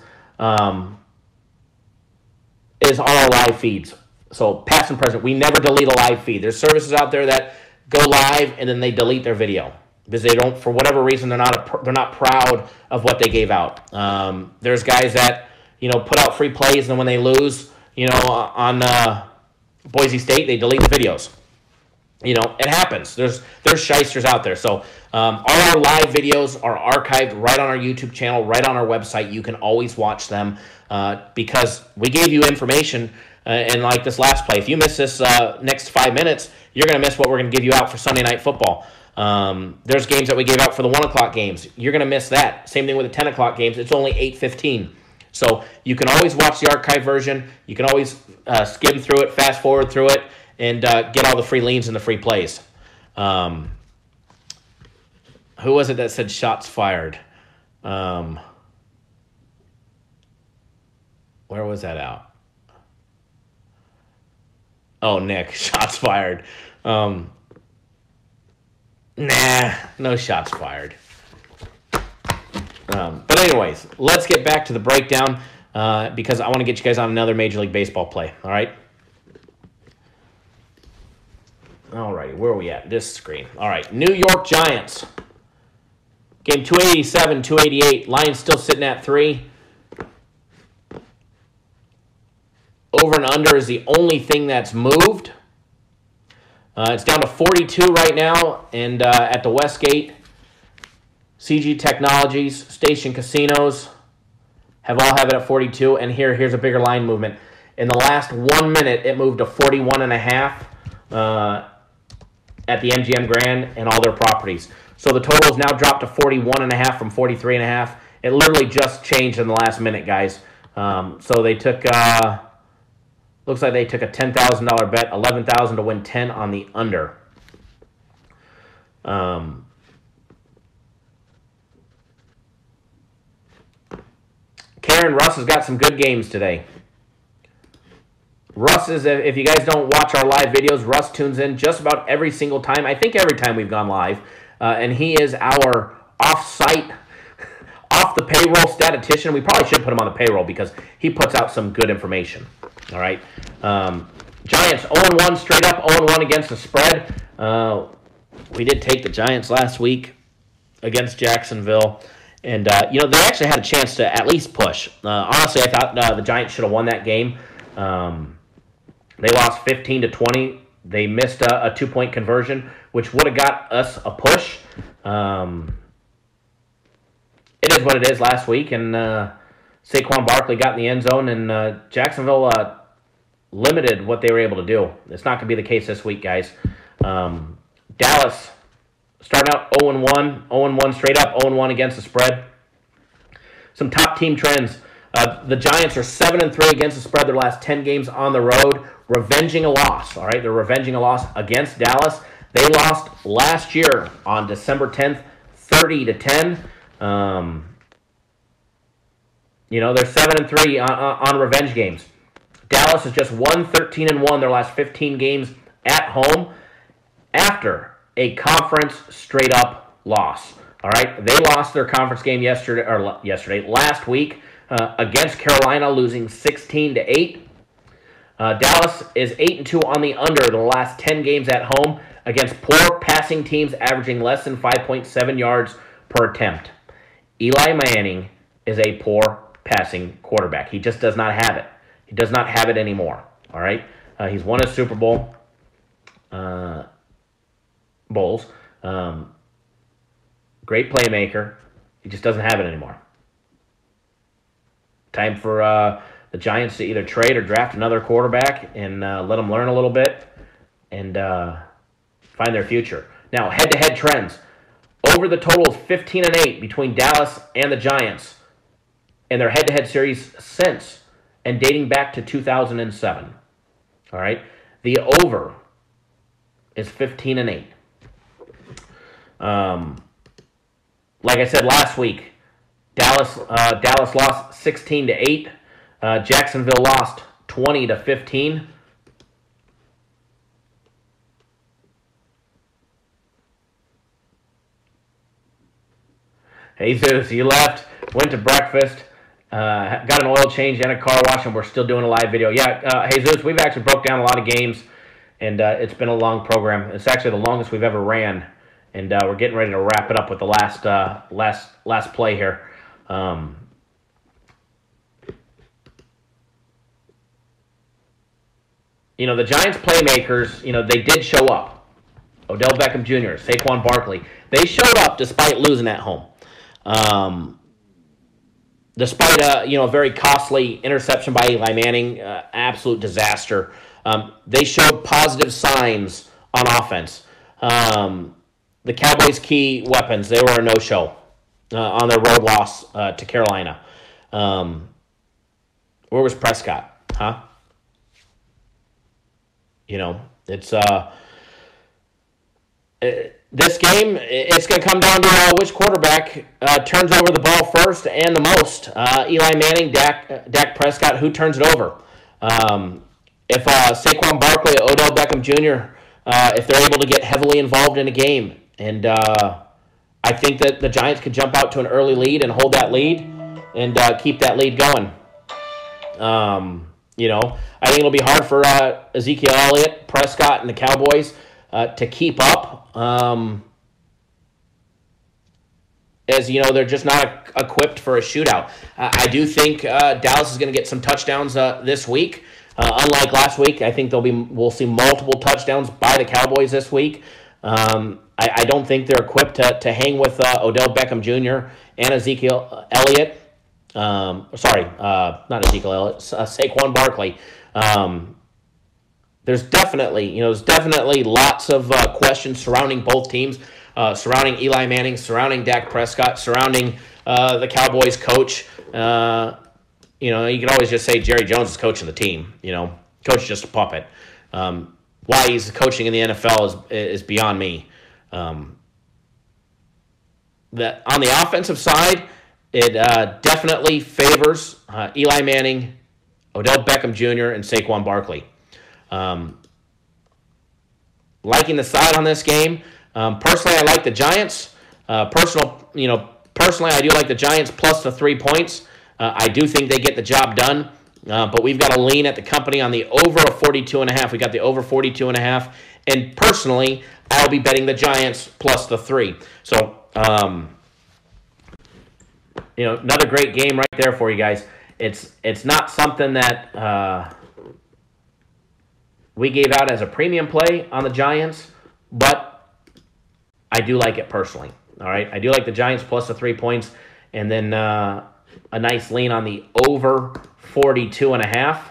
is our live feeds. So past and present, we never delete a live feed. There's services out there that go live and then they delete their video because they don't, for whatever reason, they're not proud of what they gave out. There's guys that put out free plays and then when they lose, on Boise State, they delete the videos. It happens. There's shysters out there. So all our live videos are archived right on our YouTube channel, right on our website. You can always watch them because we gave you information. And like this last play, if you miss this next 5 minutes, you're going to miss what we're going to give you out for Sunday Night Football. There's games that we gave out for the 1 o'clock games. You're going to miss that. Same thing with the 10 o'clock games. It's only 8:15. So you can always watch the archive version. You can always skim through it, fast forward through it, and get all the free leans and the free plays. Who was it that said shots fired? Where was that out? Oh, Nick, shots fired. Nah, no shots fired. But anyways, let's get back to the breakdown because I want to get you guys on another Major League Baseball play, all right? All right, where are we at? This screen. All right, New York Giants. Game 287, 288. Lions still sitting at 3. Over and under is the only thing that's moved. It's down to 42 right now, and at the Westgate, CG Technologies, Station Casinos all have it at 42, and here's a bigger line movement. In the last 1 minute, it moved to 41.5 at the MGM Grand and all their properties. So the total has now dropped to 41.5 from 43.5. It literally just changed in the last minute, guys. So they took, looks like they took a $10,000 bet, $11,000 to win 10 on the under. Karen, Russ has got some good games today. Russ is, if you guys don't watch our live videos, Russ tunes in just about every single time. I think every time we've gone live. And he is our off-site, off-the-payroll statistician. We probably should put him on the payroll because he puts out some good information. All right. Giants 0-1 straight up, 0-1 against the spread. We did take the Giants last week against Jacksonville. And, they actually had a chance to at least push. Honestly, I thought the Giants should have won that game. They lost 15-20. They missed a 2-point conversion, which would have got us a push. It is what it is last week, and Saquon Barkley got in the end zone, and Jacksonville limited what they were able to do. It's not going to be the case this week, guys. Dallas starting out 0-1, 0-1 straight up, 0-1 against the spread. Some top team trends. The Giants are 7-3 against the spread their last 10 games on the road, revenging a loss. All right, they're revenging a loss against Dallas. They lost last year on December 10th, 30-10. They're 7-3 on revenge games. Dallas is just 1-13-1 their last 15 games at home after a conference straight-up loss. All right, they lost their conference game last week against Carolina, losing 16-8. Dallas is 8-2 on the under the last 10 games at home against poor passing teams averaging less than 5.7 yards per attempt. Eli Manning is a poor passing quarterback. He just does not have it. He does not have it anymore. All right, he's won a Super Bowl. Bowls. Great playmaker. He just doesn't have it anymore. Time for the Giants to either trade or draft another quarterback and let them learn a little bit and find their future. Now, head-to-head trends. Over the total of 15-8 between Dallas and the Giants in their head-to-head series since and dating back to 2007. All right? The over is 15-8. Like I said last week, Dallas lost 16-8. Jacksonville lost 20-15. Jesus, you left, went to breakfast, got an oil change and a car wash, and we're still doing a live video. Yeah, Jesus, we've actually broke down a lot of games, and it's been a long program. It's actually the longest we've ever ran, and we're getting ready to wrap it up with the last play here. The Giants playmakers, they did show up. Odell Beckham Jr., Saquon Barkley, they showed up despite losing at home. Despite a very costly interception by Eli Manning, absolute disaster. They showed positive signs on offense. The Cowboys' key weapons, they were a no-show on their road loss to Carolina. Where was Prescott? Huh? It's this game, it's going to come down to which quarterback turns over the ball first and the most. Eli Manning, Dak Prescott, who turns it over? If Saquon Barkley, Odell Beckham Jr., if they're able to get heavily involved in a game. And I think that the Giants could jump out to an early lead and hold that lead and keep that lead going. I think it'll be hard for Ezekiel Elliott, Prescott, and the Cowboys to keep up. As they're just not equipped for a shootout. I do think Dallas is going to get some touchdowns this week. Unlike last week, I think we'll see multiple touchdowns by the Cowboys this week. I don't think they're equipped to hang with Odell Beckham Jr. and Ezekiel Elliott. Not Ezekiel Elliott, Saquon Barkley. There's definitely lots of questions surrounding both teams, surrounding Eli Manning, surrounding Dak Prescott, surrounding the Cowboys coach. You can always just say Jerry Jones is coaching the team. Coach is just a puppet. Why he's coaching in the NFL is beyond me. On the offensive side, it definitely favors Eli Manning, Odell Beckham Jr., and Saquon Barkley. Liking the side on this game. Personally, I like the Giants. Personally, I do like the Giants plus the 3 points. I do think they get the job done. But we've got a lean at the company on the over of 42.5. We got the over 42.5. And personally, I'll be betting the Giants plus the 3. So, another great game right there for you guys. It's not something that we gave out as a premium play on the Giants, but I do like it personally. All right, I do like the Giants plus the 3 points, and then a nice lean on the over 42.5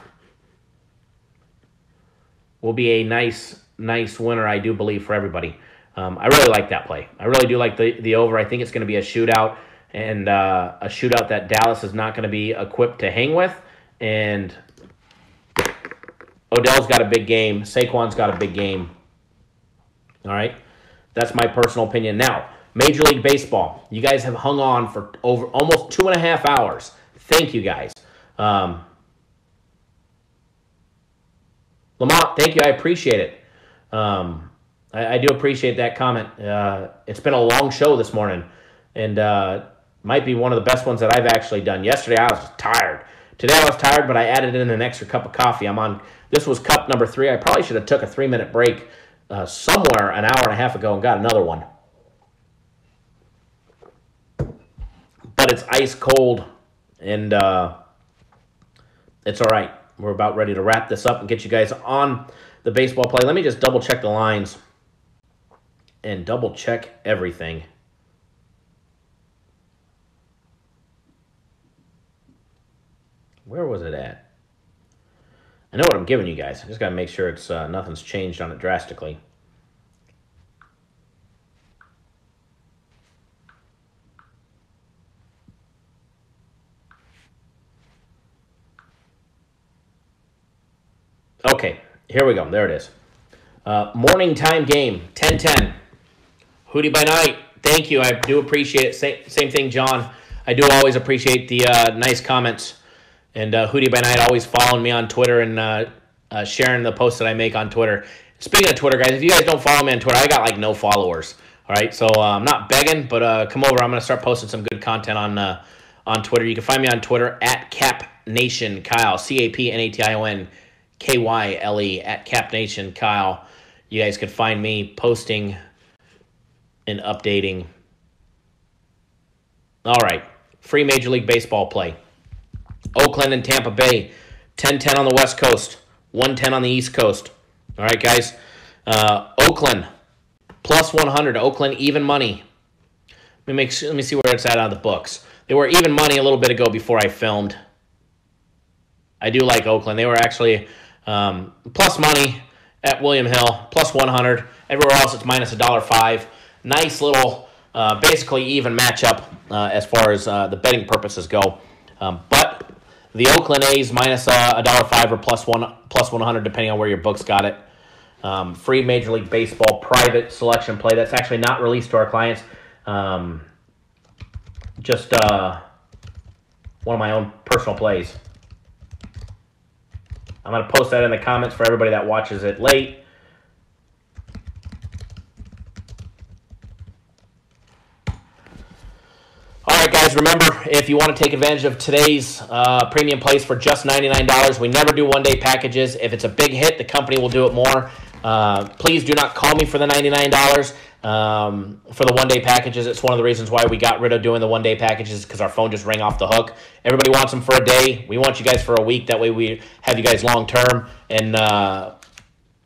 will be a nice winner, I do believe, for everybody. I really like that play. I really do like the over. I think it's going to be a shootout, and a shootout that Dallas is not going to be equipped to hang with. And Odell's got a big game. Saquon's got a big game. All right? That's my personal opinion. Now, Major League Baseball. You guys have hung on for over almost 2.5 hours. Thank you, guys. Lamont, thank you. I appreciate it. I do appreciate that comment. It's been a long show this morning, and might be one of the best ones that I've actually done. Yesterday, I was tired. Today, I was tired, but I added in an extra cup of coffee. This was cup number 3. I probably should have took a 3-minute break somewhere an hour and a half ago and got another one. But it's ice cold, and it's all right. We're about ready to wrap this up and get you guys on the baseball play. Let me just double-check the lines and double-check everything. Where was it at? I know what I'm giving you guys. I just got to make sure it's nothing's changed on it drastically. Okay, here we go. There it is. Morning time game, 10-10. Hootie by night. Thank you. I do appreciate it. Same thing, John. I do always appreciate the nice comments. And Hootie by night always following me on Twitter and sharing the posts that I make on Twitter. Speaking of Twitter, guys, if you guys don't follow me on Twitter, I got like no followers. All right, so I'm not begging, but come over. I'm going to start posting some good content on Twitter. You can find me on Twitter at CapNationKyle, CapNationKyle, at CapNationKyle. You guys can find me posting and updating. All right, free Major League Baseball play. Oakland and Tampa Bay, 10-10 on the West Coast, 110 on the East Coast. All right, guys. Oakland, plus 100. Oakland, even money. Let me see where it's at on the books. They were even money a little bit ago before I filmed. I do like Oakland. They were actually plus money at William Hill, plus 100. Everywhere else, it's minus $1.05. Nice little, basically even matchup as far as the betting purposes go. But the Oakland A's minus $1.05 or plus 100, depending on where your books got it. Free Major League Baseball private selection play. That's actually not released to our clients. Just one of my own personal plays. I'm going to post that in the comments for everybody that watches it late. All right, guys, remember, if you want to take advantage of today's premium plays for just $99, we never do one-day packages. If it's a big hit, the company will do it more. Please do not call me for the $99 for the one-day packages. It's one of the reasons why we got rid of doing the one-day packages, because our phone just rang off the hook. Everybody wants them for a day. We want you guys for a week. That way we have you guys long-term and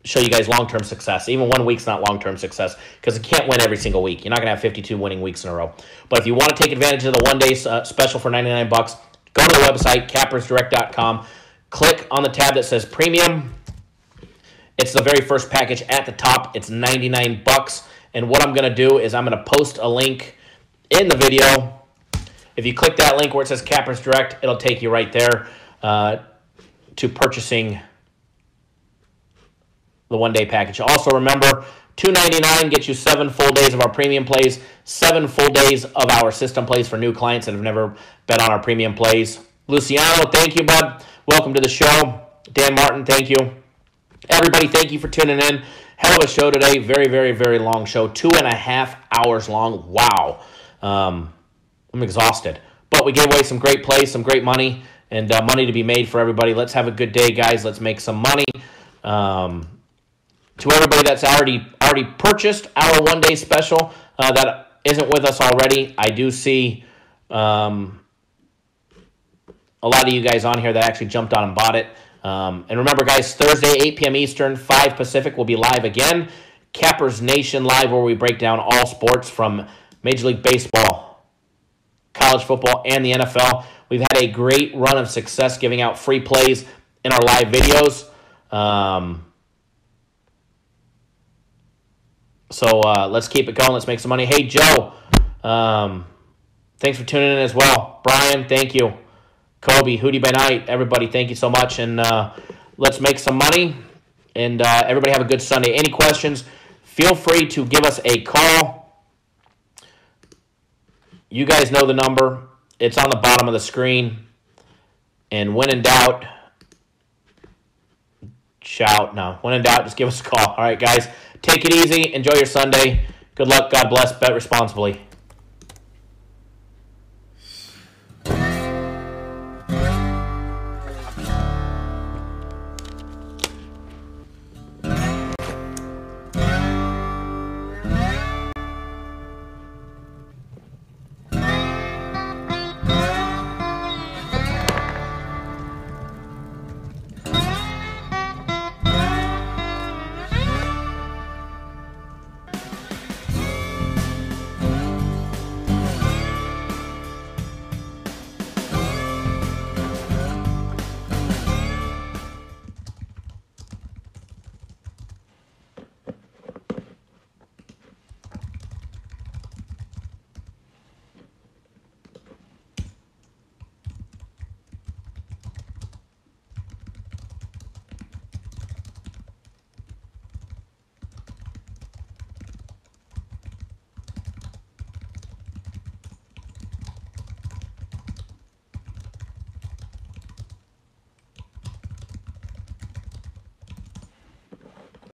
show you guys long-term success. Even 1 week's not long-term success, because you can't win every single week. You're not going to have 52 winning weeks in a row. But if you want to take advantage of the one-day special for $99, go to the website, cappersdirect.com. Click on the tab that says Premium. It's the very first package at the top. It's $99. And what I'm going to do is I'm going to post a link in the video. If you click that link where it says Cappers Direct, it'll take you right there to purchasing the one-day package. Also, remember, $299 gets you 7 full days of our premium plays, 7 full days of our system plays for new clients that have never bet on our premium plays. Luciano, thank you, bud. Welcome to the show. Dan Martin, thank you. Everybody, thank you for tuning in. Hell of a show today. Very, very, very long show. 2.5 hours long. Wow. I'm exhausted. But we gave away some great plays, some great money, and money to be made for everybody. Let's have a good day, guys. Let's make some money. To everybody that's already purchased our one-day special that isn't with us already, I do see a lot of you guys on here that actually jumped on and bought it. And remember, guys, Thursday, 8 p.m. Eastern, 5 Pacific, will be live again. Cappers Nation Live, where we break down all sports from Major League Baseball, college football, and the NFL. We've had a great run of success giving out free plays in our live videos. So let's keep it going. Let's make some money. Hey, Joe, thanks for tuning in as well. Brian, thank you. Kobe, Hootie by Night, everybody, thank you so much. And let's make some money. And everybody have a good Sunday. Any questions, feel free to give us a call. You guys know the number. It's on the bottom of the screen. And when in doubt, shout. No, when in doubt, just give us a call. All right, guys, take it easy. Enjoy your Sunday. Good luck. God bless. Bet responsibly.